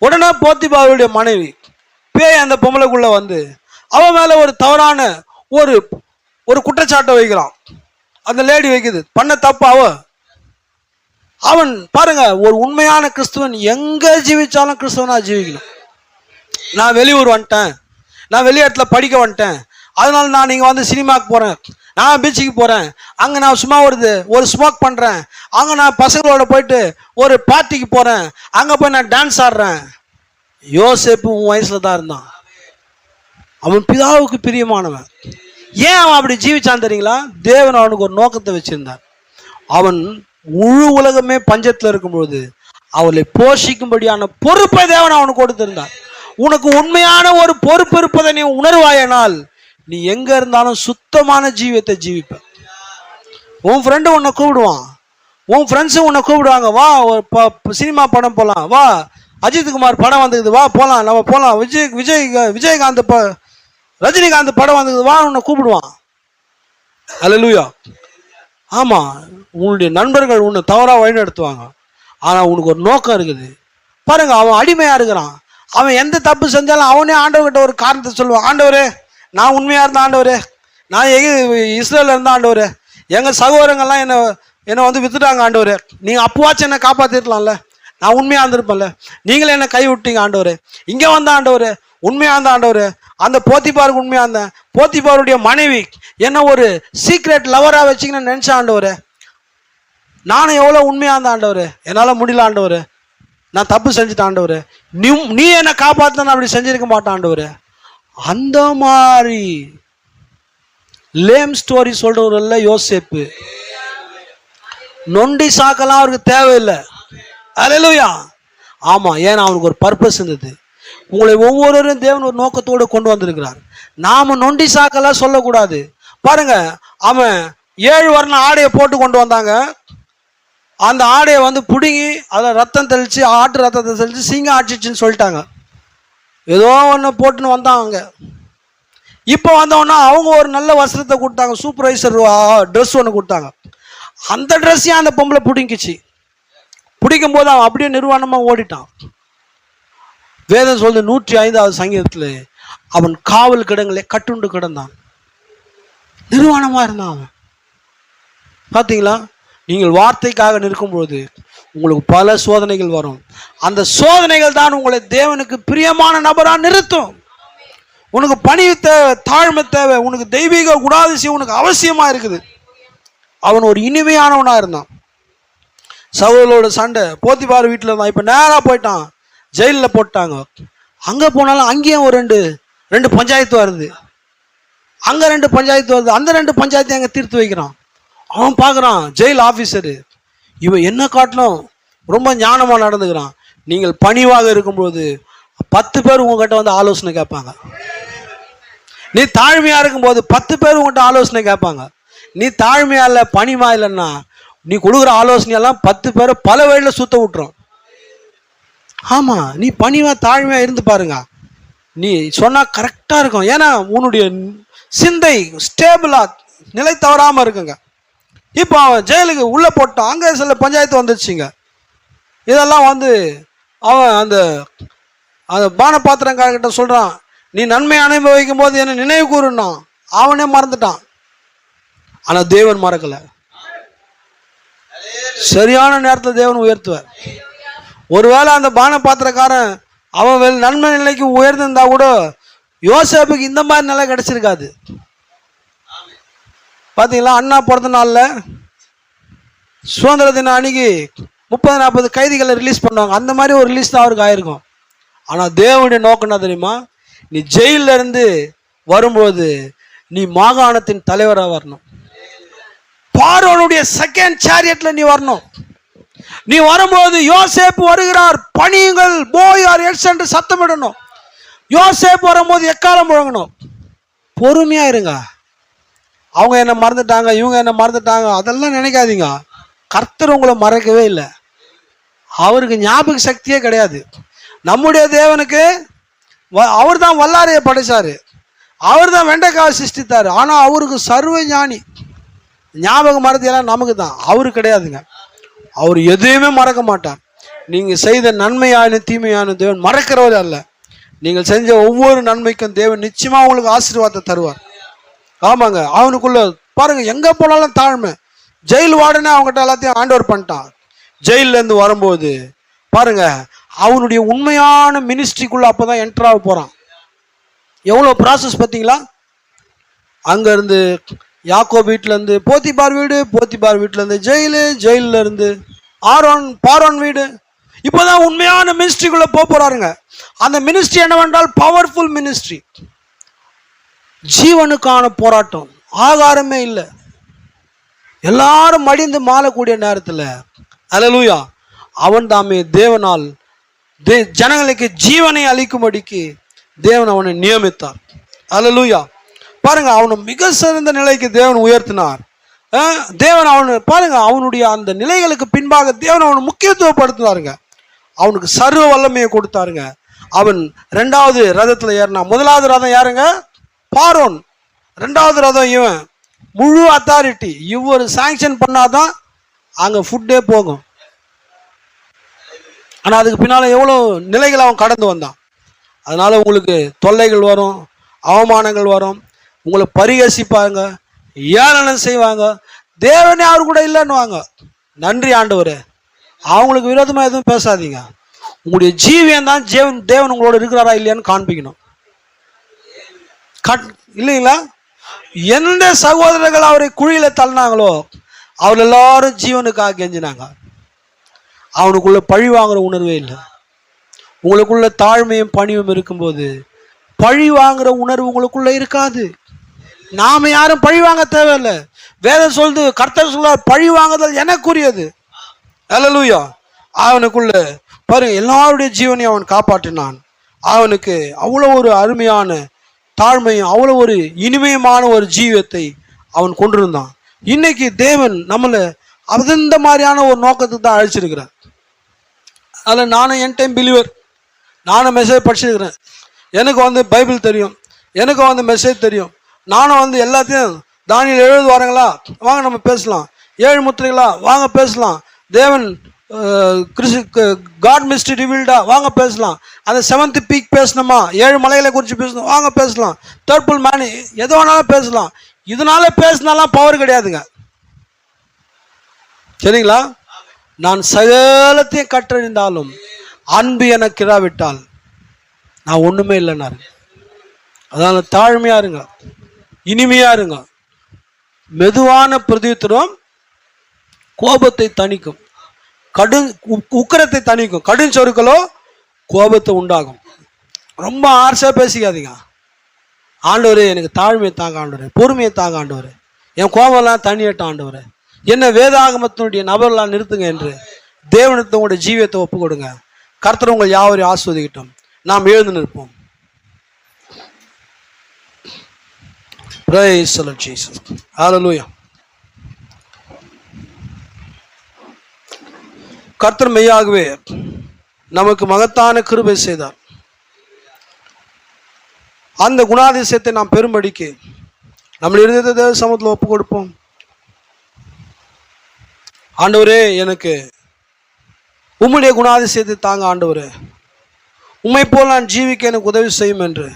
உடனே போத்திபாருடைய மனைவி பேய் அந்த பொம்பளைக்குள்ள வந்து அவன் மேலே ஒரு தவறான ஒரு குற்றச்சாட்டை வைக்கிறான். அந்த லேடி வைக்குது, பண்ண தப்பு அவன் பாருங்க, ஒரு உண்மையான கிறிஸ்துவன் எங்க ஜீவிச்சாலும் கிறிஸ்துவனா ஜீவிக்கணும். நான் வெளியூர் வந்துட்டேன், நான் வெளியிடத்துல படிக்க வந்துட்டேன், அதனால நான் இங்கே வந்து சினிமாவுக்கு போகிறேன், நான் பீச்சுக்கு போகிறேன், அங்கே நான் சும்மா ஒரு ஸ்மோக் பண்ணுறேன், அங்கே நான் பசங்களோட போயிட்டு ஒரு பார்ட்டிக்கு போகிறேன், அங்கே போய் நான் டான்ஸ் ஆடுறேன். யோசேப்பு உன் வயசில் தான் இருந்தான். அவன் பிதாவுக்கு பிரியமானவன். ஏன் அவன் அப்படி ஜீவிச்சான் தெரியுங்களா? தேவன் அவனுக்கு ஒரு நோக்கத்தை வச்சிருந்தார். அவன் முழு உலகமே பஞ்சத்தில் இருக்கும்பொழுது அவளை போஷிக்கும்படியான பொறுப்பை தேவன் அவனுக்கு கொடுத்திருந்தார். உனக்கு உண்மையான ஒரு பொறுப்பு இருப்பதை நீ உணர்வாயனால் நீ எங்க இருந்தாலும் சுத்தமான ஜீவியத்தை ஜீவிப்ப. உன் ஃப்ரெண்டு உன்னை கூப்பிடுவான், உன் ஃப்ரெண்ட்ஸும் உன்னை கூப்பிடுவாங்க, வா ஒரு சினிமா படம் போகலாம், வா அஜித்குமார் படம் வந்துக்குது, வா போகலாம், நம்ம போகலாம், விஜயகாந்த் ரஜினிகாந்த் படம் வந்துக்குது, வா உன்னை கூப்பிடுவான். அல்லேலூயா. ஆமா, உன்னுடைய நண்பர்கள் உன்னை தவறாக வழி நடத்துவாங்க. ஆனா உனக்கு ஒரு நோக்கம் இருக்குது பாருங்க. அவன் அடிமையா இருக்கிறான். அவன் எந்த தப்பு செஞ்சாலும் அவனே ஆண்டவர்கிட்ட ஒரு காரணத்தை சொல்லுவான். ஆண்டவரே, நான் உண்மையா இருந்தேன் ஆண்டவரே, நான் இஸ்ரேல இருந்தேன் ஆண்டவரே, எங்க சகோதரங்கள்லாம் என்னை வந்து வித்துட்டாங்க ஆண்டவரே, நீங்க அப்பவாச்சும் என்னை காப்பாத்திருக்கலாம்ல, நான் உண்மையா இருந்திருப்பேன்ல, நீங்களே என்னை கை விட்டீங்க ஆண்டவரே, இங்க வந்த ஆண்டவரே, உண்மையா இருந்த ஆண்டவரே, அந்த போத்திபாருக்கு உண்மையா இருந்தேன், போத்திபாருடைய மனைவி என்ன ஒரு சீக்ரெட் லவரா வச்சுக்கணும்னு நினைச்ச ஆண்டவரே, நானும் எவ்வளவு உண்மையா இருந்த ஆண்டவரே, என்னால முடியல ஆண்டவரே, நான் தப்பு செஞ்சுட்டேன் ஆண்டவரே, நீ என்னை காப்பாத்த அப்படி செஞ்சிருக்க மாட்டேன் ஆண்டவரே. அந்த மாதிரி லேம் ஸ்டோரி சொல்றவர்ல யோசேப்பு. நொண்டி சாக்கெல்லாம் அவருக்கு தேவையில்லை. அல்லேலூயா. ஆமா, ஏன்னா அவனுக்கு ஒரு பர்பஸ் இருந்தது. உங்களை ஒவ்வொருவரும் தேவன் ஒரு நோக்கத்தோடு கொண்டு வந்திருக்கிறார். நாம நொண்டி சாக்கெல்லாம் சொல்லக்கூடாது. பாருங்க, அவன் 7 வர்ண ஆடையை போட்டு கொண்டு வந்தாங்க. அந்த ஆடையை வந்து பிடுங்கி அதில் ரத்தம் தெளிச்சு, ஆட்டு ரத்தத்தை தெளிச்சு சிங்கம் ஆட்சிச்சுன்னு சொல்லிட்டாங்க. ஏதோ ஒன்று போட்டுன்னு வந்தாங்க. இப்போ வந்தவொன்னா அவங்க ஒரு நல்ல வஸ்திரத்தை கொடுத்தாங்க, சூப்பர்வைசர் ட்ரெஸ் ஒன்று கொடுத்தாங்க. அந்த ட்ரெஸ்ஸையும் அந்த பொம்பளை பிடிங்கிச்சு. பிடிக்கும் போது அவன் அப்படியே நிர்வாணமாக ஓடிட்டான். வேதம் சொல்லுது 105வது சங்கீதத்தில் அவன் காவல் கிடங்களே கட்டுண்டு கிடந்தான், நிர்வாணமாக இருந்தான் அவன். பார்த்தீங்களா? நீங்கள் வார்த்தைக்காக நிற்கும்போது உங்களுக்கு பல சோதனைகள் வரும். அந்த சோதனைகள் தான் உங்களை தேவனுக்கு பிரியமான நபராக நிறுத்தும். உனக்கு பணிவு தேவை, தாழ்மை தேவை, உனக்கு தெய்வீக குணாதிசயம் உனக்கு அவசியமா இருக்குது. அவன் ஒரு இனிமையானவனா இருந்தான். சகோதரோட சண்டை, போத்திபார் வீட்டில் இருந்தான். இப்போ நேராக போயிட்டான், ஜெயிலில் போட்டாங்க. அங்கே போனாலும் அங்கேயும் ஒரு ரெண்டு பஞ்சாயத்து வருது, அங்கே 2 பஞ்சாயத்து வருது. அந்த 2 பஞ்சாயத்தை அங்கே தீர்த்து வைக்கிறான். அவன் பார்க்குறான், ஜெயில் ஆஃபீஸரு இவன் என்ன காட்டிலும் ரொம்ப ஞானமாக நடந்துக்கிறான். நீங்கள் பணிவாக இருக்கும்போது 10 பேர் உங்ககிட்ட வந்து ஆலோசனை கேட்பாங்க. நீ தாழ்மையாக இருக்கும்போது 10 பேர் உங்கள்கிட்ட ஆலோசனை கேட்பாங்க. நீ தாழ்மையா இல்லை, பணிமா இல்லைன்னா நீ கொடுக்குற ஆலோசனையெல்லாம் 10 பேரை பல வழியில் சுத்த விட்டுரும். ஆமா, நீ பணிவா தாழ்மையா இருந்து பாருங்க, நீ சொன்னா கரெக்டா இருக்கும். ஏன்னா உன்னுடைய சிந்தை ஸ்டேபிளா நிலை தவறாம இருக்குங்க. இப்போ அவன் ஜெயிலுக்கு உள்ள போட்டான். அங்கே சில பஞ்சாயத்து வந்துருச்சுங்க. இதெல்லாம் வந்து அவன் அந்த பான பாத்திரக்காரர்கிட்ட சொல்றான், நீ நன்மை அனுபவிக்கும் போது என்ன நினைவு கூறுனா. அவனே மறந்துட்டான். ஆனா தேவன் மறக்கல. சரியான நேரத்தில் தேவன் உயர்த்துவார். ஒருவேளை அந்த பான பாத்திரக்காரன் அவன் நன்மை நிலைக்கு உயர்ந்திருந்தா கூட யோசேப்புக்கு இந்த மாதிரி நிலை கிடைச்சிருக்காது. பார்த்தீங்களா? அண்ணா பிறந்த நாளில் சுதந்திர தினம் அன்னைக்கு 30-40 கைதிகளை ரிலீஸ் பண்ணுவாங்க. அந்த மாதிரி ஒரு ரிலீஸ் தான் அவருக்கு ஆயிருக்கும். ஆனால் தேவனுடைய நோக்கம் என்ன தெரியுமா? நீ ஜெயிலில் இருந்து வரும்போது நீ மாகாணத்தின் தலைவராக வரணும். பார்வோனுடைய செகண்ட் சேரியட்ல நீ வரணும். நீ வரும்போது யோசேப்பு வருகிறார், பணியுங்கள், போய் ஆர் எட்ஸ் என்று சத்தமிடணும். யோசேப்பு வரும்போது எக்காலம் முழங்கணும். பொறுமையா இருங்க. அவங்க என்ன மறந்துட்டாங்க, இவங்க என்ன மறந்துட்டாங்க, அதெல்லாம் நினைக்காதீங்க. கர்த்தர் உங்களை மறக்கவே இல்லை. அவருக்கு ஞாபக சக்தியே கிடையாது. நம்முடைய தேவனுக்கு அவர் தான் வல்லாரையை படைச்சாரு, அவர் தான் வெண்டைக்காவை சிருஷ்டித்தாரு. ஆனால் அவருக்கு சர்வ ஞானி. ஞாபகம் மறதியெல்லாம் நமக்கு தான், அவரு கிடையாதுங்க. அவர் எதையுமே மறக்க மாட்டார். நீங்கள் செய்த நன்மையான தீமையான தேவன் மறக்கிறவர் அல்ல. நீங்கள் செஞ்ச ஒவ்வொரு நன்மைக்கும் தேவன் நிச்சயமாக உங்களுக்கு ஆசீர்வாதத்தை தருவார். ஆமாங்க, அவனுக்குள்ள பாருங்க, எங்கே போனாலும் தாழ்மை. ஜெயில் வார்டனே அவங்ககிட்ட எல்லாத்தையும் ஹேண்ட் பண்ணிட்டான். ஜெயிலேருந்து வரும்போது பாருங்க, அவனுடைய உண்மையான மினிஸ்ட்ரிக்குள்ள அப்போதான் என்டர் ஆக போகிறான். எவ்வளோ ப்ராசஸ் பார்த்தீங்களா? அங்கேருந்து யாக்கோ வீட்டிலேருந்து போத்திபார் வீடு, போத்திபார் வீட்டிலேருந்து ஜெயிலு, ஜெயிலிருந்து பார்வோன் வீடு. இப்போதான் உண்மையான மினிஸ்ட்ரிக்குள்ள போறாருங்க. அந்த மினிஸ்ட்ரி என்னவென்றால் பவர்ஃபுல் மினிஸ்ட்ரி. ஜீவனுக்கான போராட்டம். ஆகாரமே இல்லை, எல்லாரும் மடிந்து மாறக்கூடிய நேரத்தில் அல்லேலூயா அவன் தாமே தேவனால் ஜனங்களுக்கு ஜீவனை அளிக்கும்படிக்கு தேவன் அவனை நியமித்தார். அல்லேலூயா. பாருங்க, அவனை மிக சிறந்த நிலைக்கு தேவன் உயர்த்தினார். தேவன் அவனு பாருங்க, அவனுடைய அந்த நிலைகளுக்கு பின்பாக தேவன் அவனை முக்கியத்துவப்படுத்தினாருங்க. அவனுக்கு சர்வ வல்லமையை கொடுத்தாருங்க. அவன் 2வது ரதத்தில் ஏறினான். 1வது ரதம் யாருங்க? பார்வோன். 2வது ரதம் இவன். முழு அத்தாரிட்டி இவர் சாங்ஷன் பண்ணாதான் அங்கே ஃபுட்டே போகும். ஆனால் அதுக்கு பின்னால் எவ்வளோ நிலைகள் அவன் கடந்து வந்தான். அதனால உங்களுக்கு தொல்லைகள் வரும், அவமானங்கள் வரும், உங்களை பரிகசிப்பாங்க, ஏளனம் செய்வாங்க. தேவனே அவர் கூட இல்லைன்னுவாங்க. நன்றி ஆண்டவரே, அவங்களுக்கு விரோதமாக எதுவும் பேசாதீங்க. உங்களுடைய ஜீவியம் தான் தேவன் உங்களோட இருக்கிறாரா இல்லையான்னு காண்பிக்கணும். இல்லைங்களா? எந்த சகோதரர்கள் அவரை குழியில தள்ளினாங்களோ அவர் எல்லாரும் ஜீவனுக்காக கெஞ்சினாங்க. அவனுக்குள்ள பழி வாங்குற உணர்வே இல்லை. உங்களுக்குள்ள தாழ்மையும் பணிவும் இருக்கும்போது பழி வாங்குற உணர்வு உங்களுக்குள்ள இருக்காது. நாம யாரும் பழி வாங்க தேவையில்லை. வேதம் சொல்லுது, கர்த்தர் சொல்றார், பழி வாங்குதல் எனக்குரியது. அல்லேலூயா. அவனுக்குள்ள பாருங்க, எல்லாருடைய ஜீவனையும் அவன் காப்பாற்றினான். அவனுக்கு அவ்வளோ ஒரு அருமையான தாழ்மையும் அவ்வளோ ஒரு இனிமையமான ஒரு ஜீவியத்தை அவன் கொண்டிருந்தான். இன்னைக்கு தேவன் நம்மளை இந்த மாதிரியான ஒரு நோக்கத்துக்கு தான் அழைச்சிருக்கிறார். அதில் நானும் என் டைம் பிலீவர், நானும் மெசேஜ் படிச்சிருக்கிறேன். எனக்கு பைபிள் தெரியும், எனக்கு மெசேஜ் தெரியும். நானும் எல்லாத்தையும் தானியேல் 70 வாரங்களா வாங்க நம்ம பேசலாம், 7 முத்திரைகளா வாங்க பேசலாம், தேவன் காட் மிஸ்ட்ரி ரிவீல்டா வாங்க பேசலாம், அந்த 7th பீக் பேசணுமா, 7 மலைகளை குறித்து பேசணும் வாங்க பேசலாம், தேர்ட் மேன் எது வேணாலும் பேசலாம். இதனால பேசினாலாம் பவர் கிடையாதுங்க. சரிங்களா? நான் சகலத்தையும் கற்றறிந்தாலும் அன்பு எனக்கு இராவிட்டால் நான் ஒண்ணுமே இல்லைன்னாரு. அதனால தாழ்மையா இருங்க, இனிமையா இருங்க. மெதுவான பிரதியுத்தரம் கோபத்தை தணிக்கும், உக்கிரத்தை தணிக்கும். கடும் சொற்களோ கோபத்தை உண்டாகும். ரொம்ப ஆர்ஷா பேசிக்காதீங்க. ஆண்டவரே எனக்கு தாழ்மையை தாங்க ஆண்டவரே, பொறுமையை தாங்க ஆண்டவரே, என் கோபம்லாம் தண்ணியட்ட ஆண்டவரே, என்ன வேதாகமத்தினுடைய நபர்களாக நிறுத்துங்க என்று தேவனுக்கு உங்களுடைய ஜீவியத்தை ஒப்பு கொடுங்க. கர்த்தர் உங்கள் யாவரையும் ஆஸ்வதிக்கட்டும். நாம் எழுந்து நிற்போம். Praise the Lord Jesus. Hallelujah. கர்த்தர் மெய்யாகவே நமக்கு மகத்தான கிருபை செய்தார். அந்த குணாதிசயத்தை நாம் பெரும்படிக்கு நம்ம இருந்ததை தேவ சமூகத்தில் ஒப்பு கொடுப்போம். ஆண்டவரே, எனக்கு உம்முடைய குணாதிசயத்தை தாங்க ஆண்டவரே, உம்மை போல் நான் ஜீவிக்க எனக்கு உதவி செய்யும் என்று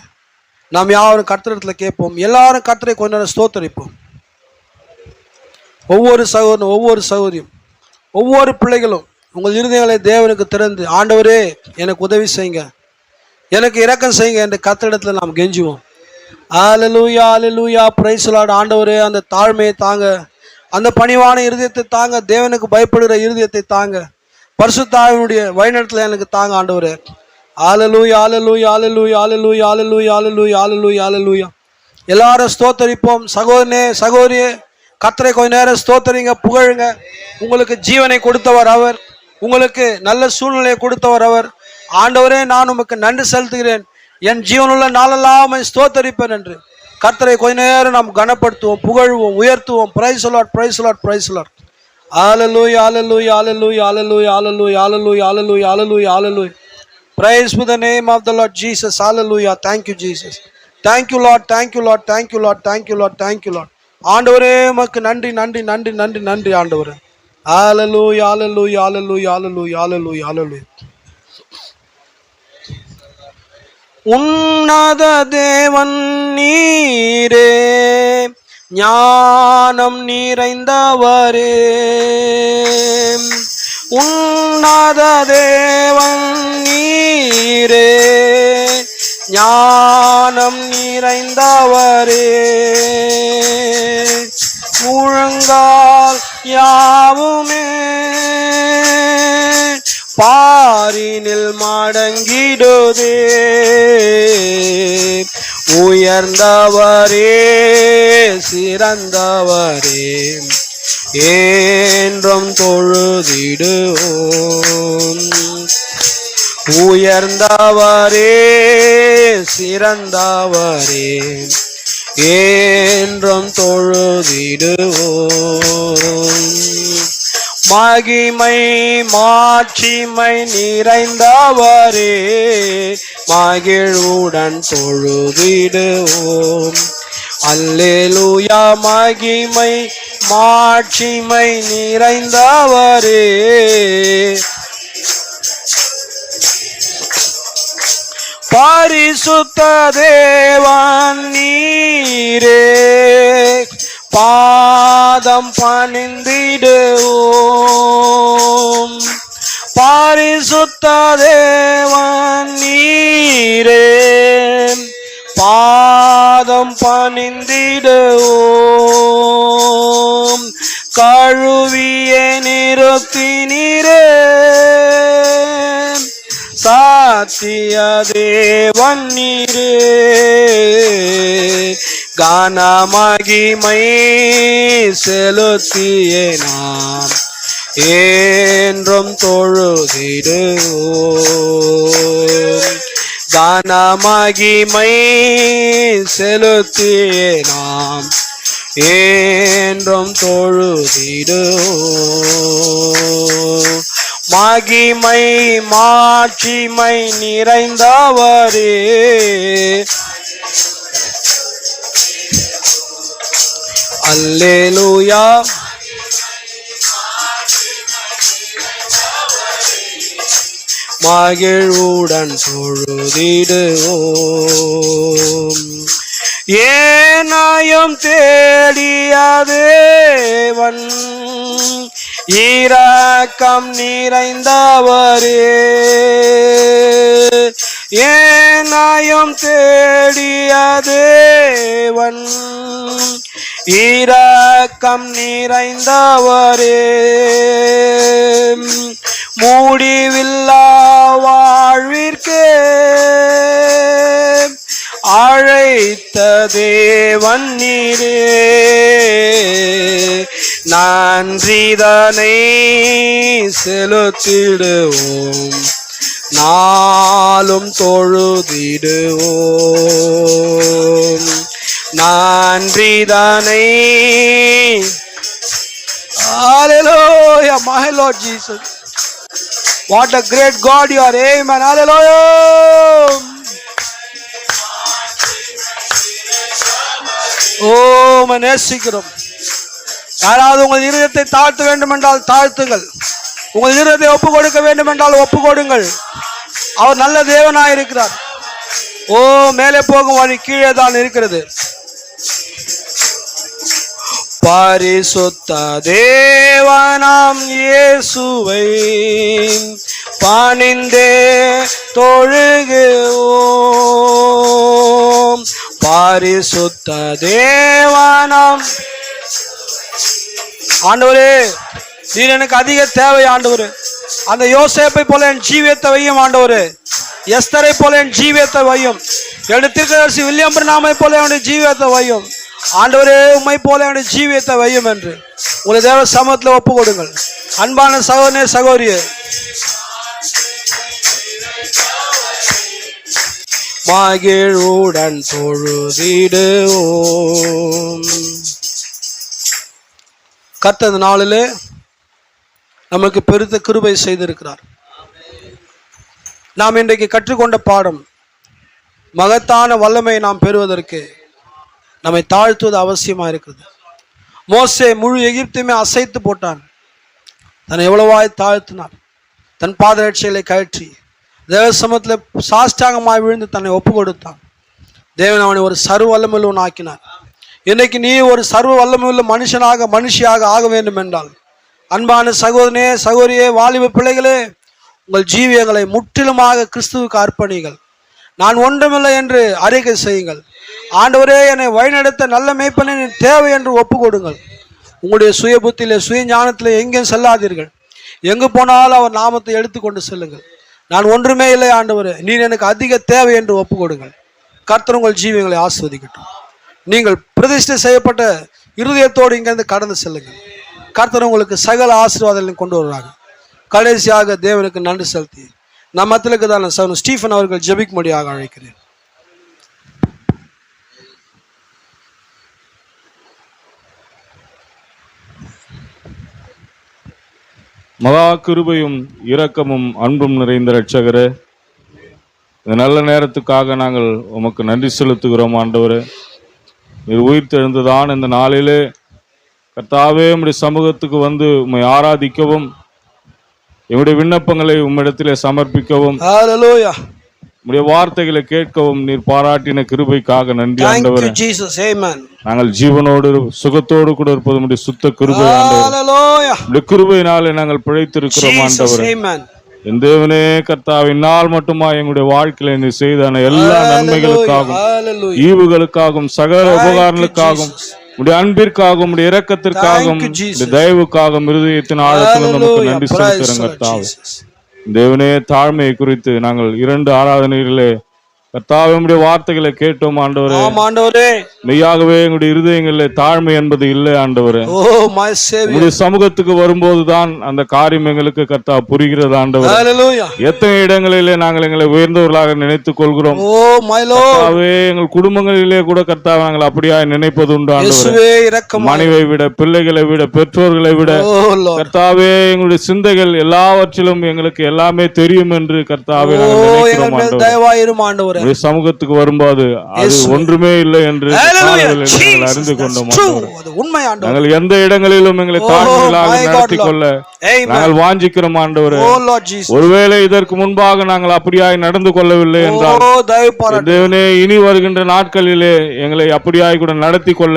நாம் யாரும் கர்த்தரிடத்தில் கேட்போம். எல்லாரும் கர்த்தரை கொஞ்ச நேரம் ஸ்தோத்தரிப்போம். ஒவ்வொரு சகோதரனும், ஒவ்வொரு சகோதரியும், ஒவ்வொரு பிள்ளைகளும் உங்கள் இருதயங்களை தேவனுக்கு திறந்து, ஆண்டவரே எனக்கு உதவி செய்யுங்க, எனக்கு இரக்கம் செய்யுங்க என்று கர்த்தரிடத்தில் நாம் கெஞ்சுவோம். அல்லேலூயா, அல்லேலூயா, பிரைஸ் தி லார்ட். ஆண்டவரே, அந்த தாழ்மையை தாங்க, அந்த பணிவான இருதயத்தை தாங்க, தேவனுக்கு பயப்படுகிற இருதயத்தை தாங்க, பரிசுத்த ஆவியினுடைய வழிநடத்தலை எனக்கு தாங்க ஆண்டவரே. அல்லேலூயா, அல்லேலூயா, அல்லேலூயா, அல்லேலூயா, அல்லேலூயா, அல்லேலூயா, அல்லேலூயா, அல்லேலூயா. எல்லாரும் ஸ்தோத்தரிப்போம். சகோதரனே சகோதரியே, கர்த்தரை கொஞ்ச நேரம் ஸ்தோத்தரிங்க, புகழுங்க. உங்களுக்கு ஜீவனை கொடுத்தவர் அவர், உங்களுக்கு நல்ல சூழ்நிலையை கொடுத்தவர் அவர். ஆண்டவரே, நான் உமக்கு நன்றி செலுத்துகிறேன், என் ஜீவனுள்ள நாளெல்லாம் ஸ்தோத்தரிப்பேன் என்று கர்த்தரை கொஞ்ச நேரம் நாம் கனப்படுத்துவோம், புகழ்வோம், உயர்த்துவோம். Praise the lord, praise the lord, praise the lord. ஹalleluya, hallelujah, hallelujah, hallelujah, hallelujah, hallelujah, hallelujah, hallelujah, hallelujah. Praise be the name of the Lord Jesus. Hallelujah. Thank you Jesus. Thank you Lord, thank you Lord, thank you Lord, thank you Lord, thank you Lord. ஆண்டவரே, உமக்கு நன்றி நன்றி நன்றி நன்றி நன்றி ஆண்டவரே. ஹalleluya, hallelujah, hallelujah, hallelujah, hallelujah, hallelujah. உன்னத தேவன் நீரே, ஞானம் நிறைந்தவரே. உன்னத தேவன் நீரே, ஞானம் நிறைந்தவரே. முழங்கால் யாவுமே பாரினில் மடங்கிடுதே. உயர்ந்தவரே, சிறந்தவரே, என்றும் தொழுதிடுவோம். உயர்ந்தவரே, சிறந்தவரே, என்றும் தொழுதிடுவோம். மகிமை மாட்சிமை நிறைந்தவரே, மகிழ்வுடன் தொழுதிடுவோம். அல்லேலூயா. மகிமை மாட்சிமை நிறைந்தவரே, பரிசுத்த தேவன் நீரே, பாதம் பணிந்திடுவோம். பரிசுத்த தேவன் நீரே, பாதம் பணிந்திடுவோம். கழுவிய நிறுத்தினீரே, சாத்திய தேவன் நீரே. கனமகிமை செலுத்தியே நாம் என்றும் தொழுதிடுவோம். கனமகிமை செலுத்தியே நாம் என்றும் தொழுதிடுவோம். மகிமை மாட்சிமை நிறைந்தவரே, அல்லேலூயா. மகிழ்வுடன் தொழுதிடுவோம். ஏனாயும் தேடிய தேவன், இரக்கம் நிறைந்தவரே. ஏனாயும் தேடிய தேவன், இரக்கம் நிறைந்தவரே. முடிவில்லா வாழ்விற்கே அழைத்த தேவன் நீரே. நன்றிதனை செலுத்திடுவோம், நாளும் தொழுதிடுவோம். நன்றிதனை. Hallelujah, my Lord Jesus. What a great God you are. Amen. Hallelujah. நேசிக்கிறோம். யாராவது உங்கள் இருதயத்தை தாழ்த்த வேண்டும் என்றால் தாழ்த்துங்கள். உங்கள் இருதயத்தை ஒப்பு கொடுக்க வேண்டும் என்றால் ஒப்பு கொடுங்கள். அவர் நல்ல தேவனாய் இருக்கிறார். மேலே போகும் வழி கீழே தான் இருக்கிறது. பரிசுத்த தேவனாம் இயேசுவை பணிந்தே தொழுகுவோம். பரிசுத்த தேவனாம். ஆண்டவரே, நீர் எனக்கு அதிக தேவை ஆண்டவரே. அந்த யோசேப்பை போல என் ஜீவியத்தை வையும் ஆண்டவரே. எஸ்தரை போல என் ஜீவியத்தை வையும். என்னுடைய தீர்க்கதரிசி வில்லியம் பிரணாமை போல என்னுடைய ஜீவியத்தை வையும். ஆண்டவரே உம்மை போல என்னுடைய ஜீவியத்தை வையும் என்று உங்களை தேவ சமூகத்தில் ஒப்பு கொடுங்கள். அன்பான சகோதரனே சகோதரியே, மகிழ்வுடன் தொழுதிடுவோம். கர்த்தர் இந்த நாளிலே நமக்கு பெருத்த கிருபை செய்திருக்கிறார். நாம் இன்றைக்கு கற்றுக்கொண்ட பாடம், மகத்தான வல்லமையை நாம் பெறுவதற்கு நம்மை தாழ்த்துவது அவசியமாக இருக்கிறது. மோசே முழு எகிப்தையுமே அசைத்து போட்டான். தன்னை எவ்வளவாய் தாழ்த்தினார். தன் பாதரட்சைகளை கழற்றி தேவ சமூகத்தில் சாஷ்டாங்கமாய் விழுந்து தன்னை ஒப்பு கொடுத்தான். தேவன் அவனை ஒரு சர்வ வல்லமையுள்ளவன் ஆக்கினார். இன்னைக்கு நீ ஒரு சர்வ வல்லமையுள்ள மனுஷியாக ஆக வேண்டும் என்றால், அன்பான சகோதரனே சகோதரியே, வாலிப பிள்ளைகளே, உங்கள் ஜீவியங்களை முற்றிலுமாக கிறிஸ்துவுக்கு அர்ப்பணிகள். நான் ஒன்றுமில்லை என்று அறிக்கை செய்யுங்கள். ஆண்டவரே, என்னை வழிநடத்த நல்ல மேய்ப்பனை தேவை என்று ஒப்பு கொடுங்கள். உங்களுடைய சுய புத்தியிலே சுய ஞானத்திலே எங்கேயும் செல்லாதீர்கள். எங்கு போனாலும் அவர் நாமத்தை எடுத்துக்கொண்டு செல்லுங்கள். நான் ஒன்றுமே இல்லை ஆண்டவரே, நீ எனக்கு அதிக தேவை என்று ஒப்பு கொடுங்கள். கர்த்தர் உங்கள் ஜீவியங்களை ஆஸ்வதிக்கட்டும். நீங்கள் பிரதிஷ்டை செய்யப்பட்ட இருதயத்தோடு இங்கிருந்து கடந்து செல்லுங்கள். கர்த்தர் உங்களுக்கு சகல ஆசீர்வாதங்களையும் கொண்டு வருவாங்க. கடைசியாக தேவனுக்கு நன்றி செலுத்தி நம் மத்தியிலுக்கு தான் சகோதரன் ஸ்டீஃபன் அவர்கள் ஜெபிக்கும்படியாக அழைக்கிறேன். மகா கிருபையும் இரக்கமும் அன்பும் நிறைந்த இரட்சகரே, இந்த நல்ல நேரத்துக்காக நாங்கள் உமக்கு நன்றி செலுத்துகிறோம். ஆண்டவரே, நீர் உயிர்த்தெழுந்ததான் இந்த நாளிலே கர்த்தாவே உம்முடைய சமூகத்துக்கு வந்து உம்மை ஆராதிக்கவும், எங்களுடைய விண்ணப்பங்களை உம்மிடத்திலே சமர்ப்பிக்கவும், ஹல்லேலூயா, உம்முடைய வார்த்தைகளை கேட்கவும் நீர் பாராட்டின கிருபைக்காக நன்றி ஆண்டவரே. நாங்கள் ஜீவனோடு சுகத்தோடு கூட இருப்பது உம்முடைய சுத்த கிருபை ஆண்டவரே. உம்முடைய கிருபையினாலே நாங்கள் பிழைத்திருக்கிறோம் ஆண்டவரே. என் தேவனே கர்த்தாவே, இந்நாள் மட்டுமா எங்களுடைய வாழ்க்கையில நீர் செய்தான எல்லா நன்மைகளுக்காகவும் ஈவுகளுக்காகவும் சகல உபகாரங்களுக்காகவும் உடைய அன்பிற்காகவும் உடைய இரக்கத்திற்காகவும் தயவுக்காகவும் இருதயத்தின் ஆழத்தில் நமக்கு நன்றி செலுத்துகிறோம் கர்த்தாவே. தேவனே, தாழ்மையை குறித்து நாங்கள் 2 ஆராதனைகளிலே கர்த்தாவே உம்முடைய வார்த்தைகளை கேட்டோம் ஆண்டவரே. ஆண்டவரே, மெய்யாகவே எங்களுடைய இருதயங்களிலே தாழ்மை என்பது இல்லை ஆண்டவரே. உம்முடைய சமூகத்துக்கு வரும்போதுதான் அந்த காரியம் எங்களுக்கு கர்த்தா புரிகிறது ஆண்டவரே. எத்தனை இடங்களிலே நாங்கள் எங்களை உயர்ந்தவர்களாக நினைத்துக் கொள்கிறோம். எங்கள் குடும்பங்களிலே கூட கர்த்தாவை நாங்கள் அப்படியா நினைப்பது உண்டு ஆண்டவரே. மனைவியை விட, பிள்ளைகளை விட, பெற்றோர்களை விட கர்த்தாவே எங்களுடைய சிந்தைகள் எல்லாவற்றிலும் எங்களுக்கு எல்லாமே தெரியும் என்று கர்த்தாவே நினைக்கிறோம் ஆண்டவரே. சமூகத்துக்கு வரும்போது அது ஒன்றுமே இல்லை என்று அறிந்து கொண்டோம். நாங்கள் எந்த இடங்களிலும் எங்களை தாழ்மையாக நடத்திக் கொள்ள நாங்கள் வாஞ்சிக்கிறோம் ஆண்டவரே. ஒருவேளை இதற்கு முன்பாக நாங்கள் அப்படியாய் நடந்து கொள்ளவில்லை என்றால் தேவனே, இனி வருகின்ற நாட்களிலே எங்களை அப்படியாய் கூட நடத்தி கொள்ள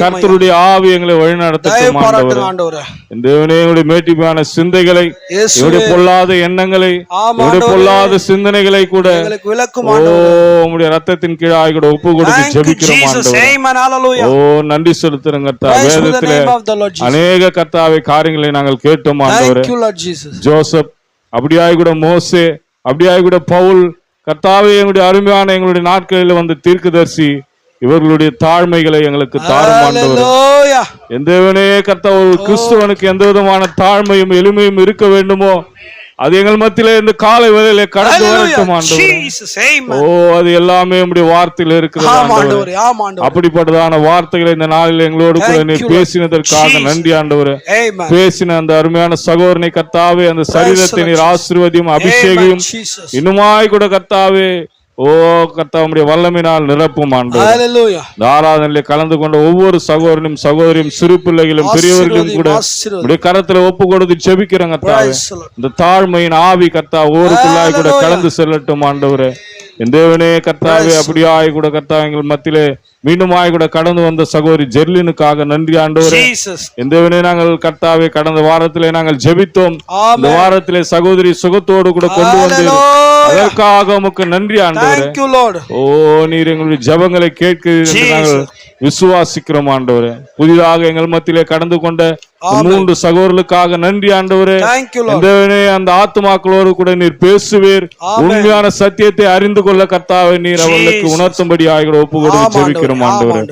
கர்த்தருடைய ஆவி எங்களை வழிநடத்தட்டும் ஆண்டவரே. தேவனே, எங்களுடைய மேட்டிமையான சிந்தைகளை, எங்களுடைய பொல்லாத எண்ணங்களை, எங்களுடைய பொல்லாத சிந்தனைகளை கூட உம்முடைய ரத்தத்தின் கீழாய் கூட ஒப்பு கொடுத்து ஜெபிக்கிறோம் ஆண்டவரே. ஓ, நன்றி செலுத்துறோம் கர்த்தா. வேதத்திலே அநேக கர்த்தாவை காரியங்களை நாங்கள் கேட்டோம் ஆண்டவரே. ஜோசப், அப்படியாய் கூட மோசே, அப்படியாய் கூட பவுல், கர்த்தாவே எங்களுடைய அருமையான எங்களுடைய நாட்களில் வந்த தீர்க்கதரிசி, இவர்களுடைய தாழ்மைகளை எங்களுக்கு தாரும் ஆண்டவரே. என் தேவனே கர்த்தா, ஒரு கிறிஸ்துவனுக்கு எந்த விதமான தாழ்மையும் எளிமையும் இருக்க வேண்டுமோ அது எங்கள் மத்தியிலே இந்த காலை வேளையிலே கடந்து வரட்டும் ஆண்டவரே. ஓ, அது எல்லாமே உம்முடைய வார்த்தையில இருக்கிறது ஆண்டவரே. அப்படிப்பட்டதான வார்த்தைகளை இந்த நாளில் எங்களோடு கூட நீர் பேசினதற்காக நன்றி ஆண்டவரே. பேசின அந்த அருமையான சகோதரனை கர்த்தாவே, அந்த சரீரத்தை நீர் ஆசீர்வதியும் அபிஷேகம் இன்னுமாய் கூட கர்த்தாவே, ஓ கர்த்தாவுடைய வல்லமையினால் நிரப்பும் ஆண்டவரே. ஆராதனையிலே கலந்து கொண்ட ஒவ்வொரு சகோதரனும் சகோதரியும், சிறு பிள்ளைகளும் பெரியவர்களும் கூட உடைய கரத்துல ஒப்பு கொடுத்து ஜெபிக்கிறோம் கர்த்தாவே. இந்த தாழ்மையின் ஆவி கர்த்தா ஒவ்வொருக்குள்ளாய் கூட கலந்து செல்லட்டும் ஆண்டவரே. என் தேவனே கர்த்தாவே, அப்படியாய் கூட கர்த்தா எங்கள் மத்தியிலே மீண்டுமாய் கூட கடந்து வந்த சகோதரி ஜெர்லினுக்காக நன்றி ஆண்டவரே. என் தேவனே, நாங்கள் கர்த்தாவே கடந்த வாரத்திலே நாங்கள் ஜெபித்தோம். இந்த வாரத்திலே சகோதரி சுகத்தோடு கூட கொண்டு வந்து அதற்காக உமக்கு நன்றி ஆண்டவரே. ஓ, நீர் எங்களுடைய ஜெபங்களை கேட்கிறீர்கள் நாங்கள் விசுவாசிக்கிறோம் ஆண்டவரே. புதிதாக எங்கள் மத்தியிலே கடந்து கொண்ட 3 சகோதரர்களுக்காக நன்றி ஆண்டவரே. அந்த ஆத்துமாக்களோடு கூட நீர் பேசுவீர். உண்மையான சத்தியத்தை அறிந்து கொள்ள கர்த்தாவே நீர் அவர்களுக்கு உணர்த்தும்படி ஆகிற ஒப்பு கொடுத்து ஜெபிக்கிறோம் ஆண்டவரே.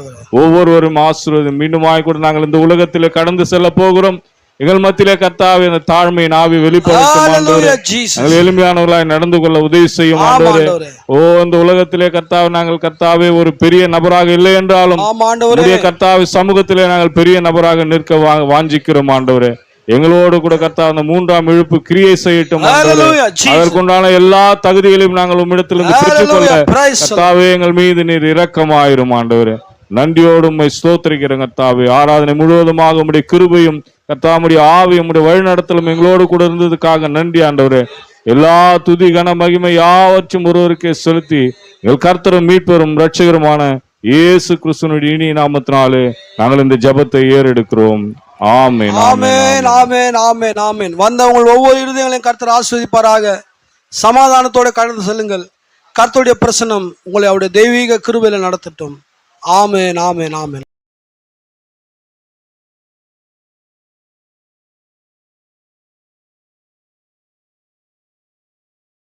ஒவ்வொருவரும் ஆசீர்வாதம். மீண்டும் கூட நாங்கள் இந்த உலகத்திலே கடந்து செல்ல போகிறோம். எங்கள் மத்தியிலே கர்த்தாவே அந்த தாழ்மையின் ஆவி வெளிப்படுத்தும். எளிமையானவர்களாய் நடந்து கொள்ள உதவி செய்யும் ஆண்டவரே. இந்த உலகத்திலே கர்த்தாவே நாங்கள் கர்த்தாவே ஒரு பெரிய நபராக இல்லை என்றாலும் கர்த்தாவே சமூகத்திலே நாங்கள் பெரிய நபராக நிற்க வாஞ்சிக்கிறோம் ஆண்டவரே. எங்களோடு கூட கர்த்தாவே அந்த 3ஆம் இழுப்பு கிரியை செய்யட்டும். அதற்குண்டான எல்லா தகுதிகளையும் நாங்கள் உம்மிடத்திலிருந்து பெற்றுக்கொள்ள கர்த்தாவே எங்கள் மீது நீர் இரக்கமாயிரும் ஆண்டவரே. நன்றியோடு உம்மை ஸ்தோத்திரிக்கிறோம் கர்த்தாவே. ஆராதனை முழுவதுமாக உம்முடைய கிருபையும் கர்த்தாவுடைய ஆவி உம்முடைய வழிநடத்தலும் எங்களோடு கூட இருந்ததுக்காக நன்றி ஆண்டவரே. எல்லா துதி கன மகிமை யாவற்றும் ஒருவருக்கே செலுத்தி எங்கள் கர்த்தரும் மீட்பரும் இரட்சகருமான இயேசு கிறிஸ்துவினுடைய இனிய நாமத்தினாலே நாங்கள் இந்த ஜெபத்தை ஏறெடுக்கிறோம். ஆமென், ஆமென், ஆமென், ஆமென், ஆமென். வந்தவங்கள் ஒவ்வொரு இருதயங்களையும் கர்த்தர் ஆசீர்வதிப்பாராக. சமாதானத்தோட கடந்து செல்லுங்கள். கர்த்தருடைய பிரசன்னம் உங்களை அவருடைய தெய்வீக கிருபையில நடத்தட்டும். ஆமென், ஆமென், ஆமென்.